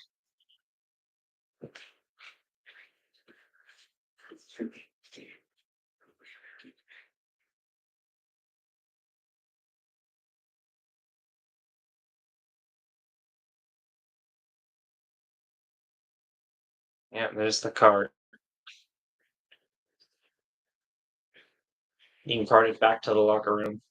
Yeah, there's the card. You can cart it back to the locker room.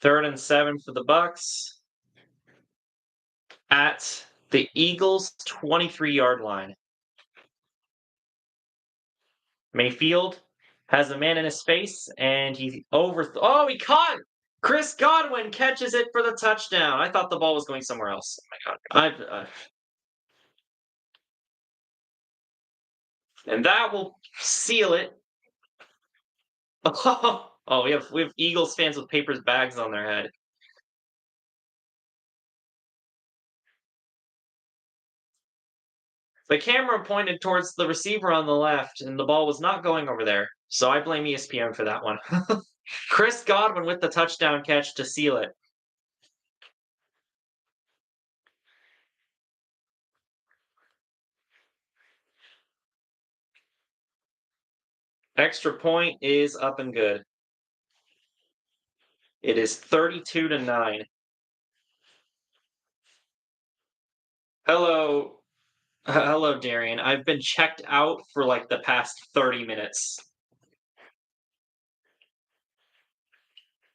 3rd and 7 for the Bucs at the Eagles' 23-yard line. Mayfield has a man in his face, and he oh, he caught! Chris Godwin catches it for the touchdown. I thought the ball was going somewhere else. Oh my god. And that will seal it. Oh, we have Eagles fans with papers bags on their head. The camera pointed towards the receiver on the left, and the ball was not going over there. So I blame ESPN for that one. Chris Godwin with the touchdown catch to seal it. Extra point is up and good. It is 32-9. Hello, hello, Darian. I've been checked out for like the past 30 minutes.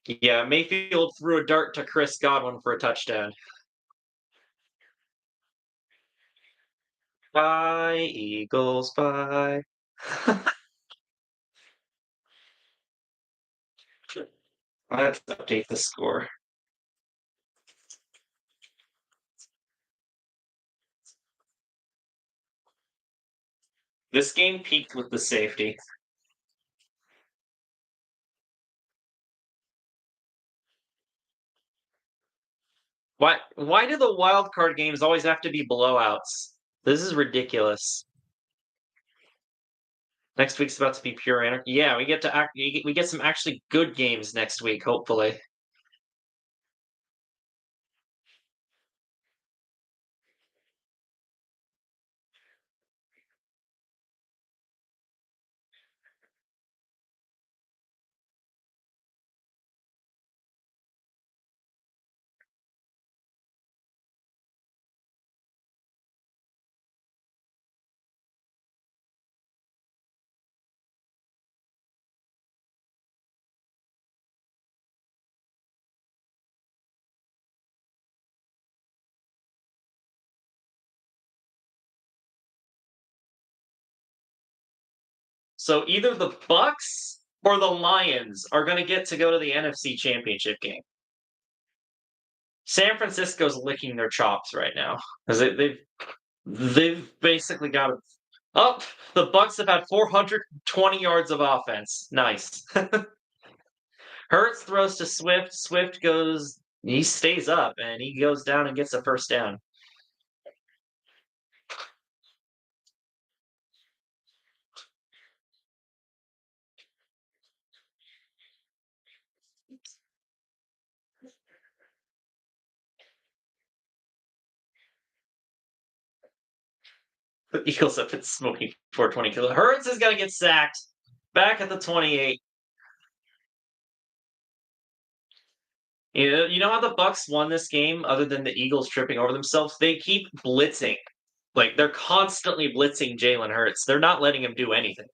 Yeah, Mayfield threw a dart to Chris Godwin for a touchdown. Bye, Eagles, bye. Let's update the score. This game peaked with the safety. Why do the wild card games always have to be blowouts? This is ridiculous. Next week's about to be pure anarchy. Yeah, we get some actually good games next week, hopefully. So either the Bucs or the Lions are going to get to go to the NFC Championship game. San Francisco's licking their chops right now because they've basically got it. Oh, the Bucs have had 420 yards of offense. Nice. Hurts throws to Swift. Swift goes He stays up, and he goes down and gets a first down. The Eagles have been smoking 420 kilos. Hurts is going to get sacked. Back at the 28. You know how the Bucs won this game, other than the Eagles tripping over themselves? They keep blitzing. Like, they're constantly blitzing Jalen Hurts. They're not letting him do anything.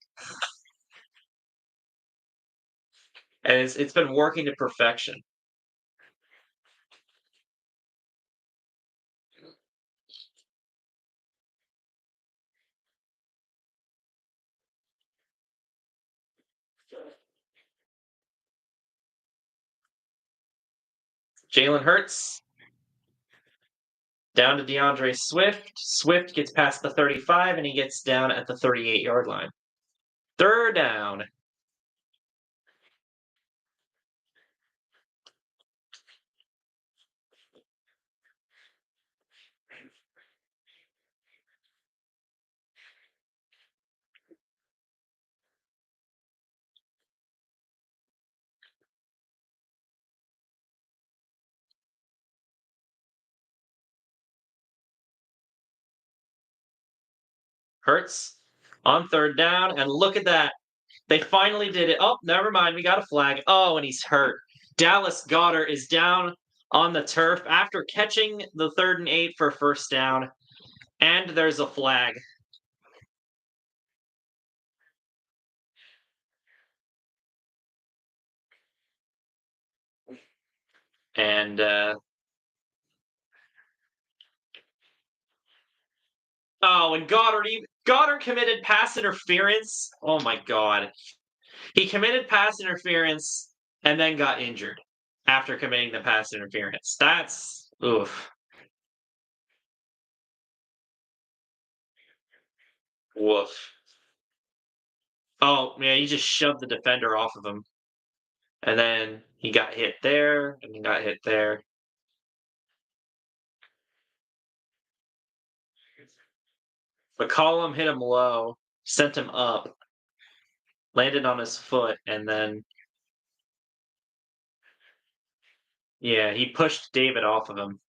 And it's been working to perfection. Jalen Hurts down to DeAndre Swift. Swift gets past the 35, and he gets down at the 38-yard line. Third down. Hurts on third down, and look at that. They finally did it. Oh, never mind. We got a flag. Oh, and he's hurt. Dallas Goedert is down on the turf after catching the 3rd and 8 for first down, and there's a flag. And and Goddard committed pass interference. Oh my god. He committed pass interference and then got injured after committing the pass interference. That's oof. Woof. Oh man, he just shoved the defender off of him. And then he got hit there, and he got hit there. McCollum hit him low, sent him up, landed on his foot, and then yeah, he pushed David off of him.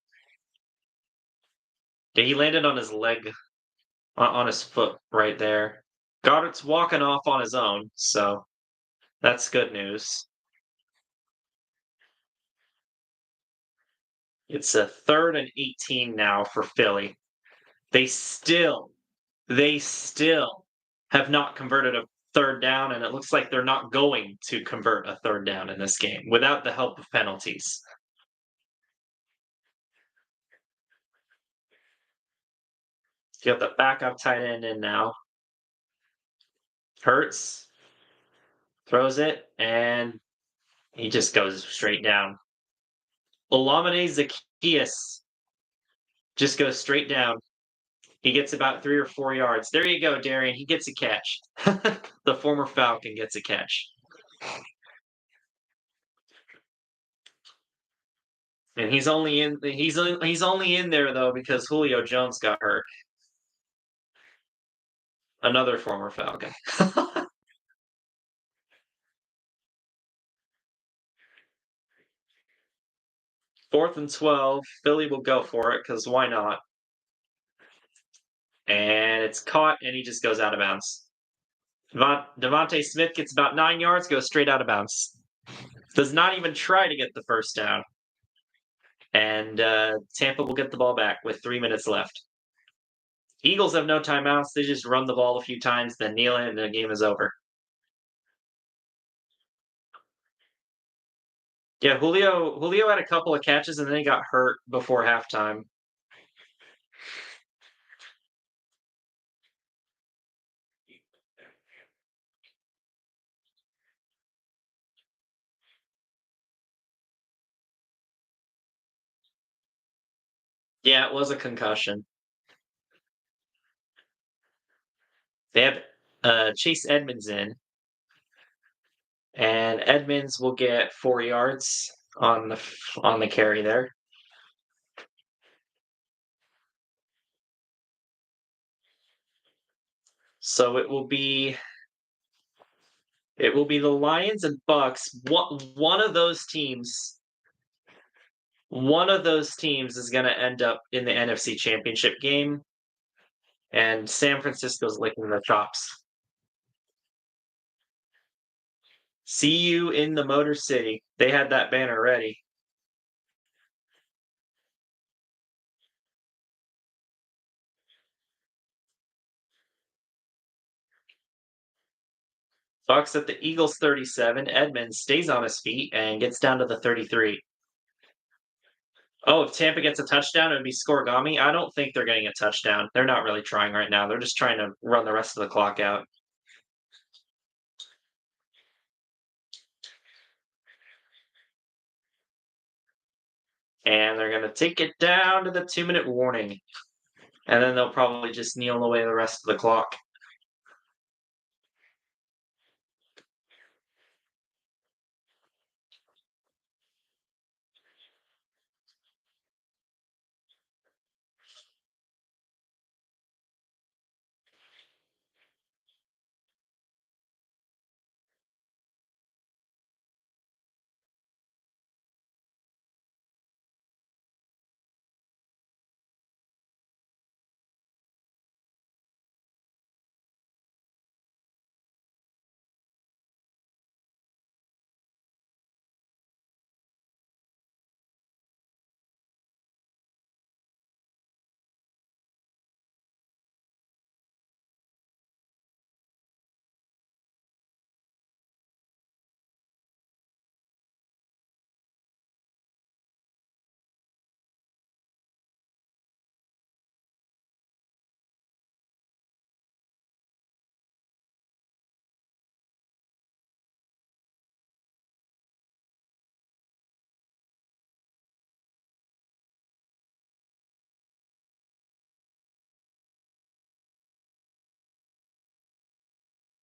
Yeah, he landed on his leg, on his foot right there. Goddard's walking off on his own, so that's good news. It's a 3rd and 18 now for Philly. They still have not converted a 3rd down, and it looks like they're not going to convert a 3rd down in this game without the help of penalties. You have the backup tight end in now. Hurts throws it, and he just goes straight down. Olamide Zaccheaus just goes straight down. He gets about 3 or 4 yards. There you go, Darian. He gets a catch. The former Falcon gets a catch. And he's only in there though because Julio Jones got hurt. Another former Falcon. 4th and 12. Philly will go for it because why not? And it's caught, and he just goes out of bounds. Devontae Smith gets about 9 yards, goes straight out of bounds. Does not even try to get the first down. And Tampa will get the ball back with 3 minutes left. Eagles have no timeouts. They just run the ball a few times, then kneel it, and the game is over. Yeah, Julio had a couple of catches, and then he got hurt before halftime. Yeah, it was a concussion. They have Chase Edmonds in, and Edmonds will get 4 yards on the carry there. So it will be the Lions and Bucks. One of those teams is going to end up in the NFC Championship game, and San Francisco's licking their chops. See you in the Motor City. They had that banner ready. Bucks at the Eagles 37. Edmonds stays on his feet and gets down to the 33. Oh, if Tampa gets a touchdown, it would be scoregami. I don't think they're getting a touchdown. They're not really trying right now. They're just trying to run the rest of the clock out. And they're going to take it down to the 2-minute warning. And then they'll probably just kneel away the rest of the clock.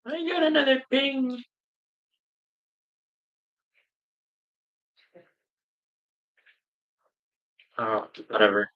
I got another ping. Oh, whatever.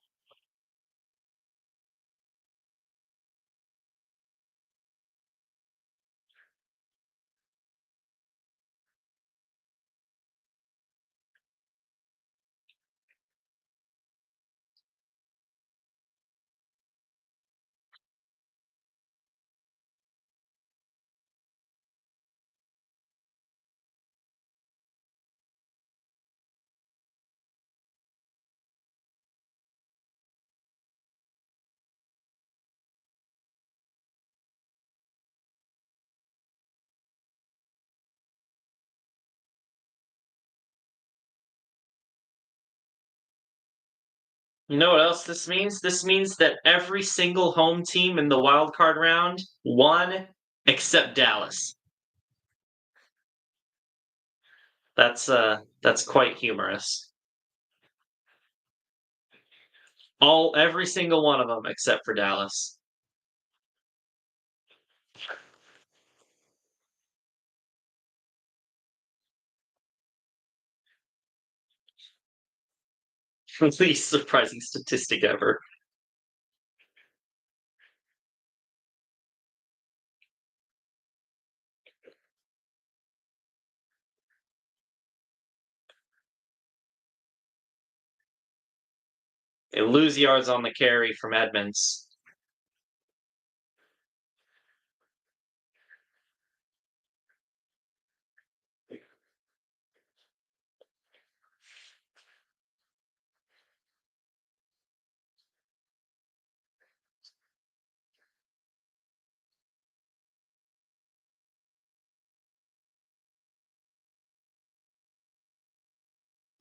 You know what else this means? This means that every single home team in the wild card round won except Dallas. That's quite humorous. Every single one of them except for Dallas. Least surprising statistic ever. They lose yards on the carry from Edmonds.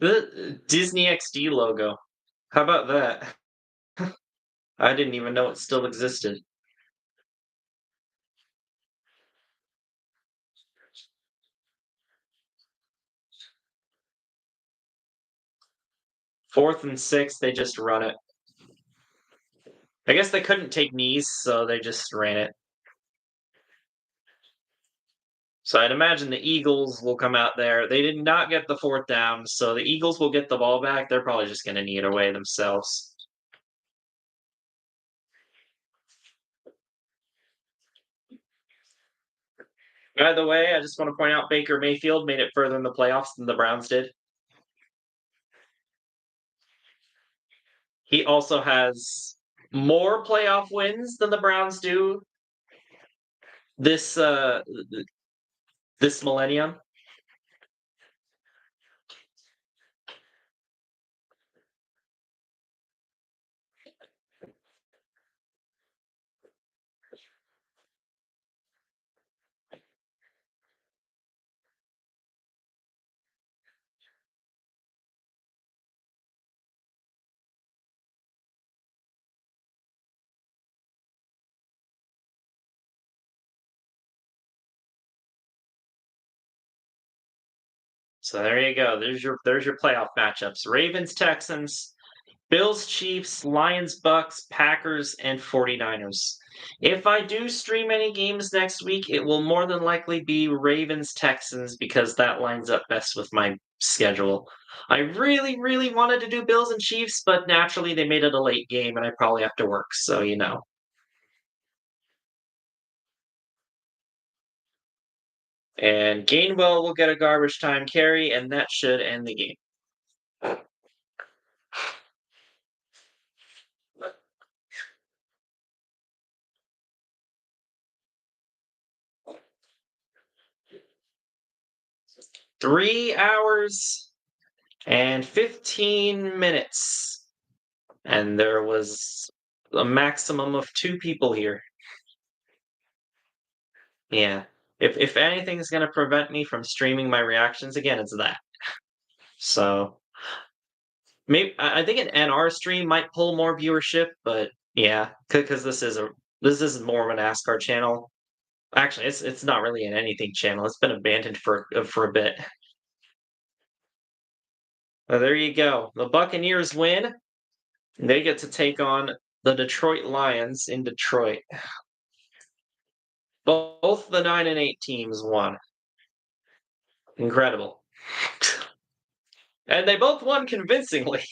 The Disney XD logo. How about that? I didn't even know it still existed. Fourth and 6, they just run it. I guess they couldn't take knees, so they just ran it. So I'd imagine the Eagles will come out there. They did not get the 4th down, so the Eagles will get the ball back. They're probably just gonna knee it away themselves. By the way, I just want to point out Baker Mayfield made it further in the playoffs than the Browns did. He also has more playoff wins than the Browns do this this millennium. So there you go. There's your playoff matchups. Ravens, Texans, Bills, Chiefs, Lions, Bucks, Packers, and 49ers. If I do stream any games next week, it will more than likely be Ravens, Texans because that lines up best with my schedule. I really, really wanted to do Bills and Chiefs, but naturally they made it a late game and I probably have to work, so you know. And Gainwell will get a garbage time carry, and that should end the game. 3 hours and 15 minutes. And there was a maximum of 2 people here. Yeah. If anything's gonna prevent me from streaming my reactions again, it's that. So, maybe I think an NR stream might pull more viewership, but yeah, because this is more of a NASCAR channel. Actually, it's not really an anything channel. It's been abandoned for a bit. Well, there you go. The Buccaneers win. They get to take on the Detroit Lions in Detroit. Both the 9-8 teams won. Incredible. And they both won convincingly.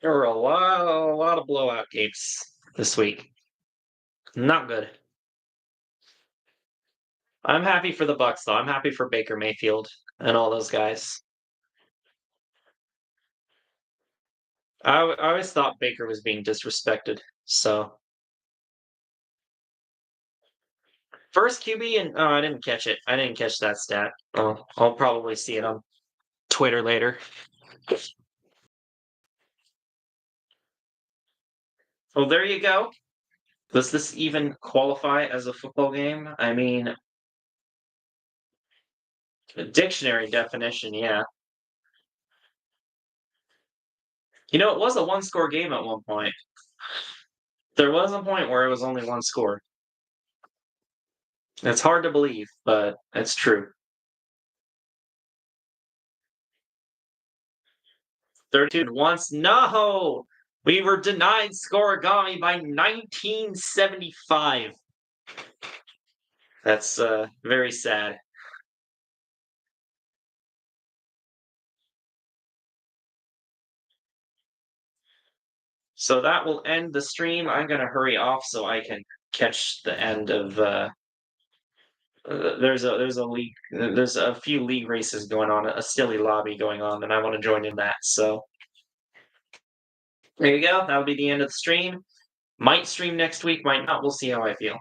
There were a lot of blowout games this week. Not good. I'm happy for the Bucs though. I'm happy for Baker Mayfield and all those guys. I always thought Baker was being disrespected. So first QB and oh, I didn't catch it. I didn't catch that stat. Oh, I'll probably see it on Twitter later. Well, there you go. Does this even qualify as a football game? I mean, a dictionary definition, yeah. You know, it was a one-score game at one point. There was a point where it was only one score. It's hard to believe, but it's true. 32 once. No! We were denied scoregami by 1975. That's very sad. So that will end the stream. I'm gonna hurry off so I can catch the end of. There's a few league races going on, a silly lobby going on, and I want to join in that. So there you go. That'll be the end of the stream. Might stream next week, might not. We'll see how I feel.